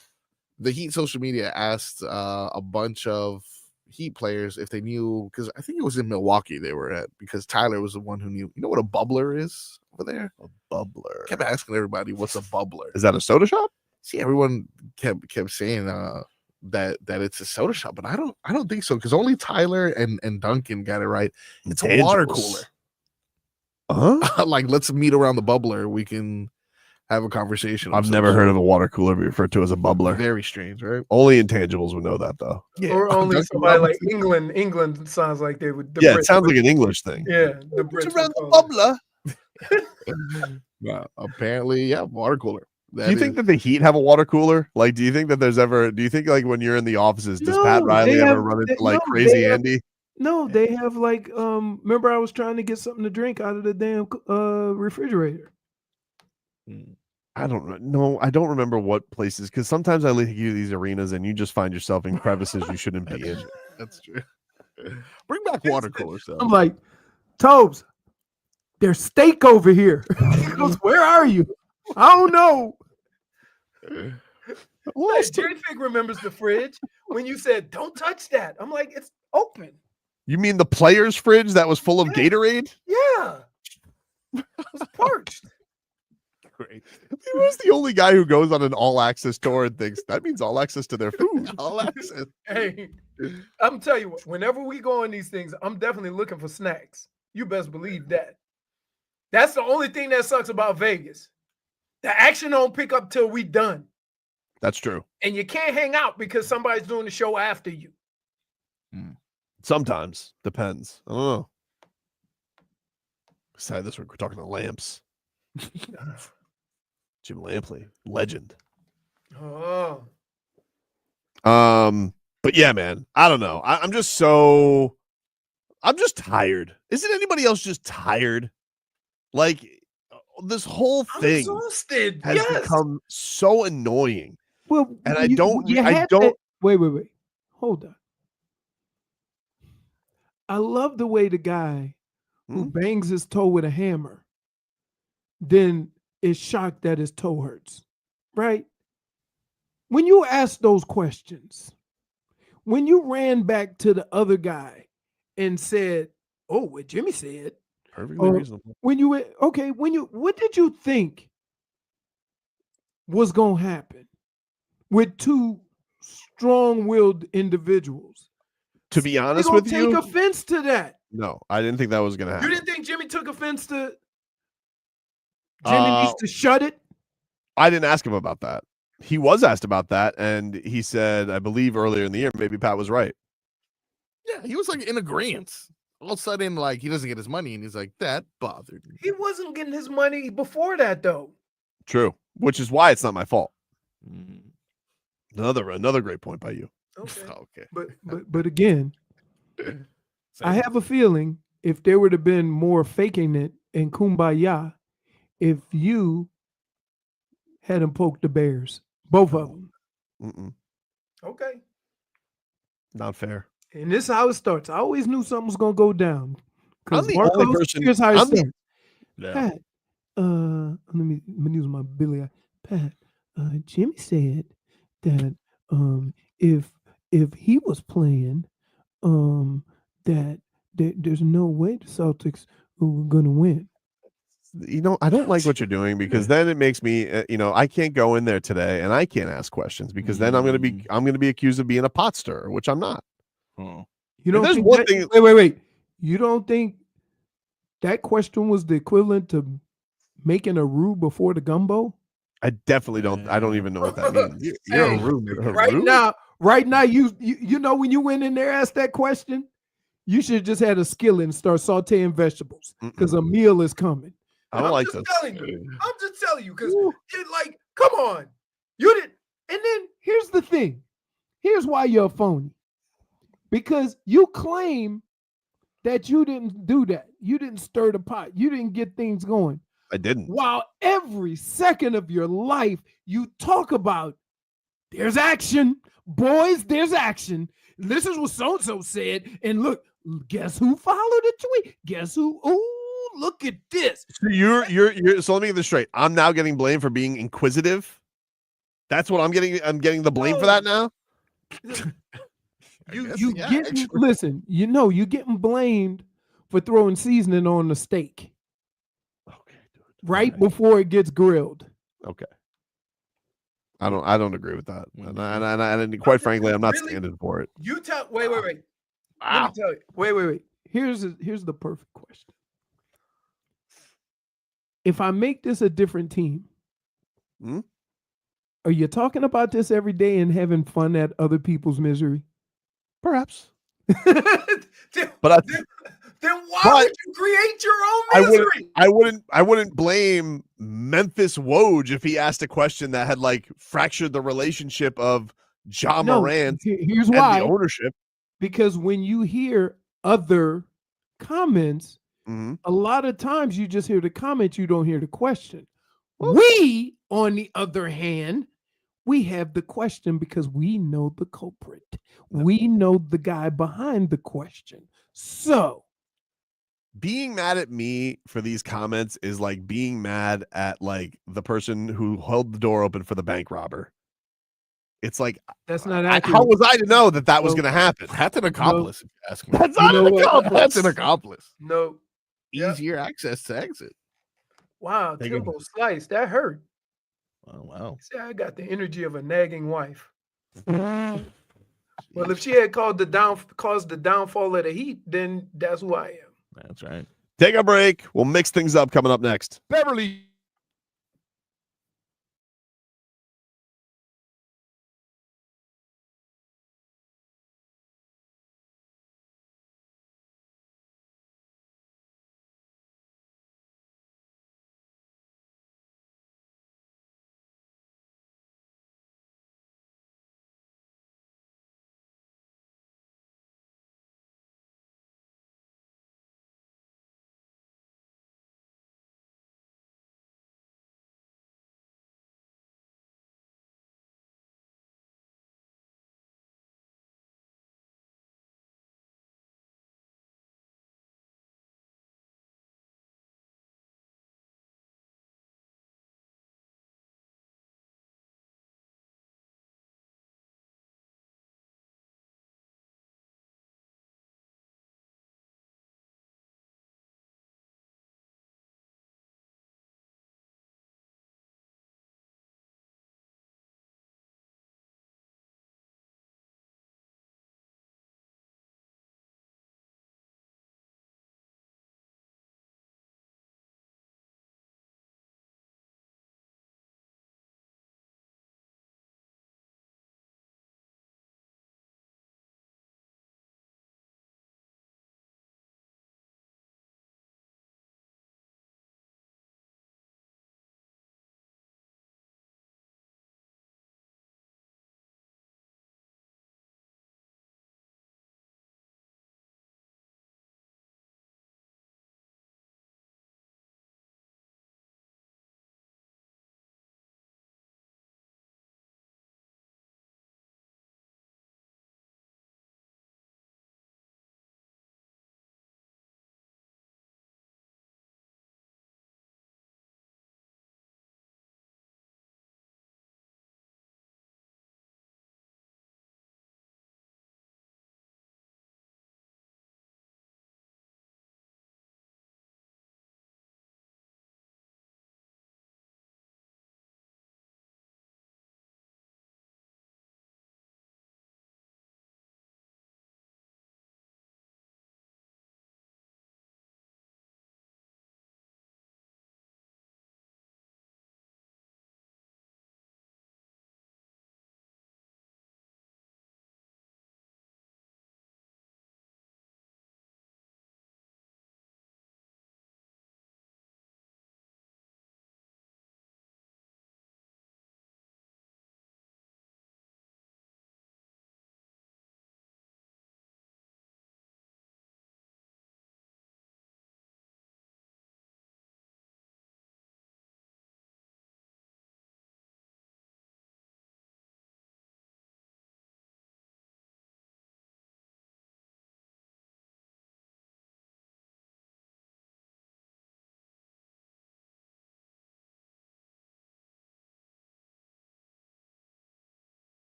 The Heat social media asked a bunch of Heat players if they knew, because I think it was in Milwaukee they were at, because Tyler was the one who knew. You know what a bubbler is over there? A bubbler. Kept asking everybody what's a bubbler. Is that a soda shop? See, everyone kept saying that it's a soda shop, but I don't think so, because only Tyler and Duncan got it right. It's a water cooler. Like, let's meet around the bubbler. We can have a conversation. I've never heard of a water cooler be referred to as a bubbler. Very strange, right? Only intangibles would know that, though. Yeah. Or only somebody like England. England sounds like they would. Yeah, it sounds like an English thing. Yeah, the Brits around the bubbler. Well, apparently, yeah, water cooler. Do you think that the Heat have a water cooler? Like, do you think that there's ever? Do you think like when you're in the offices, does Pat Riley ever run into like crazy Andy? No, they have like remember I was trying to get something to drink out of the damn refrigerator. I don't know. I don't remember what places, because sometimes I leave you these arenas and you just find yourself in crevices you shouldn't be in. That's true. Bring back water coolers, though. I'm like, Tobes, there's steak over here. He goes, where are you? I don't know. Like, JFig remembers the fridge when you said, don't touch that. I'm like, it's open. You mean the players' fridge that was full of Gatorade? Yeah. It was parched. Great. He was the only guy who goes on an all-access tour and thinks that means all access to their food. All access. Hey, I'm telling you what, whenever we go on these things, I'm definitely looking for snacks. You best believe that. That's the only thing that sucks about Vegas. The action don't pick up till we done. That's true. And you can't hang out because somebody's doing the show after you. Sometimes. Depends. I don't know. Besides this, we're talking to Lamps. Jim Lampley, legend. Oh. But yeah, man, I don't know. I'm just tired. Isn't anybody else just tired? Like, this whole thing exhausted. has become so annoying. Well, and wait. Hold on. I love the way the guy who bangs his toe with a hammer then is shocked that his toe hurts, right? When you ask those questions, when you ran back to the other guy and said, oh, what Jimmy said, perfectly reasonable. What did you think was going to happen with two strong-willed individuals? To be honest with you, take offense to that. No, I didn't think that was going to happen. You didn't think Jimmy took offense to Jimmy needs to shut it? I didn't ask him about that. He was asked about that, and he said, I believe earlier in the year, maybe Pat was right. Yeah, he was like in agreement. All of a sudden, like, he doesn't get his money, and he's like, that bothered me. He wasn't getting his money before that, though. True, which is why it's not my fault. Another great point by you. Okay. But again, I have a feeling if there would have been more faking it and kumbaya, if you hadn't poked the Bears, both of them. Okay. Not fair. And this is how it starts. I always knew something was gonna go down. I'm the only person. Here's how it starts. Yeah. Pat, let me use my Billy eye. Pat, Jimmy said that if he was playing, that there's no way the Celtics were gonna win. You know, I don't like what you're doing, because then it makes me, I can't go in there today and I can't ask questions, because then I'm gonna be accused of being a pot stirrer, which I'm not. You don't there's think one thing. Wait. You don't think that question was the equivalent to making a roux before the gumbo? I definitely don't. I don't even know what that means. You're Hey, a roommate. right now, you know when you went in there asked that question, you should have just had a skillet and start sauteing vegetables because a meal is coming. I don't like just this. telling you. I'm just telling you because like, come on, you didn't. And then here's the thing. Here's why you're a phony. Because you claim that you didn't do that. You didn't stir the pot. You didn't get things going. I didn't. While every second of your life you talk about there's action, boys, there's action. This is what so-and-so said. And look, guess who followed the tweet? Guess who? Ooh, look at this. So you're so let me get this straight. I'm now getting blamed for being inquisitive. That's what I'm getting. I'm getting the blame for that now. Listen, you're getting blamed for throwing seasoning on the steak. Okay, dude. Right before it gets grilled. Okay. I don't agree with that. And quite frankly, I'm not standing for it. You tell wait. Let me tell you. Wait. Here's the perfect question. If I make this a different team, are you talking about this every day and having fun at other people's misery? Perhaps. then why would you create your own misery? I wouldn't blame Memphis Woj if he asked a question that had like fractured the relationship of John Morant here's and why. the ownership. Because when you hear other comments, a lot of times you just hear the comment, you don't hear the question. We, on the other hand, we have the question because we know the culprit. We know the guy behind the question. So being mad at me for these comments is like being mad at like the person who held the door open for the bank robber. It's like, that's not accurate. How was I to know that was going to happen? That's an accomplice. If you ask me. That's not an accomplice. That's an accomplice. No. Easier access to exit. Wow, Timbo slice. That hurt. Oh, wow. See, I got the energy of a nagging wife. Well, if she had caused the downfall of the Heat, then that's who I am. That's right. Take a break. We'll mix things up coming up next. Beverly.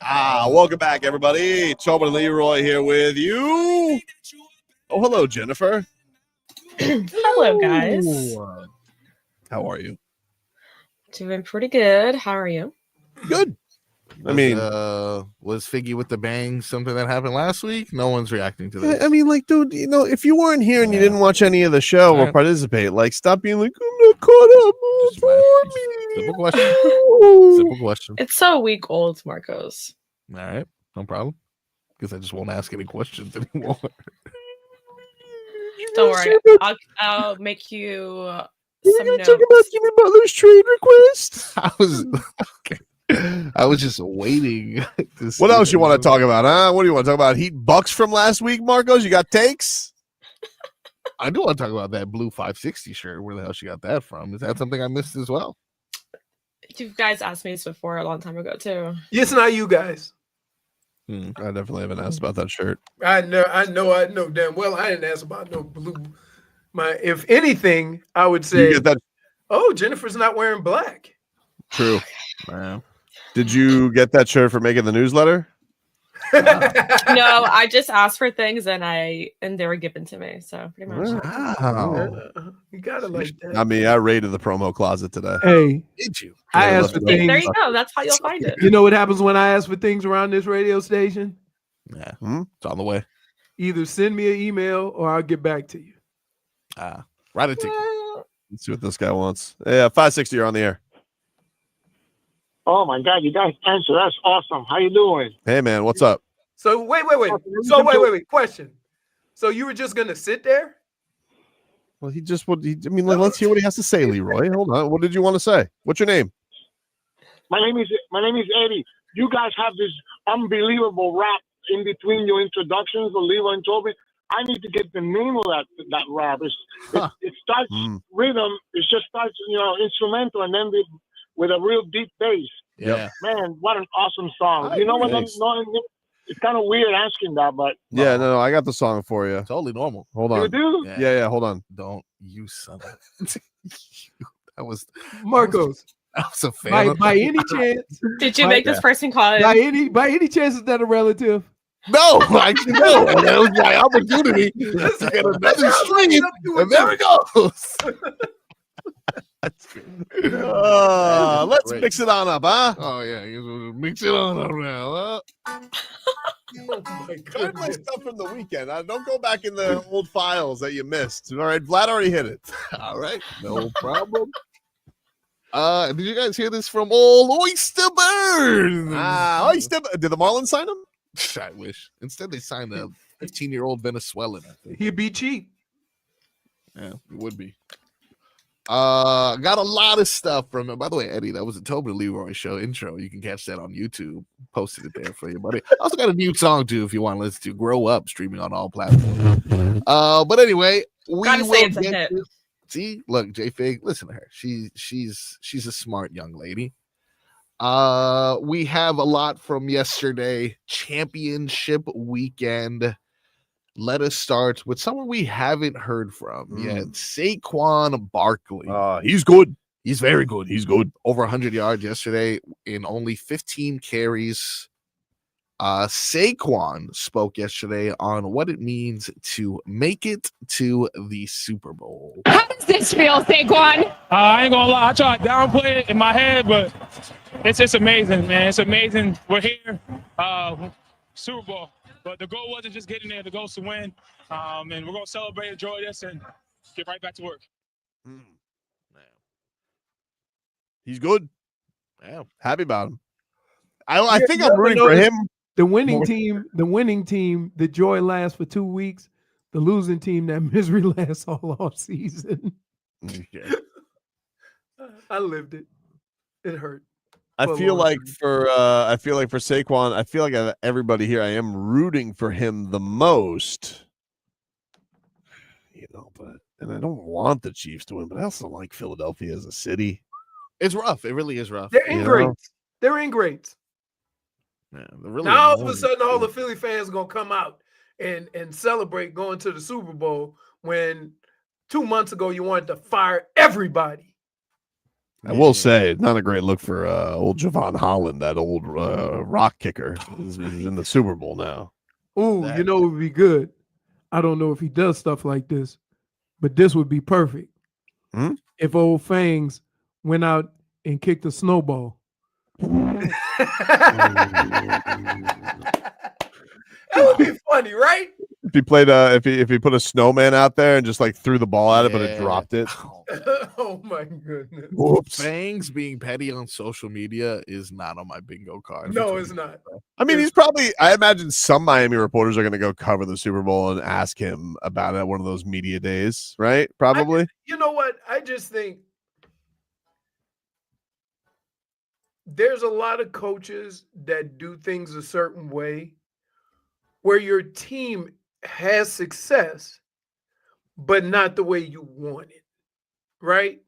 Welcome back, everybody. Tobin and Leroy here with you. Oh, hello, Jennifer. Hello, guys. How are you? Doing pretty good. How are you? Good. Was Figgy with the bang something that happened last week? No one's reacting to this. I mean, like, dude, if you weren't here and you didn't watch any of the show or participate, like, stop being like, I'm not caught up. Simple question. Simple question. It's so week old, Marcos. All right, no problem. Because I just won't ask any questions anymore. Don't worry. I'll make you some notes. Talk about Jimmy Butler's trade request. I was just waiting. What else you want to talk about, huh? What do you want to talk about? Heat Bucks from last week, Marcos? You got takes? I do want to talk about that blue 560 shirt. Where the hell she got that from? Is that something I missed as well? You guys asked me this before a long time ago, too. Yes, not you guys. I definitely haven't asked about that shirt. I know damn well I didn't ask about no blue. If anything, I would say, oh, Jennifer's not wearing black. True. Wow. Did you get that shirt for making the newsletter? No, I just asked for things and they were given to me. So pretty much. Wow. You gotta like that. I mean, I raided the promo closet today. Hey, did you? I asked for things. There you go. That's how you'll find it. You know what happens when I ask for things around this radio station? Yeah, it's on the way. Either send me an email or I'll get back to you. Write a ticket. Let's see what this guy wants. Yeah, 560, you're on the air. Oh my God, you guys answer. That's awesome. How you doing? Hey man, what's up? So wait. So wait. Question. So you were just gonna sit there? Well, let's hear what he has to say, Leroy. Hold on. What did you want to say? What's your name? My name is Eddie. You guys have this unbelievable rap in between your introductions of Leroy and Tobin. I need to get the name of that rap. It starts rhythm. It just starts, instrumental, and then with a real deep bass. Yeah. Man, what an awesome song. You know what? It's kind of weird asking that, but Yeah, no, I got the song for you. Totally normal. Hold on. You do? Yeah, hold on. Don't you son of that was Marcos. I was a fan. By any chance? Did you make this person call it? By any chance is that a relative? No, actually no. That was my opportunity to get another stream, and there it goes. Let's mix it on up, huh? Oh yeah, mix it on up now. Oh my Try my stuff from the weekend. Don't go back in the old files that you missed. All right, Vlad already hit it. All right, no problem. Did you guys hear this from old Oyster Bird? Did the Marlins sign him? I wish. Instead, they signed a 15-year-old Venezuelan. I think. He'd be cheap. Yeah, it would be. Got a lot of stuff from it. By the way, Eddie, that was a Tobin and Leroy show intro. You can catch that on YouTube. Posted it there for you, buddy. I also got a new song too if you want to listen to Grow Up, streaming on all platforms. But anyway, we Gotta say it's a get hit. to- See, look, JFig, listen to her. She's a smart young lady. We have a lot from yesterday, championship weekend. Let us start with someone we haven't heard from yet, Saquon Barkley. He's good. He's very good. He's good. Over 100 yards yesterday in only 15 carries. Saquon spoke yesterday on what it means to make it to the Super Bowl. How does this feel, Saquon? I ain't gonna lie, I try to downplay it in my head, but it's amazing, man. It's amazing. We're here, Super Bowl. But the goal wasn't just getting there. The goal is to win. And we're gonna celebrate, enjoy this, and get right back to work. He's good. Yeah, happy about him. I think I'm rooting for him. The winning team, the joy lasts for 2 weeks. The losing team, that misery lasts all off season. I lived it. It hurt. I feel like for Saquon, I feel like out of everybody here, I am rooting for him the most. And I don't want the Chiefs to win, but I also like Philadelphia as a city. It's rough. It really is rough. They're ingrates. They're ingrates. Yeah, really now all of a sudden, all the Philly fans are gonna come out and celebrate going to the Super Bowl when 2 months ago you wanted to fire everybody. I will say, not a great look for old Javon Holland, that old rock kicker. He's in the Super Bowl now. Ooh, you know it would be good. I don't know if he does stuff like this, but this would be perfect. Hmm? If old Fangs went out and kicked a snowball. That would be funny, right? If he played, if he put a snowman out there and just like threw the ball at it, but it dropped it. Oh my goodness. Whoops. Fangs being petty on social media is not on my bingo card. No, it's not. I mean, he's probably. I imagine some Miami reporters are going to go cover the Super Bowl and ask him about it at one of those media days, right? Probably. You know what? I just think there's a lot of coaches that do things a certain way where your team has success, but not the way you want it, right?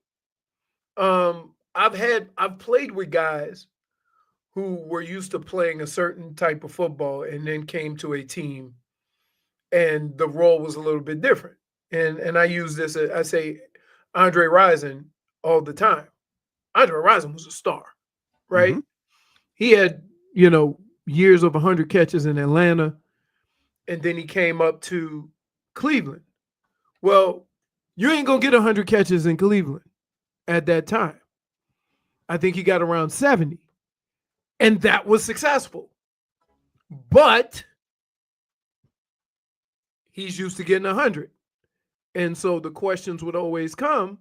I've played with guys who were used to playing a certain type of football and then came to a team and the role was a little bit different. And I use this, I say Andre Rison all the time. Andre Rison was a star, right? Mm-hmm. He had, years of 100 catches in Atlanta, and then he came up to Cleveland. Well, you ain't going to get 100 catches in Cleveland at that time. I think he got around 70. And that was successful. But he's used to getting 100. And so the questions would always come,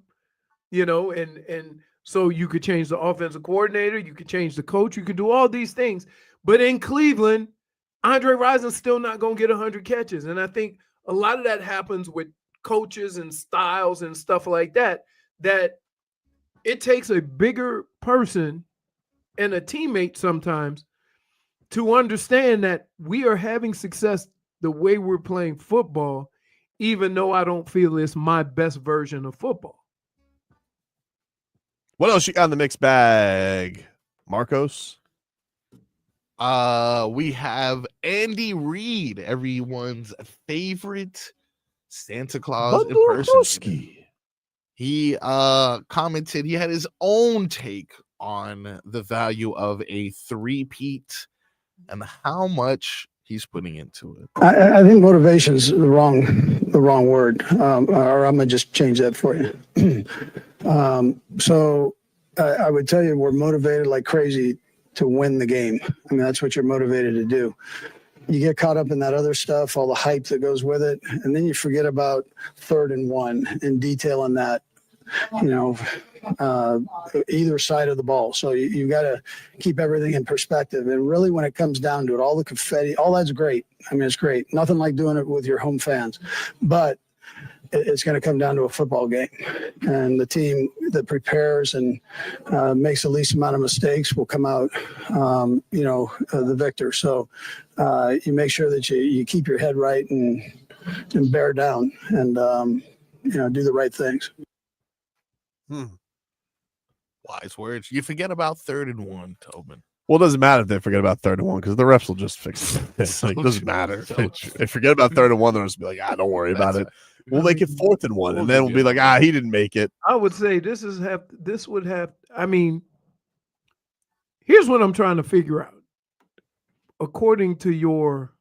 and so you could change the offensive coordinator, you could change the coach, you could do all these things. But in Cleveland, Andre Rison's still not going to get 100 catches. And I think a lot of that happens with coaches and styles and stuff like that, that it takes a bigger person and a teammate sometimes to understand that we are having success the way we're playing football, even though I don't feel it's my best version of football. What else you got in the mixed bag, Marcos? We have Andy Reid, everyone's favorite Santa Claus impersonator. He commented, he had his own take on the value of a three-peat and how much he's putting into it. I think motivation is the wrong word, or I'm gonna just change that for you. So I would tell you we're motivated like crazy to win the game. I mean, that's what you're motivated to do. You get caught up in that other stuff, all the hype that goes with it, and then you forget about 3rd and 1 and detailing that, either side of the ball. So you got to keep everything in perspective. And really, when it comes down to it, all the confetti, all that's great. I mean, it's great. Nothing like doing it with your home fans, but it's going to come down to a football game, and the team that prepares and makes the least amount of mistakes will come out, the victor. So you make sure that you keep your head right and bear down and, do the right things. Wise words. You forget about 3rd and 1, Tobin. Well, it doesn't matter if they forget about 3rd and 1 because the refs will just fix it. It doesn't matter. They forget about 3rd and 1, they'll just be like, don't worry about it. We'll make it 4th and 1, and then we'll be like, he didn't make it. I would say this would have. I mean, here's what I'm trying to figure out. According to your,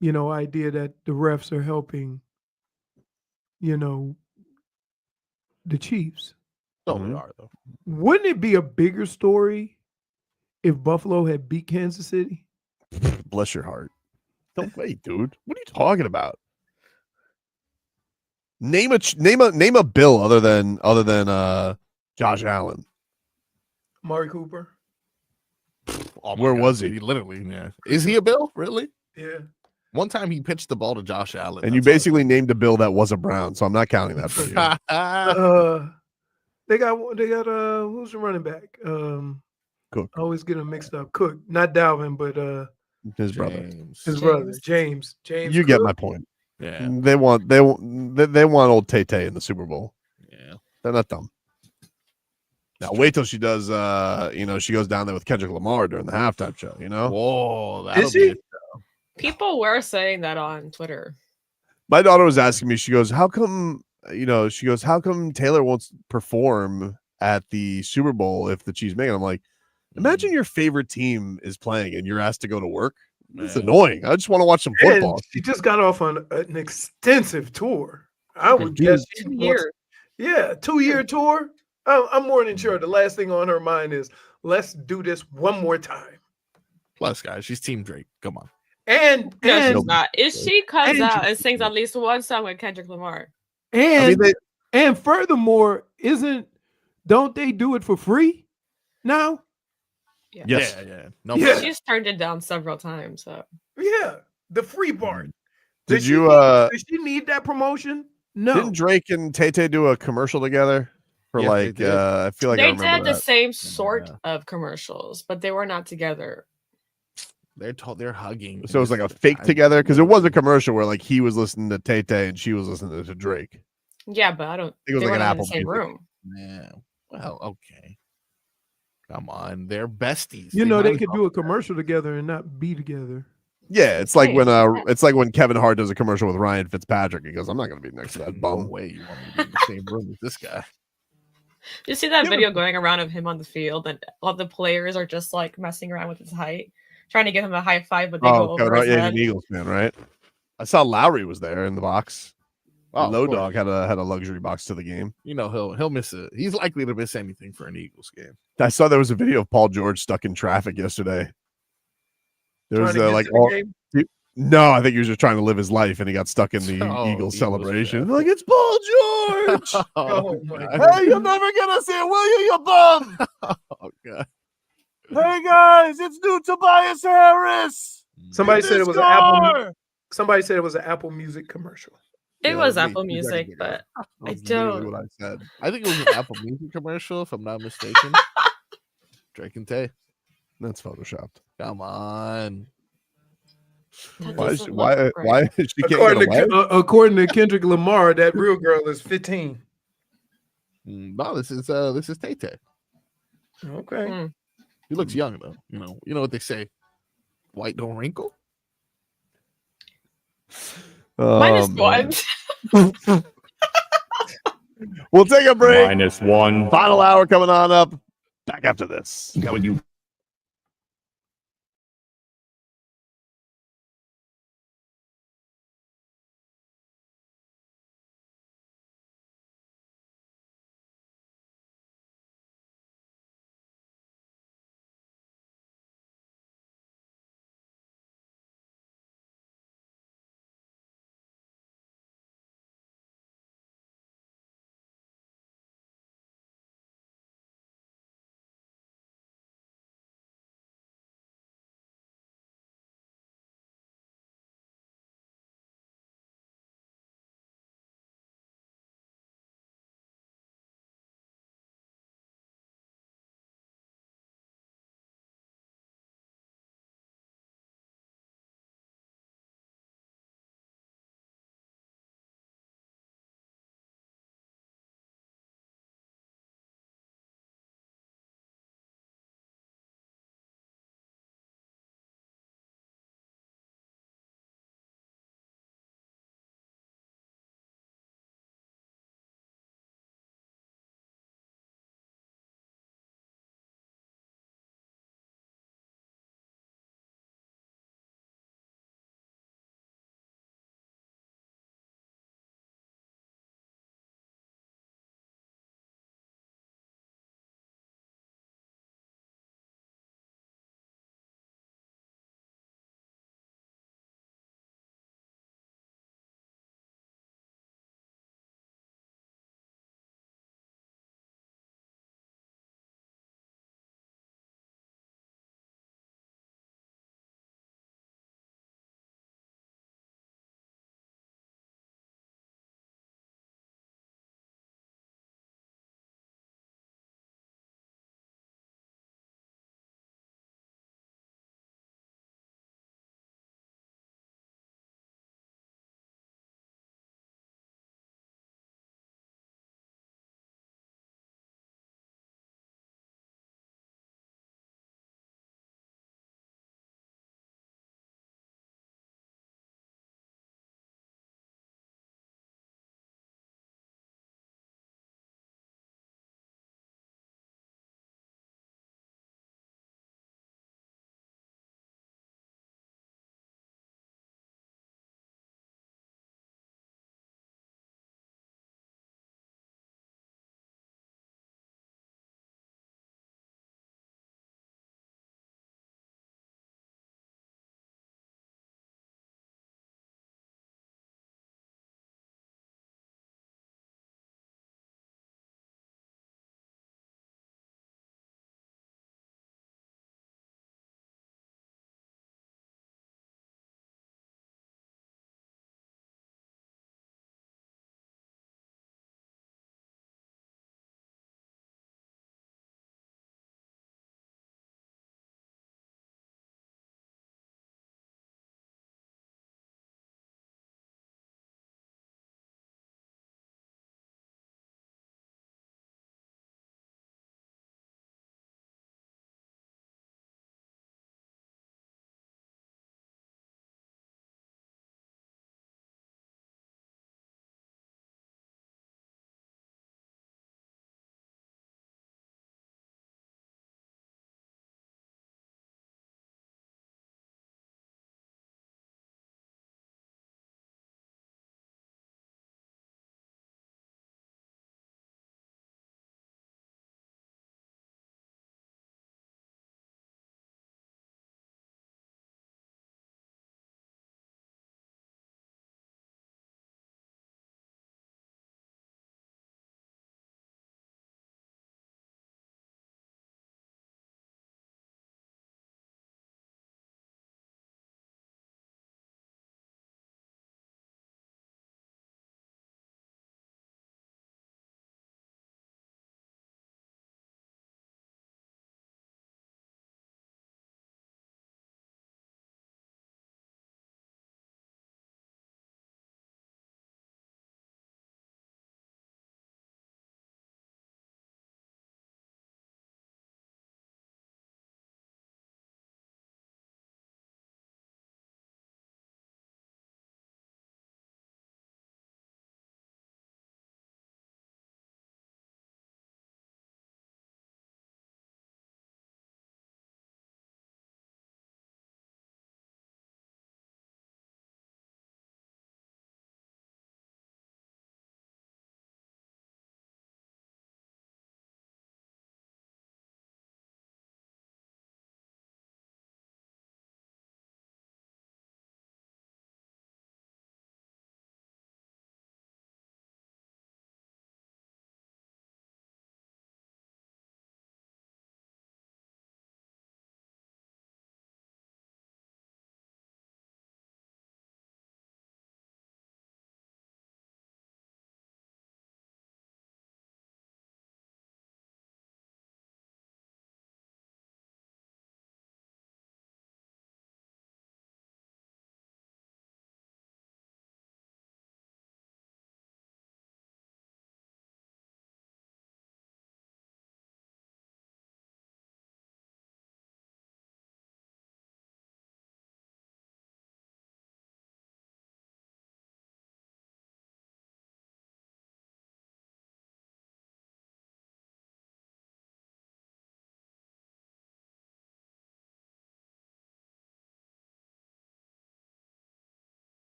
idea that the refs are helping, the Chiefs. They are, though. Wouldn't it be a bigger story if Buffalo had beat Kansas City? Bless your heart. Don't wait, dude. What are you talking about? Name a bill other than Josh Allen. Amari Cooper. Where was he? Literally, yeah. Is he a bill? Really? Yeah. One time he pitched the ball to Josh Allen. And you basically named a bill that was a Brown, so I'm not counting that for you. They got who's the running back? Cook. I always get them mixed up. Cook, not Dalvin, but his brother. His brother, James. You get my point. Yeah. They want old Tay in the Super Bowl. Yeah. They're not dumb. Now wait till she does she goes down there with Kendrick Lamar during the halftime show, Whoa, is he? People were saying that on Twitter. My daughter was asking me, she goes, how come Taylor won't perform at the Super Bowl if the Chiefs make it. I'm like, imagine your favorite team is playing and you're asked to go to work. It's annoying. I just want to watch some football. And she just got off on an extensive tour. I would guess she 2 wants, years. yeah, 2-year tour. I'm more than sure the last thing on her mind is let's do this one more time. Plus, guys, she's Team Drake. Come on. And No, she's not. If she comes and out and sings at least one song with Kendrick Lamar. And and furthermore, don't they do it for free now? Yeah. Yes. Yeah. No. Yeah. She's turned it down several times. So Yeah, the free part. Did she you Does she need that promotion? No. Didn't Drake and Tay do a commercial together for Yes, they like did. I feel like I they remember did the that. same sort of commercials, but they were not together. They're hugging. So it was like a fake together because it was a commercial where like he was listening to Tay and she was listening to Drake. Yeah, but I don't. think it was they like were an not in the Apple same Music. room. Yeah. Well, okay. Come on, they're besties. You know might they as could well- do a commercial together and not be together. Yeah, it's like when Kevin Hart does a commercial with Ryan Fitzpatrick. He goes, "I'm not going to be next to that No bum." way you want me to be in the same room with this guy. You see that video going around of him on the field, and all the players are just like messing around with his height, trying to give him a high five, but they go Oh, over Kevin Hart, his yeah, head. he's an Eagles fan, right? I saw Lowry was there in the box. Oh, of Low course. Dog had a luxury box to the game. You know he'll miss it. He's likely to miss anything for an Eagles game. I saw there was a video of Paul George stuck in traffic yesterday. There was Trying to get like to the all, game? no, I think he was just trying to live his life and he got stuck in the Oh, Eagles Eagles celebration. traffic. Like it's Paul George. Oh my Hey, you're never gonna see it, will you, you bum? Oh god. Hey guys, it's new Tobias Harris. Somebody Hit said it this was an Apple. score! Somebody said it was an Apple Music commercial. It Yeah, was that was me Apple 2 Music, seconds ago. but I That's literally don't. what I said. I think it was an Apple Music commercial, if I'm not mistaken. Drake and Tay. That's photoshopped. Come on. That Why? doesn't Why? look right. Why? She can't According get away. according to Kendrick Lamar, that real girl is 15. No, this is Tay Tay. Okay. Mm. He looks young though. You know what they say. White don't wrinkle. Minus man. one. We'll take a break. -1. Final hour coming on up. Back after this. Coming you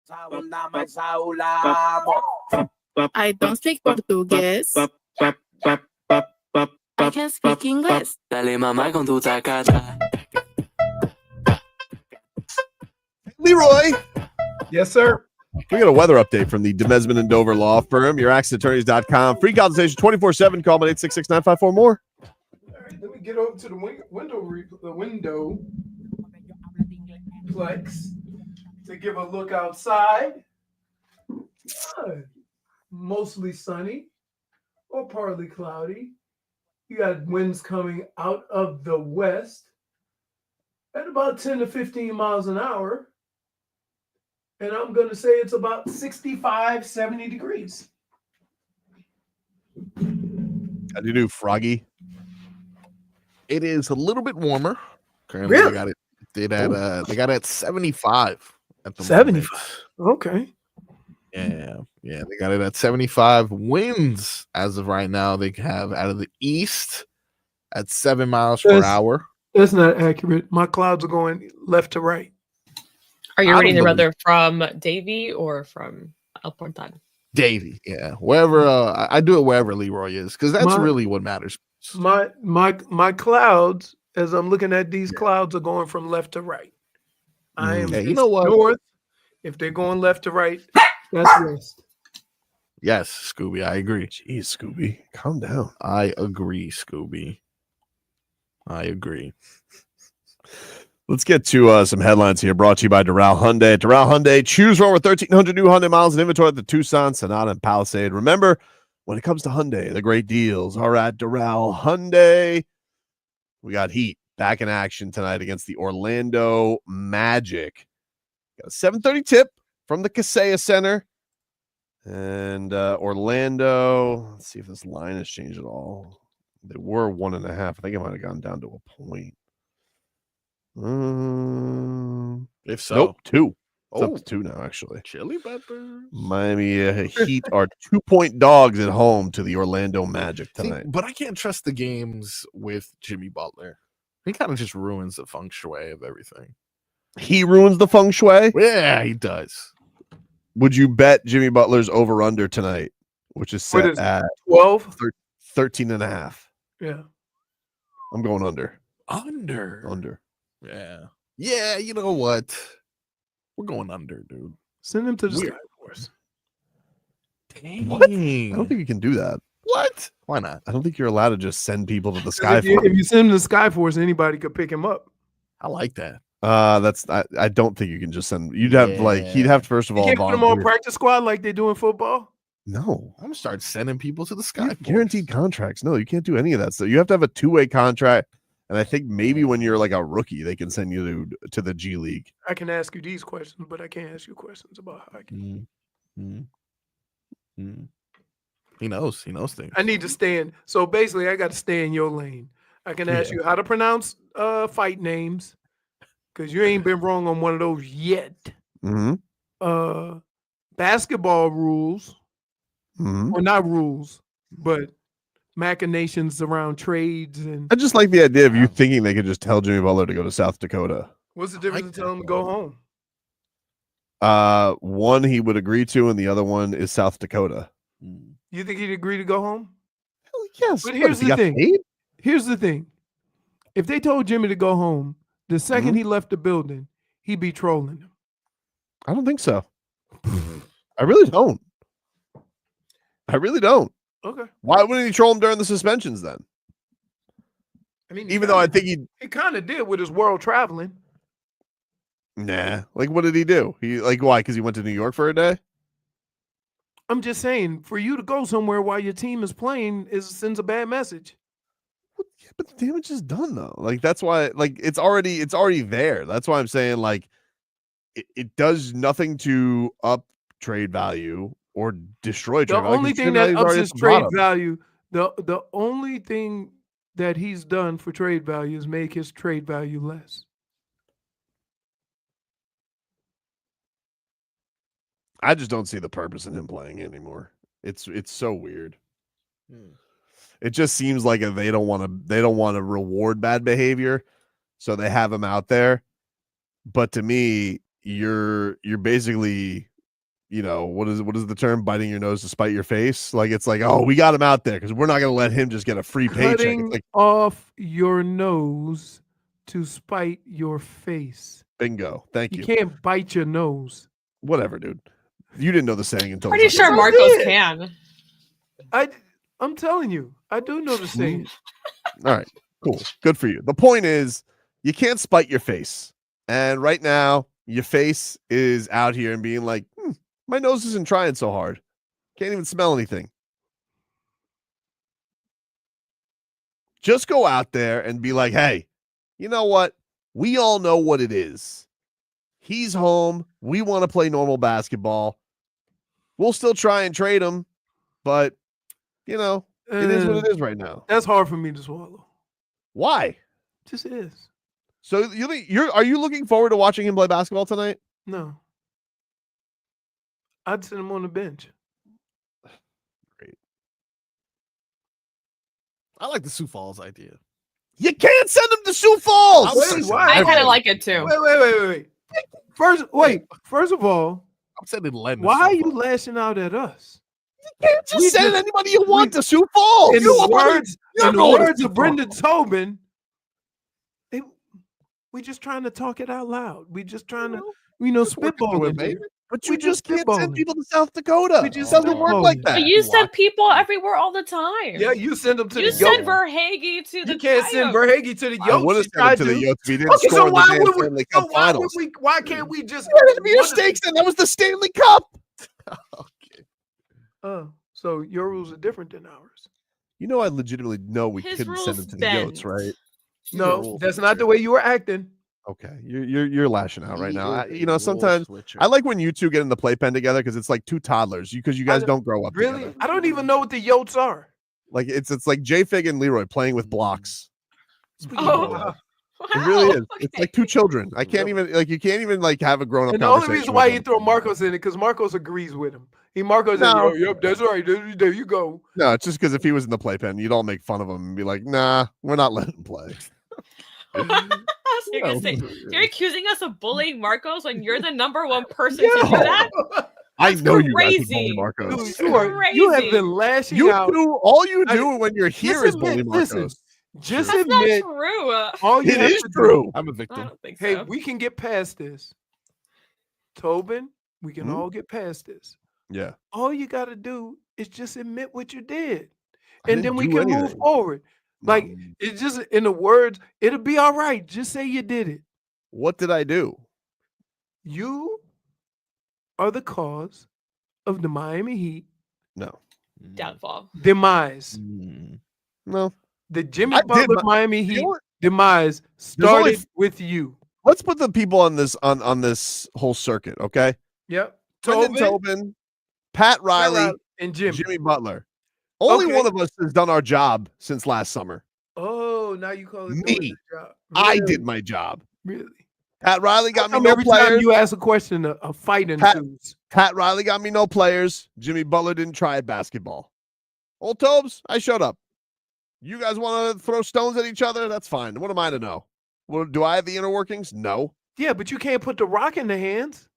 I don't speak Portuguese. I can speak English. Dale mamá con tu tacata. Leroy. Yes, sir. We got a weather update from the Demesman and Dover Law Firm. YourAccessAttorneys.com. Free consultation 24/7. Call me 866-954-MORE. All right, let me get over to the window plex to give a look outside. Mostly sunny or partly cloudy. You got winds coming out of the west at about 10 to 15 miles an hour. And I'm going to say it's about 65, 70 degrees. How do you do, Froggy? It is a little bit warmer. Currently, Really? they got it at 75 at the 75. moment. Okay. Yeah, they got it at 75. Winds as of right now, they have out of the east at 7 miles per hour. That's not accurate. My clouds are going left to right. Are you I reading don't the weather from Davy or from El Portal? Davy, yeah, wherever. I do it wherever Leroy is because that's really what matters. My clouds, as I'm looking at these clouds, are going from left to right. I am. Hey, you know what? North. If they're going left to right, that's west. Yes, Scooby, I agree. Jeez, Scooby, calm down. I agree, Scooby. I agree. Let's get to some headlines here, brought to you by Doral Hyundai. Doral Hyundai, choose from over 1,300 new Hyundai miles in inventory at the Tucson, Sonata, and Palisade. Remember, when it comes to Hyundai, the great deals are at Doral Hyundai. We got Heat back in action tonight against the Orlando Magic. Got a 7:30 tip from the Kaseya Center. And Orlando, let's see if this line has changed at all. They were 1.5. I think it might have gone down to a point. If so, nope, 2. It's Oh. up to 2 now, actually. Chili peppers. Miami Heat are 2-point dogs at home to the Orlando Magic See, tonight. but I can't trust the games with Jimmy Butler. He kind of just ruins the feng shui of everything. He ruins the feng shui? Yeah, he does. Would you bet Jimmy Butler's over-under tonight, which is What set is it, at 12? 13.5? Yeah. I'm going under. Under. Yeah, you know what? We're going under, dude. Send him to the Weird. Sky Force. Dang. What? I don't think you can do that. What? Why not? I don't think you're allowed to just send people to the Sky If you, Force. if you send him to the Sky Force, anybody could pick him up. I like that. I don't think you can just send. You'd have he'd have to first of You all can't put him on volunteer. practice squad like they do in football. No, I'm gonna start sending people to the Sky Force. guaranteed contracts. No, you can't do any of that. So you have to have a 2-way contract. And I think maybe when you're like a rookie, they can send you to the G League. I can ask you these questions, but I can't ask you questions about hockey. He knows things. I need to stay in. So basically, I got to stay in your lane. I can ask you how to pronounce fight names because you ain't been wrong on one of those yet. Mm-hmm. Basketball rules, Mm-hmm. or not rules, but machinations around trades and I just like the idea of you thinking they could just tell Jimmy Butler to go to South Dakota. what's the difference in telling him to go home? One he would agree to, and the other one is South Dakota. You think he'd agree to go home? Yes. But What, here's if he the got thing. paid? Here's the thing. If they told Jimmy to go home, the 2nd he left the building, he'd be trolling him. I don't think so. I really don't. Okay. Why wouldn't he troll him during the suspensions then? I mean, Even though I think he kind of did with his world traveling. nah. Like, what did he do? Why? Because he went to New York for a day? I'm just saying, for you to go somewhere while your team is playing sends a bad message. Yeah, but the damage is done though. Like that's why. Like it's already there. That's why I'm saying like it does nothing to up trade value or destroy trade The value. only 'cause thing trade that value's ups already his at the trade bottom. value, the only thing that he's done for trade value is make his trade value less. I just don't see the purpose in him playing anymore. It's so weird. It just seems like they don't want to reward bad behavior, so they have him out there. But to me, you're basically what is the term? Biting your nose to spite your face. Like it's like, oh, we got him out there because we're not going to let him just get a free paycheck. Cutting It's like off your nose to spite your face. bingo. Thank you. You can't bite your nose. Whatever, dude. You didn't know the saying until Pretty sure Marcos can. I'm telling you, I do know the saying. All right, cool. Good for you. The point is, you can't spite your face. And right now, your face is out here and being like, my nose isn't trying so hard. Can't even smell anything. Just go out there and be like, hey, you know what? We all know what it is. He's home. We want to play normal basketball. We'll still try and trade him, but, it is what it is right now. That's hard for me to swallow. Why? Just is. So are you looking forward to watching him play basketball tonight? No. I'd send him on the bench. Great. I like the Sioux Falls idea. You can't send him to Sioux Falls. I kind of like it too. Wait. First of all, I'm sending Len. Why are you lashing out at us? You can't just send anybody you want to Sioux Falls. In the words of Brendan Tobin, we just trying to talk it out loud. We just trying to, spitball it, baby. But you just can't send people to South Dakota. It doesn't work like that. But you send people everywhere all the time. Yeah, you send them to you the send Yotes. Verhage to the You can't send Verhage to the Yotes. I would have sent him to the Yotes. We didn't score the damn Stanley Cup Finals. Why can't we just? Your stakes, and that was the Stanley Cup. Oh, so your rules are different than ours. I legitimately know we His couldn't send him to the bend. Yotes, right? No, that's not the way you were acting. Okay, you're lashing out right now. Sometimes I like when you two get in the playpen together because it's like two toddlers. Because you guys don't grow up Really? together. I don't even know what the Yotes are. Like it's like JFig and Leroy playing with blocks. Oh, It really is. It's like two children. I can't even you can't even have a grown up. And the only reason why you throw Marcos in it because Marcos agrees with him. Marcos No. said, "Yep, that's right. There you go." No, it's just because if he was in the playpen, you'd all make fun of him and be like, "Nah, we're not letting him play." You're gonna say you're accusing us of bullying Marcos when you're the number one person to do that? I know you guys would crazy. bully Marcos. You have been lashing You out. do all you do when you're here is bully Marcos. Listen, just That's admit not true. all you It have is to do- true. I'm a I victim. don't think Hey, so. we can get past this. Tobin, we can all get past this. Yeah. All you got to do is just admit what you did. I And didn't then we do can move anything. forward. Like, it's just in the words, it'll be all right. Just say you did it. What did I do? You are the cause of the Miami Heat No. Downfall. demise. No. The Jimmy I did Butler my- Miami You know Heat what? demise There's only started with you. Let's put the people on this on this whole circuit, okay? Yep. Brendan Tobin, Pat Riley, and Jimmy. Butler. Only Okay. one of us has done our job since last summer. Oh, now you call it Me. doing the job. I Really? did my job. Really? Pat Riley got me How come no every time players. you ask a question, a fight ensues? Pat Riley got me no players. Jimmy Butler didn't try at basketball. Old Tobes, I showed up. You guys want to throw stones at each other? That's fine. What am I to know? Well, do I have the inner workings? No. Yeah, but you can't put the rock in the hands.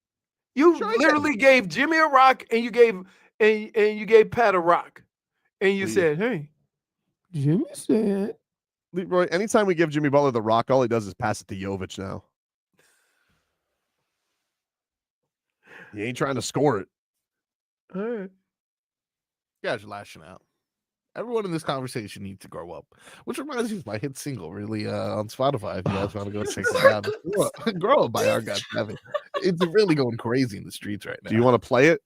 You Sure I can. literally gave Jimmy a rock and you gave Pat a rock. And you Leave. said, hey, Jimmy said. Leroy, anytime we give Jimmy Butler the rock, all he does is pass it to Jović now. He ain't trying to score it. All right. You guys are lashing out. Everyone in this conversation needs to grow up. Which reminds me of my hit single, really, on Spotify. If you guys want to go check it out. Grow up by our God Seven. It's really going crazy in the streets right now. Do you want to play it?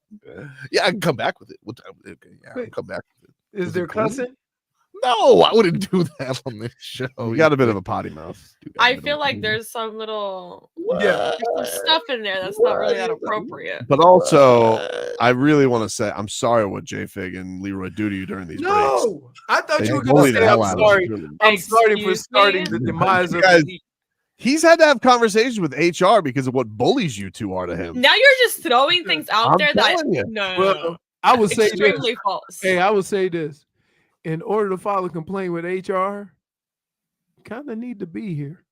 Yeah, I can come back with it. What time? Okay, yeah, I can come back with it. Is there it clean? cussing? No, I wouldn't do that on this show. You got a bit of a potty mouth. I feel like there's some little Yeah. some stuff in there that's not really that appropriate. But also, I really want to say I'm sorry what JFig and Leroy do to you during these breaks. No. I thought They you were going bully to the say, hell I'm out of sorry. us, really. I'm sorry for Excuse starting me? the demise You of guys- the Heat. He's had to have conversations with HR because of what bullies you two are to him. Now you're just throwing things out I'm there that telling you. no, Well, I would say this. extremely false. Hey, I would say this. In order to file a complaint with HR, kind of need to be here.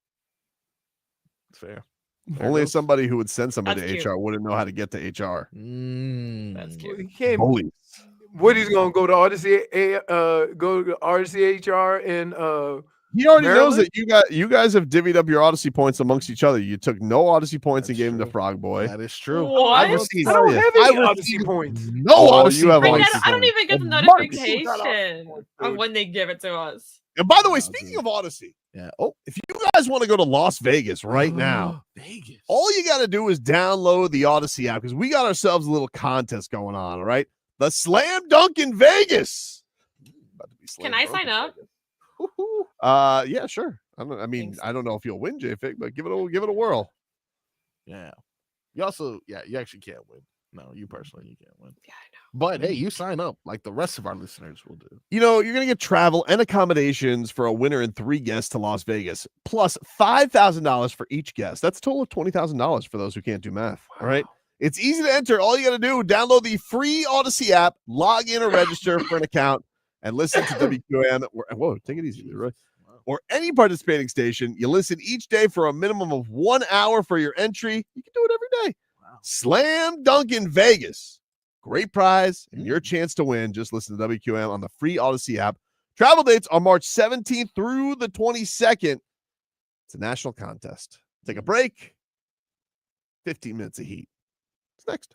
It's fair. Only somebody who would send somebody That's to cute. HR wouldn't know how to get to HR. That's He cute. can't. Bullies. What he's gonna go to go to RCHR in He already knows Maryland? that you guys have divvied up your Odyssey points amongst each other. You took no Odyssey points and gave them to Frog Boy. That is true. What? I I don't have any Odyssey received points. No Oh, Odyssey you have I, points. get, I don't even get the Mark. notification of when they give it to us. And by the way, speaking of Odyssey, Yeah. Oh, if you guys want to go to Las Vegas right now, Vegas. all you got to do is download the Odyssey app because we got ourselves a little contest going on. All right, the Slam Dunk in Vegas. Can I sign up? Yeah, sure. I don't know if you'll win, JFig, but give it a whirl. Yeah. You actually can't win. No, you personally, you can't win. Yeah, I know. But hey, you sign up like the rest of our listeners will do. You know, you're going to get travel and accommodations for a winner and 3 guests to Las Vegas, plus $5,000 for each guest. That's a total of $20,000 for those who can't do math. All right. It's easy to enter. All you got to do, download the free Odyssey app, log in or register for an account, and listen to WQAM. Whoa, take it easy, Leroy. Or any participating station. You listen each day for a minimum of 1 hour for your entry. You can do it every day. Wow. Slam Dunk in Vegas. Great prize and your chance to win. Just listen to WQM on the free Odyssey app. Travel dates are March 17th through the 22nd. It's a national contest. Take a break. 15 minutes of heat. What's next?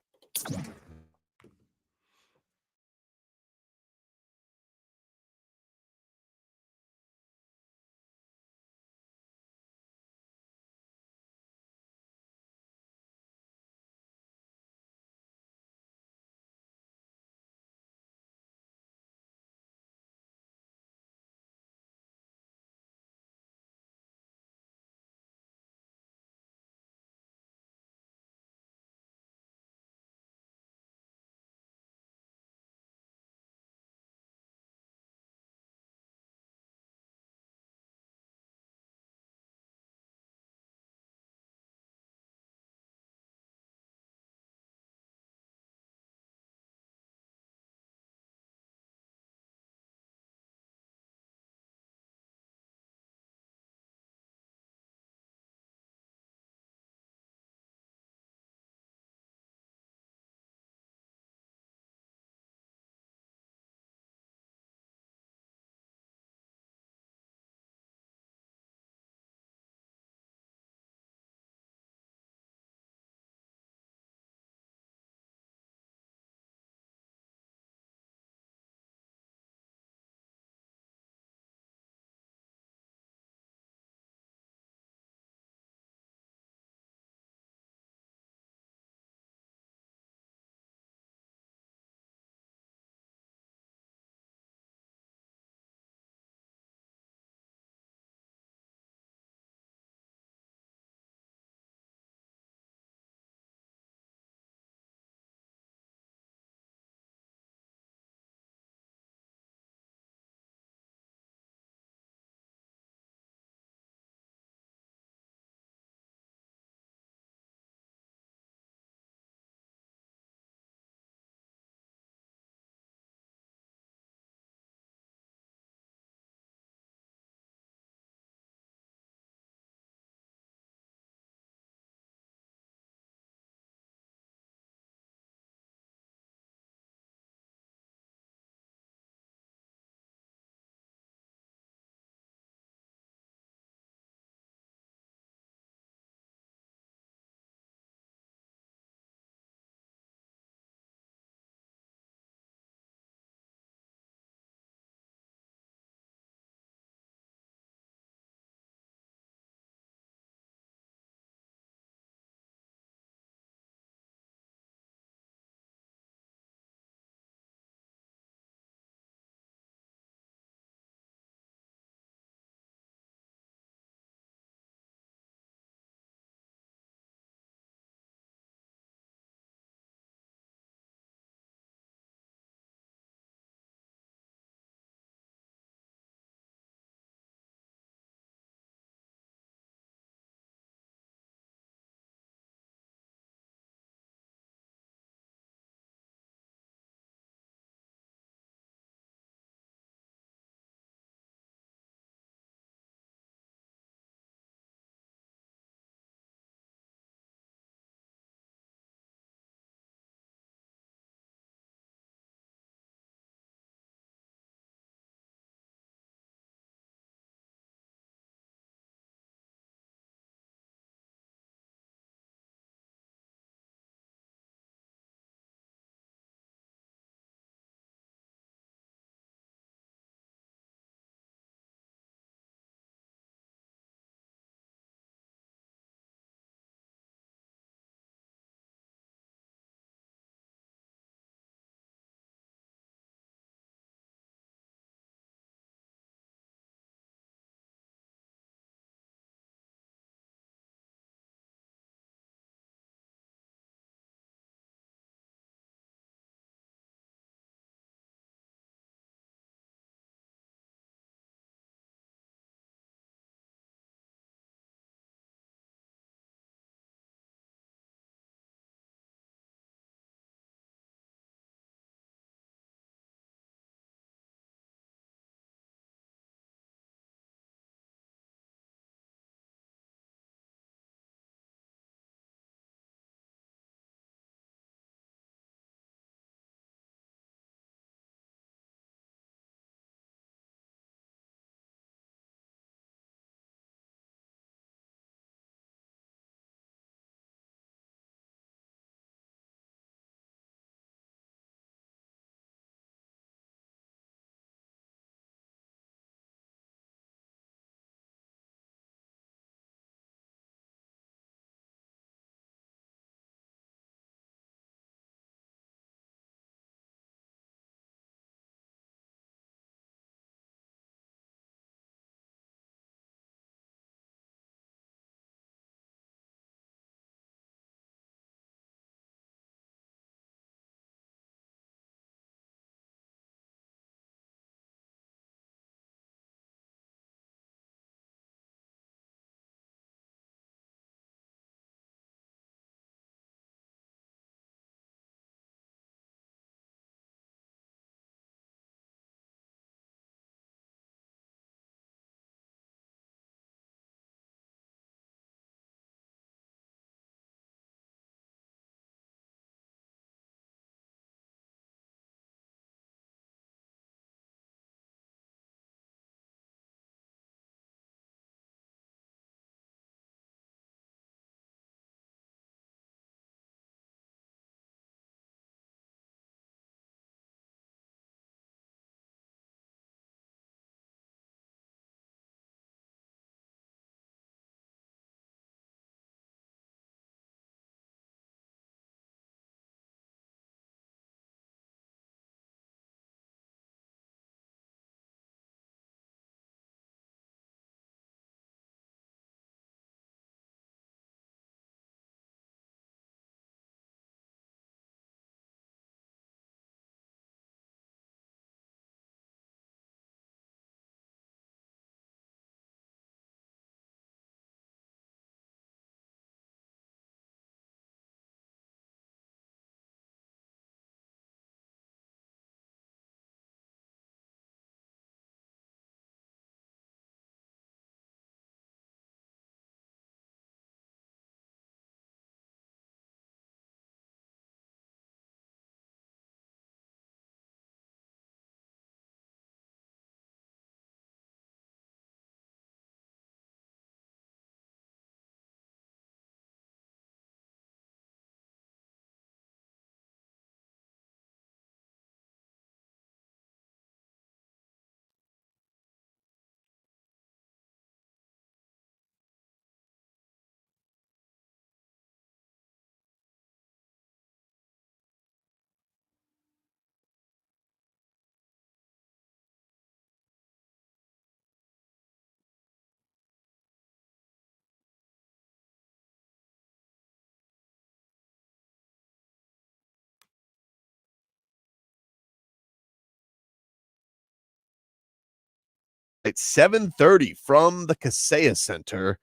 at 7:30 from the Kaseya Center.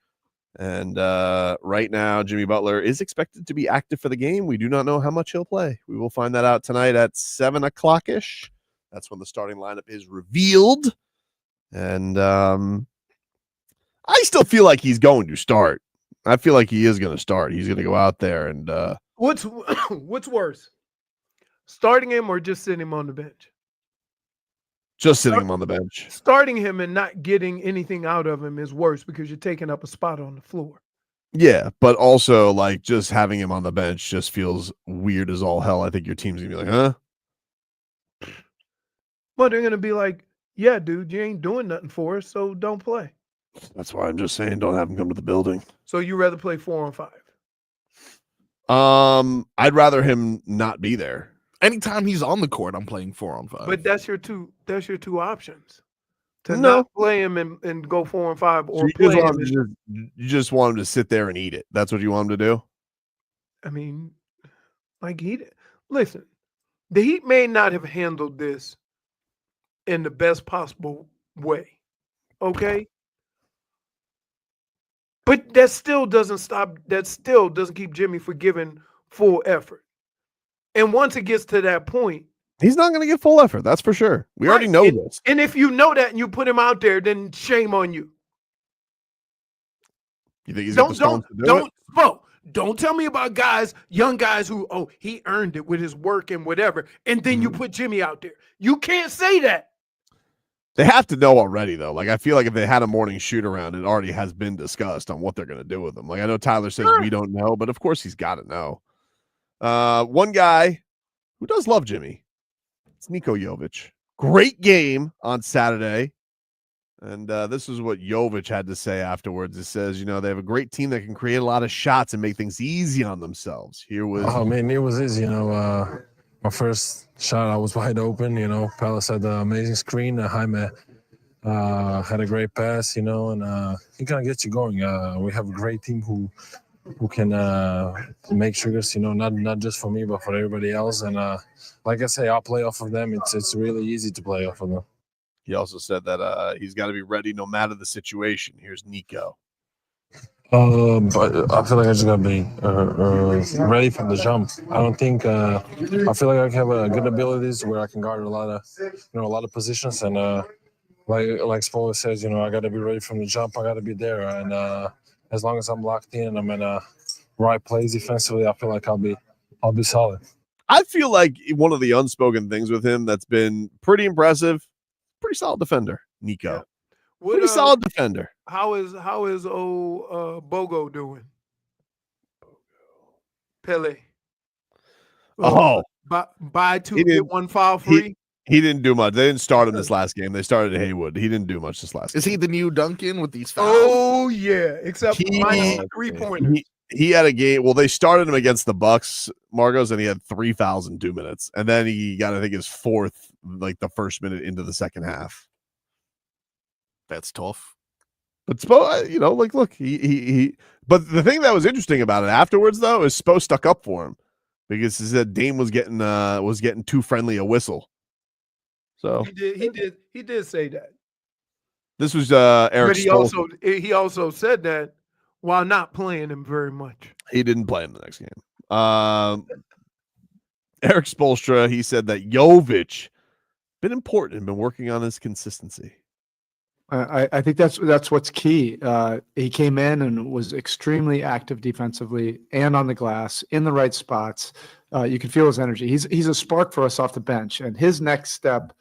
And right now, Jimmy Butler is expected to be active for the game. We do not know how much he'll play. We will find that out tonight at 7 o'clock-ish. That's when the starting lineup is revealed. And I still feel like he's going to start. I feel like he is going to start. He's going to go out there and What's worse, starting him or just sitting him on the bench? just sitting him on the bench. Starting him and not getting anything out of him is worse because you're taking up a spot on the floor. Yeah, but also like just having him on the bench just feels weird as all hell. I think your team's gonna be like, huh? Well, they're gonna be like, yeah, dude, you ain't doing nothing for us, so don't play. That's why I'm just saying don't have him come to the building. So you rather play 4-on-5? I'd rather him not be there. Anytime he's on the court, I'm playing 4-on-5. But that's your two options. To No. not play him and go 4-on-5 So or you, play just want him. him to you just want him to sit there and eat it. That's what you want him to do? I mean, like listen, the Heat may not have handled this in the best possible way. Okay? But that still doesn't keep Jimmy from giving full effort. And once it gets to that point, He's not going to get full effort. That's for sure. We already know this. and if you know that and you put him out there, then shame on you. You think he's got the stones to do it? Don't tell me about young guys who, he earned it with his work and whatever, and then you put Jimmy out there. You can't say that. They have to know already, though. Like, I feel like if they had a morning shoot around, it already has been discussed on what they're going to do with him. Like, I know Tyler says we don't know, but of course he's got to know. One guy who does love Jimmy, it's Nikola Jović. Great game on Saturday. And this is what Jović had to say afterwards. It says, they have a great team that can create a lot of shots and make things easy on themselves. Here was... Oh, man, it was easy. My first shot, I was wide open. Palace had an amazing screen. Jaime had a great pass, and he kind of gets you going. We have a great team who can make triggers, not just for me, but for everybody else. And like I say, I'll play off of them. It's really easy to play off of them. He also said that he's got to be ready no matter the situation. Here's Nico. But I feel like I just gotta be ready from the jump. I don't think I feel like I have good abilities where I can guard a lot of positions, and like Spoelstra says, I gotta be ready from the jump. I gotta be there, and as long as I'm locked in and I'm in right place defensively, I feel like I'll be solid. I feel like one of the unspoken things with him that's been pretty impressive, pretty solid defender, Nico. Yeah. Pretty solid defender. How is old Bogo doing? Pele. Buy two, get one foul free. He didn't do much. They didn't start him this last game. They started Haywood. He didn't do much this last game. Is he the new Duncan with these fouls? Oh, yeah. Except minus 3-pointers. He had a game. Well, they started him against the Bucks, Margos, and he had 3 fouls in 2 minutes. And then he got, I think, his fourth, like the first minute into the second half. That's tough. But look, he. But the thing that was interesting about it afterwards, though, is Spo stuck up for him because he said Dame was getting too friendly a whistle. So he did say that. This was Erik Spoelstra. But he also said that while not playing him very much. He didn't play him the next game. Erik Spoelstra, he said that Jović been important and been working on his consistency. I think that's what's key. He came in and was extremely active defensively and on the glass in the right spots. You can feel his energy. He's a spark for us off the bench. And his next step,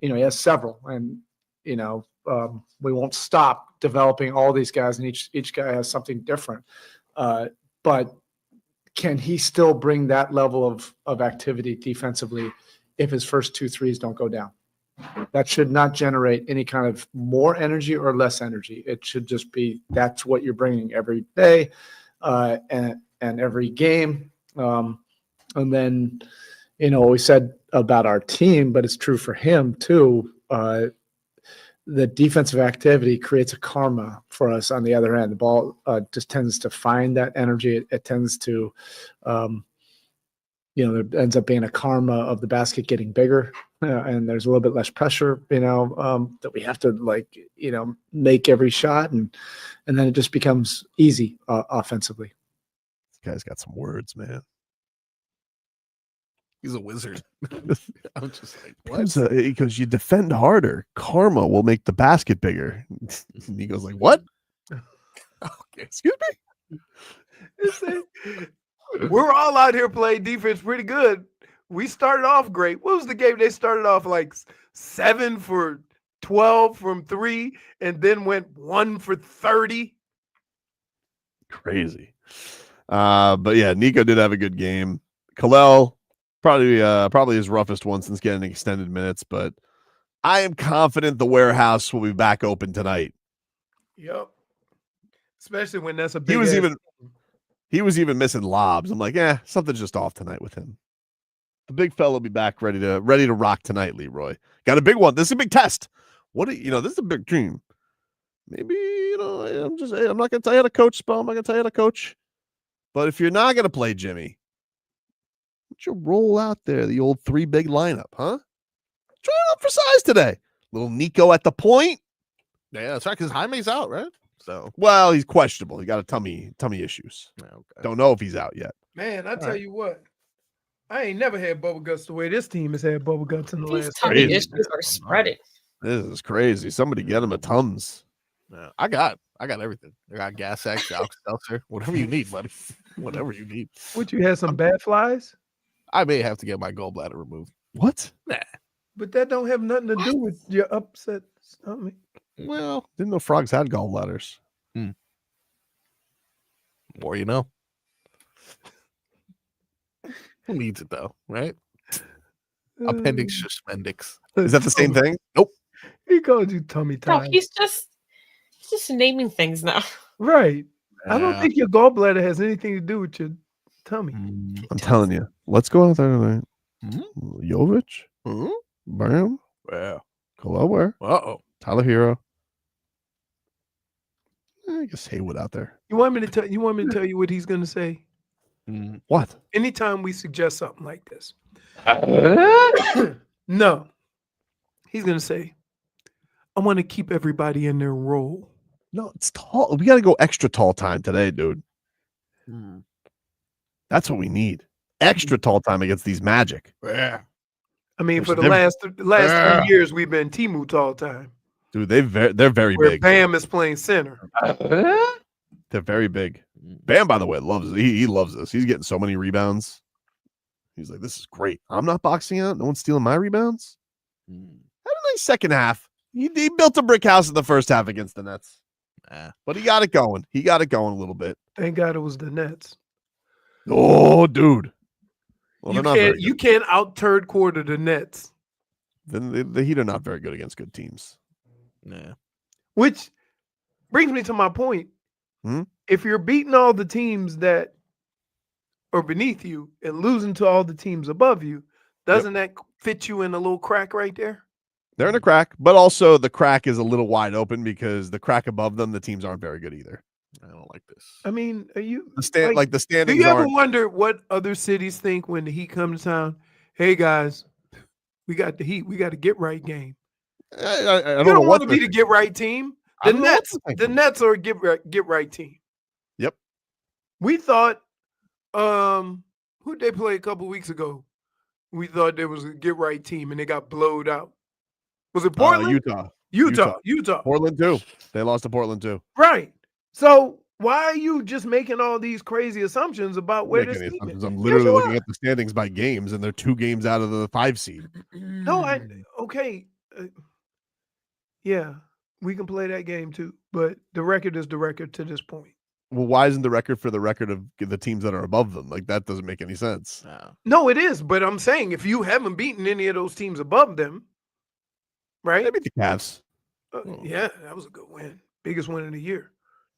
he has several. And we won't stop developing all these guys, and each guy has something different. But can he still bring that level of activity defensively if his first 2 threes don't go down? That should not generate any kind of more energy or less energy. It should just be that's what you're bringing every day and every game. And then, we said about our team, but it's true for him too. The defensive activity creates a karma for us on the other end. The ball just tends to find that energy. It tends to there ends up being a karma of the basket getting bigger, and there's a little bit less pressure, that we have to make every shot, and then it just becomes easy offensively. This guy's got some words, man. He's a wizard. I'm just like, what? He goes, you defend harder. Karma will make the basket bigger. And he goes like, what? Okay, excuse me. We're all out here playing defense pretty good. We started off great. What was the game? They started off like 7 for 12 from 3 and then went 1 for 30. Crazy. But yeah, Nico did have a good game. Kalel, probably his roughest one since getting extended minutes, but I am confident the warehouse will be back open tonight. Yep. Especially when that's a big he was even missing lobs. I'm like, something's just off tonight with him. The big fella will be back ready to rock tonight, Leroy. Got a big one. This is a big test. This is a big dream. Maybe, I'm not gonna tell you how to coach, Spo. I'm not gonna tell you how to coach. But if you're not gonna play Jimmy, why don't you roll out there the old 3 big lineup, huh? Try it out for size today. Little Nico at the point. Yeah, that's right, because Jaime's out, right? So, well, he's questionable. He got a tummy issues. Okay. Don't know if he's out yet. Man, I tell you what, I ain't never had bubble guts the way this team has had bubble guts in the These last. tummy issues are spreading. This is crazy. Somebody get him a Tums. Yeah, I got everything. I got Gas X, Seltzer, whatever you need, buddy. Whatever you need. What, you had some bad flies? I may have to get my gallbladder removed. What? Nah. But that don't have nothing to do with your upset stomach. Well, didn't know frogs had gallbladders. More you know. Who needs it though, right? Appendix suspendix. Is that the same thing? Nope. He called you tummy No, time. he's just naming things now. Right. I don't think your gallbladder has anything to do with your tummy. I'm telling you. Let's go out there tonight. Jović. Bam. Yeah. Kalel. Uh-oh. Tyler Herro. I guess Haywood out there. You want me to tell you what he's gonna say? What? Anytime we suggest something like this. No. He's gonna say, I want to keep everybody in their role. No, it's tall. We got to go extra tall time today, dude. That's what we need. Extra tall time against these Magic. Yeah. I mean, There's for the last 3 years, we've been Timu all time. Dude, they're very Where big. Bam is playing center. They're very big. Bam, by the way, loves it. He loves this. He's getting so many rebounds. He's like, this is great. I'm not boxing out. No one's stealing my rebounds. Had a nice second half. He built a brick house in the first half against the Nets. But he got it going. He got it going a little bit. Thank God it was the Nets. Oh, dude. Well, you can't out third quarter the Nets. Then the Heat are not very good against good teams. Yeah. Which brings me to my point. If you're beating all the teams that are beneath you and losing to all the teams above you, doesn't that fit you in a little crack right there? They're in a crack, but also the crack is a little wide open because the crack above them, the teams aren't very good either. I don't like this. I mean, are you the standings? Do you ever wonder what other cities think when the Heat come to town? Hey guys, we got the Heat. We got a get right game. I don't know want to be the get right team. The Nets are a get right team. Yep. We thought, who'd they play a couple weeks ago? We thought there was a get right team and they got blowed out. Was it Portland? Utah. Portland too. They lost to Portland too. Right. So why are you just making all these crazy assumptions about where this team is? I'm literally looking at the standings by games, and they're 2 games out of the 5 seed. No, yeah, we can play that game too, but the record is the record to this point. Well, why isn't the record for the record of the teams that are above them? Like, that doesn't make any sense. No, it is, but I'm saying if you haven't beaten any of those teams above them, right? They beat the Cavs. Yeah, that was a good win. Biggest win of the year.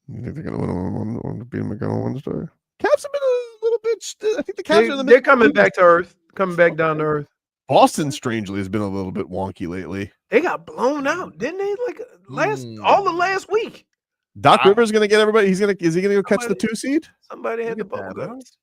You think they're going to beat them again on Wednesday? Cavs have been a little bit. I think the Cavs they're coming back to earth, coming back down to earth. Boston, strangely, has been a little bit wonky lately. They got blown out, didn't they? Like all the last week. Doc Rivers going to get everybody. Is he going to go catch the 2 seed? Somebody had the bubble guts.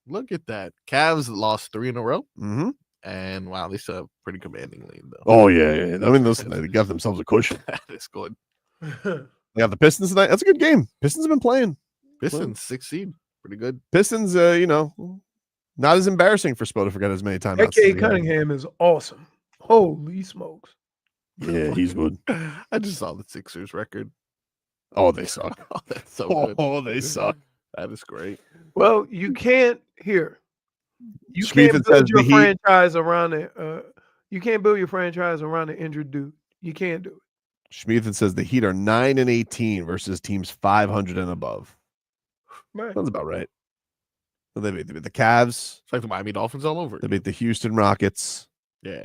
Look at that. Cavs lost 3 in a row. Mm-hmm. And wow, they still have pretty commanding lead though. Oh yeah. I mean, listen, they got themselves a cushion. That is good. They got the Pistons tonight. That's a good game. Pistons have been playing. Pistons 6 seed, pretty good. Pistons, not as embarrassing for Spo to forget as many times. K. Cunningham is awesome. Holy smokes. Yeah, he's good. I just saw the Sixers record. Oh, they suck. Oh, that's so good. Oh, they suck. That is great. Well, you can't You Schmieden can't says build your the Heat- franchise around it. You can't build your franchise around an injured dude. You can't do it. Schmieden says the Heat are 9-18 versus teams 500 and above. Right. Sounds about right. So they beat the Cavs. It's like the Miami Dolphins all over. They beat the Houston Rockets. Yeah.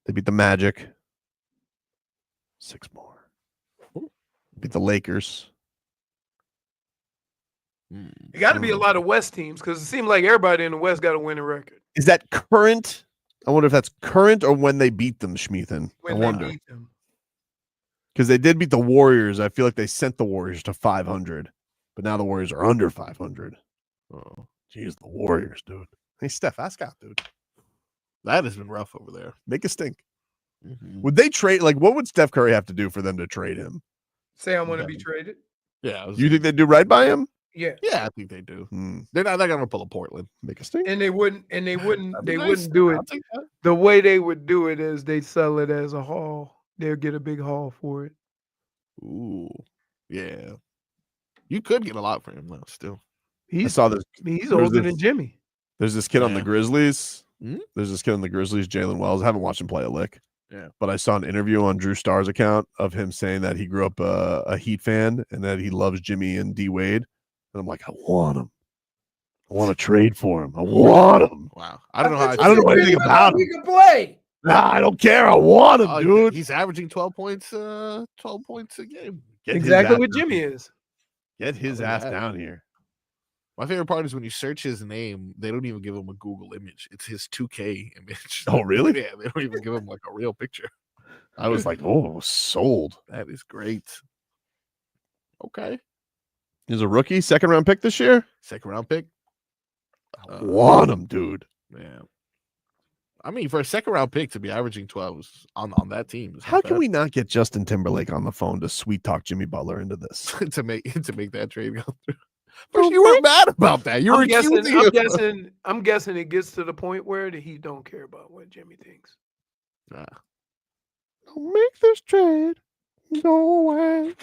They beat the Magic. 6 more. Beat the Lakers. It got to be a lot of West teams because it seemed like everybody in the West got a winning record. Is that current? I wonder if that's current or when they beat them, Schmieden. I When they wonder. beat them. Because they did beat the Warriors. I feel like they sent the Warriors to 500, but now the Warriors are under 500. Oh, geez, the Warriors, dude. Hey, Steph, ask out, dude. That has been rough over there. Make a stink. Mm-hmm. Would they trade? Like, what would Steph Curry have to do for them to trade him? Say I want to be traded. Yeah. You think they'd do right by him? Yeah. Yeah, I think they do. They're not going to pull a Portland. Make a stink. And they wouldn't That'd be nice. wouldn't do it. I'll take that. The way they would do it is they'd sell it as a haul. They'll get a big haul for it. Ooh. Yeah. You could get a lot for him though, still. I saw this. He's there's older this- than Jimmy. There's this kid on the Yeah. Grizzlies. Hmm? There's this kid on the Grizzlies, Jalen Wells. I haven't watched him play a lick. Yeah. But I saw an interview on Drew Starr's account of him saying that he grew up a Heat fan and that he loves Jimmy and D Wade. And I'm like, I want him. I want to trade for him. I want him. Wow. I don't know how I don't know anything about He him. can play. Nah, I don't care. I want him, Oh, dude. He's averaging 12 points a game. Get his Exactly ass what down Jimmy here. is. Get his Look at ass that. down here. My favorite part is when you search his name, they don't even give him a Google image. It's his 2K image. Oh, really? Yeah, they don't even give him like a real picture. I was like, oh, sold. That is great. Okay. He's a rookie, second round pick this year. Second round pick. Want him, dude. Yeah. I mean, for a second round pick to be averaging 12 on that team. is How not can bad. we not get Justin Timberlake on the phone to sweet talk Jimmy Butler into this? to make that trade go through? But you were mad about that. You were accusing him. I'm guessing it gets to the point where the Heat don't care about what Jimmy thinks. Nah. Don't make this trade. No way.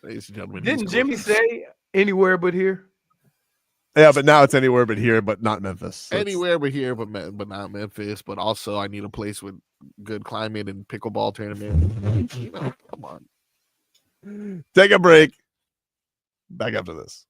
Ladies and gentlemen, Didn't Jimmy say anywhere but here? Yeah, but now it's anywhere but here, but not Memphis. So it's- anywhere but here, but not Memphis. But also, I need a place with good climate and pickleball tournament. You know, come on. Take a break. Back after this.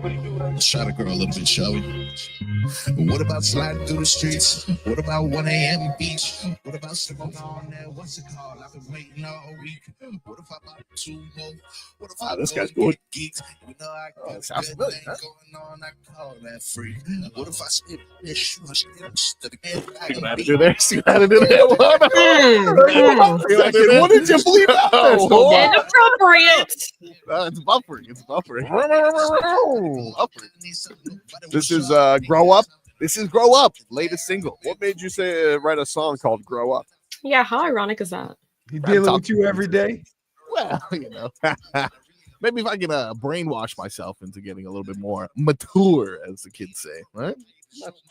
Let's try to grow a little bit, shall we? What about sliding through the streets? What about 1 a.m. beach? What about smoking on that? What's it called? I've been waiting all week. What if I buy 2 more? What if I this go guy's good. geeks? You know I got it sounds familiar, huh? going on. I call that free. What if I spit this? See what I had to do there? See what I had to do there? What did you believe out there? Inappropriate. It's buffering. It's buffering. This is Grow Up. This is Grow Up, latest single. What made you say write a song called Grow Up? Yeah, how ironic is that? He dealing with you every day. Well, maybe if I can brainwash myself into getting a little bit more mature, as the kids say, right?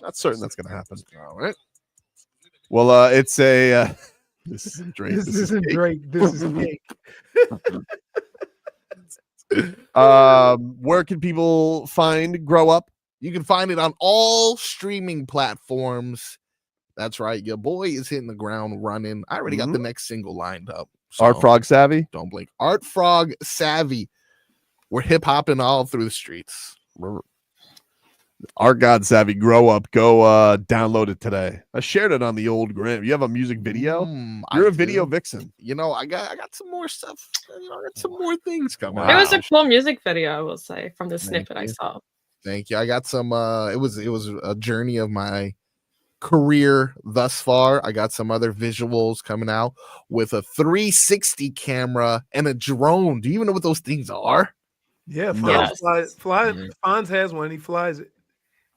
Not certain that's going to happen. All right. Well, it's a. This isn't Drake. This isn't Drake. This is Cake. Where can people find Grow Up? You can find it on all streaming platforms. That's right. Your boy is hitting the ground running. I already got the next single lined up. So Art Frog Savvy? Don't blink. Art Frog Savvy. We're hip hopping all through the streets. Art God Savvy, Grow Up. Go download it today. I shared it on the old gram. You have a music video? You're a video vixen. I got some more stuff. I got some more things coming. It was a cool music video, I will say, from the snippet I saw. Thank you. I got some it was a journey of my career thus far. I got some other visuals coming out with a 360 camera and a drone. Do you even know what those things are? Yeah, Yes. Fonz has one. He flies it.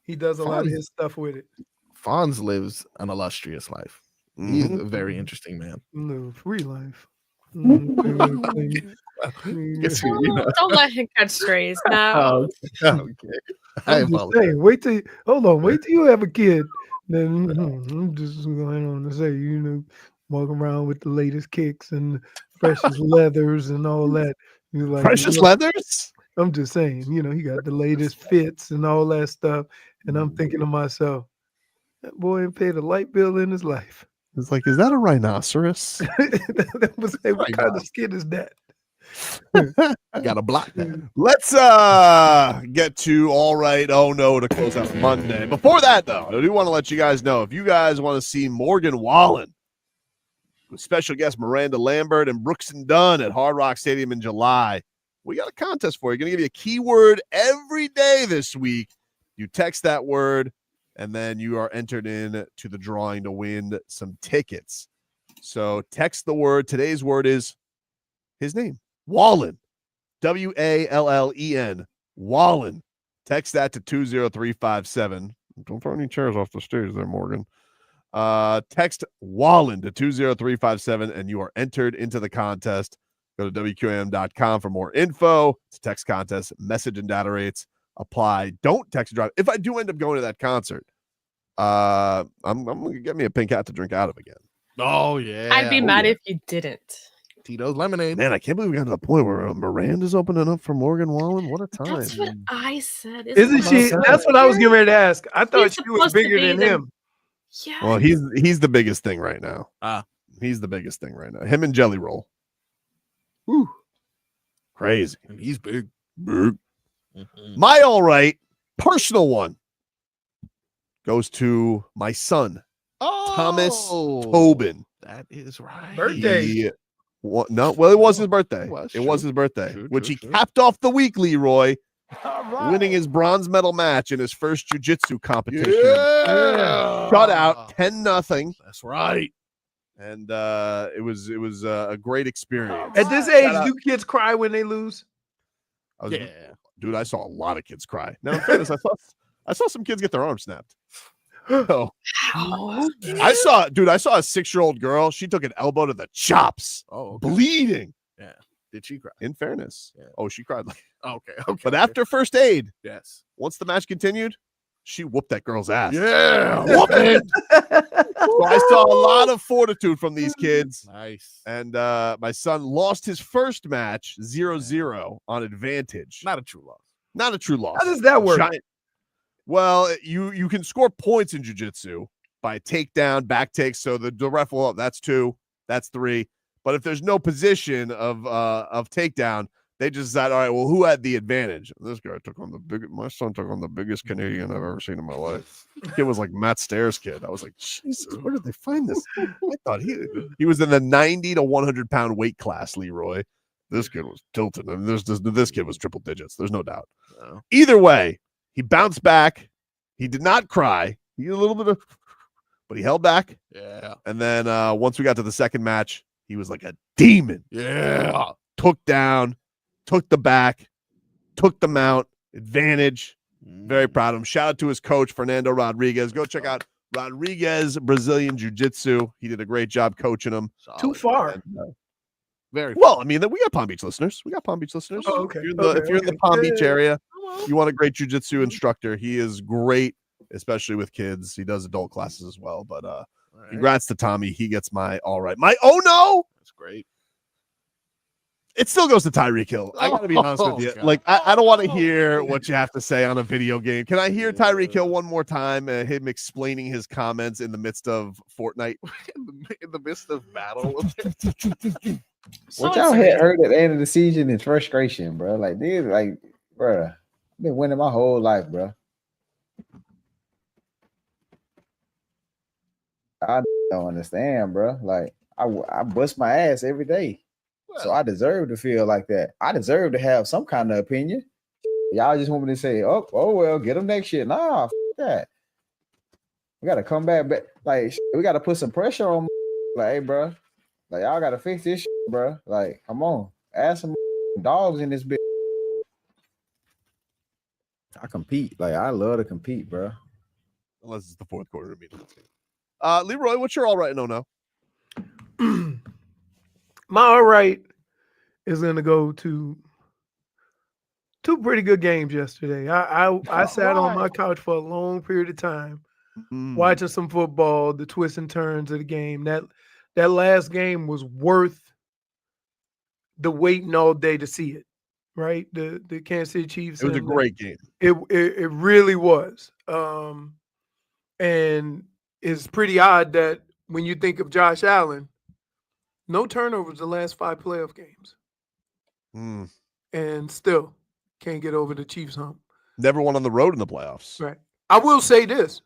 He does a lot of his stuff with it. Fonz lives an illustrious life. He's a very interesting man. No, free life. Don't let him catch strays now. Okay. I'm just saying, wait till you have a kid. Then I'm just going on to say, walk around with the latest kicks and precious leathers and all that. You're like, Precious leathers? I'm just saying, he got the latest fits and all that stuff. And I'm thinking to myself, that boy ain't paid a light bill in his life. It's like, is that a rhinoceros? That was what kind of skin is that? Got to block that. Let's get to All Right, Oh No to close out Monday. Before that, though, I do want to let you guys know, if you guys want to see Morgan Wallen with special guest Miranda Lambert and Brooks and Dunn at Hard Rock Stadium in July, we got a contest for you. Going to give you a keyword every day this week. You text that word, and then you are entered in to the drawing to win some tickets. So text the word. Today's word is his name, Wallen, Wallen, Wallen. Text that to 20357. Don't throw any chairs off the stage there, Morgan. Text Wallen to 20357, and you are entered into the contest. Go to WQAM.com for more info. It's a text contest, message and data rates apply. Don't text and drive. If I do end up going to that concert, I'm going to get me a pink hat to drink out of again. Oh, yeah. I'd be mad if you didn't. Tito's Lemonade. Man, I can't believe we got to the point where Miranda's opening up for Morgan Wallen. What a time. That's what I said. Isn't she? That's what I was getting ready to ask. I thought she was bigger than him. Yeah. Well, he's the biggest thing right now. He's the biggest thing right now. Him and Jelly Roll. Whew. Crazy. And he's big. Big. My all right personal one goes to my son, Thomas Tobin. That is right. Birthday. It was his birthday. It was his birthday, which he capped off the week, Leroy, winning his bronze medal match in his first jiu-jitsu competition. Yeah. Shut out 10-0. That's right. And it was a great experience. At this age, do kids cry when they lose? Dude, I saw a lot of kids cry. Now, in fairness, I saw some kids get their arms snapped. Oh. I saw a 6-year-old girl. She took an elbow to the chops, bleeding. Yeah. Did she cry? In fairness. Yeah. Oh, she cried. Okay. But after first aid, yes. Once the match continued, she whooped that girl's ass. Yeah. Whoop it. So I saw a lot of fortitude from these kids. Nice. And my son lost his first match 0-0 on advantage. Not a true loss. Not a true loss. How does that work? Well, you can score points in jiu-jitsu by takedown, back takes. So the ref will, that's 2, that's 3. But if there's no position of takedown, They just said, all right, well, who had the advantage? This guy took on my son took on the biggest Canadian I've ever seen in my life. It was like Matt Stairs' kid. I was like, Jesus, where did they find this? I thought he was in the 90 to 100 pound weight class, Leroy. This kid was tilted. I mean, this kid was triple digits. There's no doubt. No. Either way, he bounced back. He did not cry. He had a little bit of, but he held back. Yeah. And then once we got to the second match, he was like a demon. Yeah. Took down, took the back, took the mount, advantage. Very proud of him. Shout out to his coach, Fernando Rodriguez. Go check out Rodriguez Brazilian Jiu-Jitsu. He did a great job coaching him. Too far. And, Very well, I mean, we got Palm Beach listeners. Oh, okay. If you're in the Palm Beach area, you want a great jiu-jitsu instructor. He is great, especially with kids. He does adult classes as well. But congrats to Tommy. He gets my all right. My oh no. That's great. It still goes to Tyreek Hill. I got to be honest with you. God. Like, I don't want to hear what you have to say on a video game. Can I hear Tyreek Hill one more time? Him explaining his comments in the midst of Fortnite. in the midst of battle. What y'all had heard at the end of the season is frustration, bro. Like, dude, like, bro, I've been winning my whole life, bro. I don't understand, bro. Like, I bust my ass every day. So I deserve to feel like that. I deserve to have some kind of opinion. Y'all just want me to say, oh well, get them next shit. Nah, f that. We gotta come back. Like, we gotta put some pressure on. Like, hey, bro, like y'all gotta fix this shit, bro. Like, come on, add some dogs in this bitch. I compete. Like, I love to compete, bro. Unless it's the fourth quarter. Leroy, what's your all right? No. My all right is going to go to two pretty good games yesterday. I sat on my couch for a long period of time watching some football, the twists and turns of the game. That last game was worth the waiting all day to see it, right? The Kansas City Chiefs. It was a great game. It really was. And it's pretty odd that when you think of Josh Allen, no turnovers the last 5 playoff games. And still can't get over the Chiefs hump. Never won on the road in the playoffs. Right. I will say this.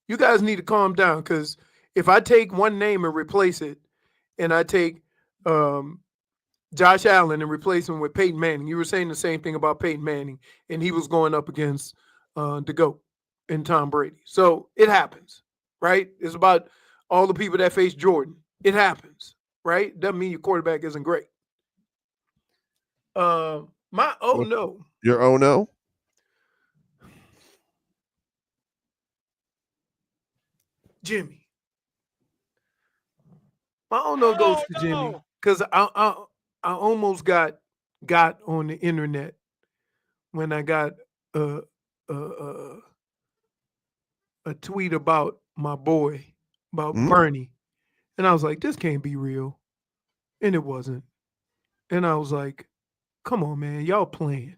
You guys need to calm down, because if I take one name and replace it, and I take Josh Allen and replace him with Peyton Manning, you were saying the same thing about Peyton Manning, and he was going up against the GOAT and Tom Brady. So it happens, right? It's about all the people that face Jordan. It happens, right? Doesn't mean your quarterback isn't great. My oh no. Your oh no? Jimmy. My oh no goes to Jimmy, because I almost got on the internet when I got a tweet about my boy, about Bernie. And I was like, this can't be real. And it wasn't. And I was like, come on, man, y'all playing.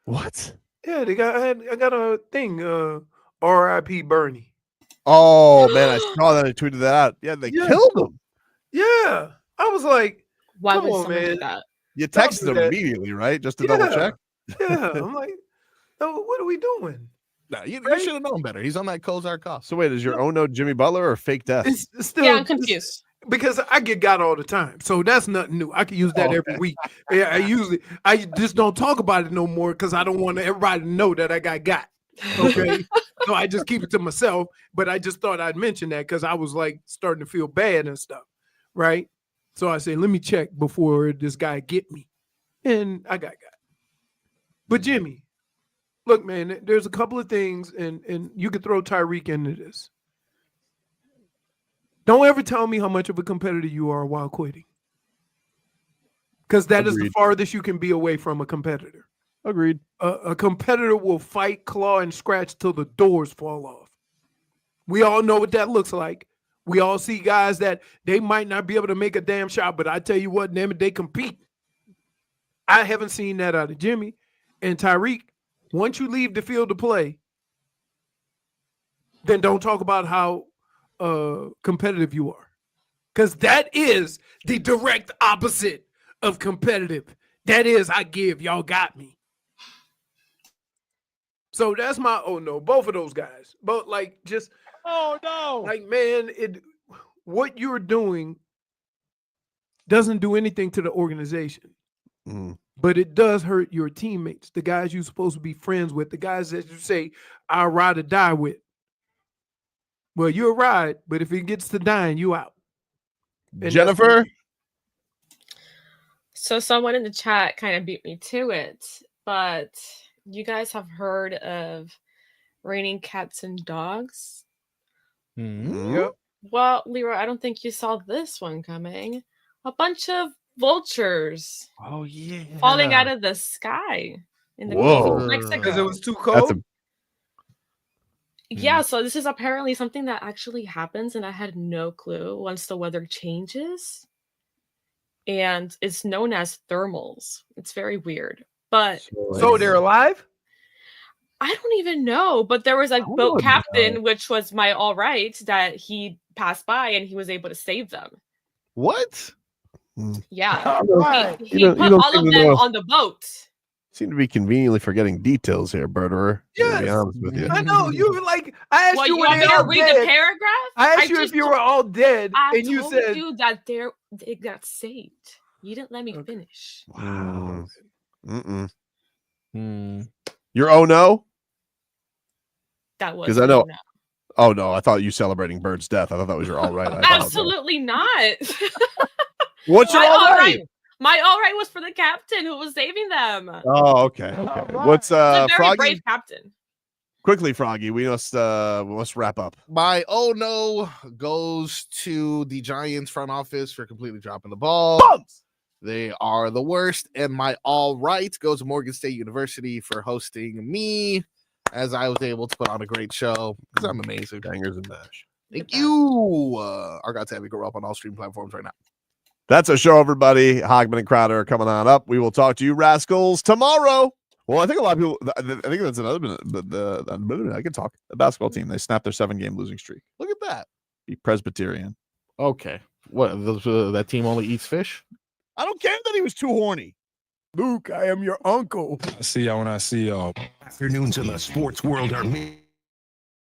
What? Yeah, I got a thing, R.I.P. Bernie. Oh, man, I saw that. I tweeted that out. Yeah, they killed him. Yeah. I was like, why come would on, someone man. do that? You texted him immediately, right? Just to double check? Yeah. I'm like, oh, what are we doing? No, you should have known better. He's on that Kozar cost. So wait, is your oh no Jimmy Butler or fake death? It's still, Yeah, I'm confused. Because I get got all the time, so that's nothing new. I can use that every week. Yeah, I just don't talk about it no more because I don't want everybody to know that I got. Okay, so I just keep it to myself. But I just thought I'd mention that because I was like starting to feel bad and stuff, right? So I said, let me check before this guy get me, and I got. But Jimmy, look, man, there's a couple of things, and you could throw Tyreek into this. Don't ever tell me how much of a competitor you are while quitting. Because that is the farthest you can be away from a competitor. Agreed. A competitor will fight, claw, and scratch till the doors fall off. We all know what that looks like. We all see guys that they might not be able to make a damn shot, but I tell you what, they compete. I haven't seen that out of Jimmy. And Tyreek, once you leave the field to play, then don't talk about how competitive you are, because that is the direct opposite of competitive. That is, I give. Y'all got me. So that's my oh no. Both of those guys. But like just oh no. Like man, what you're doing doesn't do anything to the organization. But it does hurt your teammates, the guys you're supposed to be friends with, the guys that you say, I'll ride or die with. Well, you'll ride, but if it gets to dying, you out. And Jennifer? So someone in the chat kind of beat me to it, but you guys have heard of raining cats and dogs? Yep. Well, Leroy, I don't think you saw this one coming. A bunch of vultures. Oh yeah. Falling out of the sky in the Whoa. Gulf of Mexico. Because it was too cold. Yeah, so this is apparently something that actually happens, and I had no clue once the weather changes. And it's known as thermals. It's very weird. But so they're alive? I don't even know. But there was a boat captain, which was my all right, that he passed by and he was able to save them. What? Yeah. He You put don't all seem of to them know. on the boat. Seem to be conveniently forgetting details here, Berterer. To be honest with you. I know. You were like, I asked What, you you when want they me to all read dead. the paragraph? I asked you if you were all dead, I and you told said you that they got saved. You didn't let me finish. Wow. You're oh no? That was Because I know. no. Oh no, I thought you celebrating Bird's death. I thought that was your all right. I apologize. Absolutely not. What's your My all right? My all right was for the captain who was saving them. Oh, okay. What's He's a very Froggy? brave captain. Quickly, Froggy. We must wrap up. My oh no goes to the Giants front office for completely dropping the ball. They are the worst. And my all right goes to Morgan State University for hosting me, as I was able to put on a great show because I'm amazing. Bangers and mash. Thank you. Argots have me grow up on all stream platforms right now. That's our show, everybody. Hogman and Crowder are coming on up. We will talk to you rascals tomorrow. Well, I think a lot of people, I think that's another minute, but I can talk. The basketball team, they snapped their 7-game losing streak. Look at that. Beat Presbyterian. Okay. What, that team only eats fish? I don't care that he was too horny. Luke, I am your uncle. See y'all when I see y'all. Afternoons in the sports world are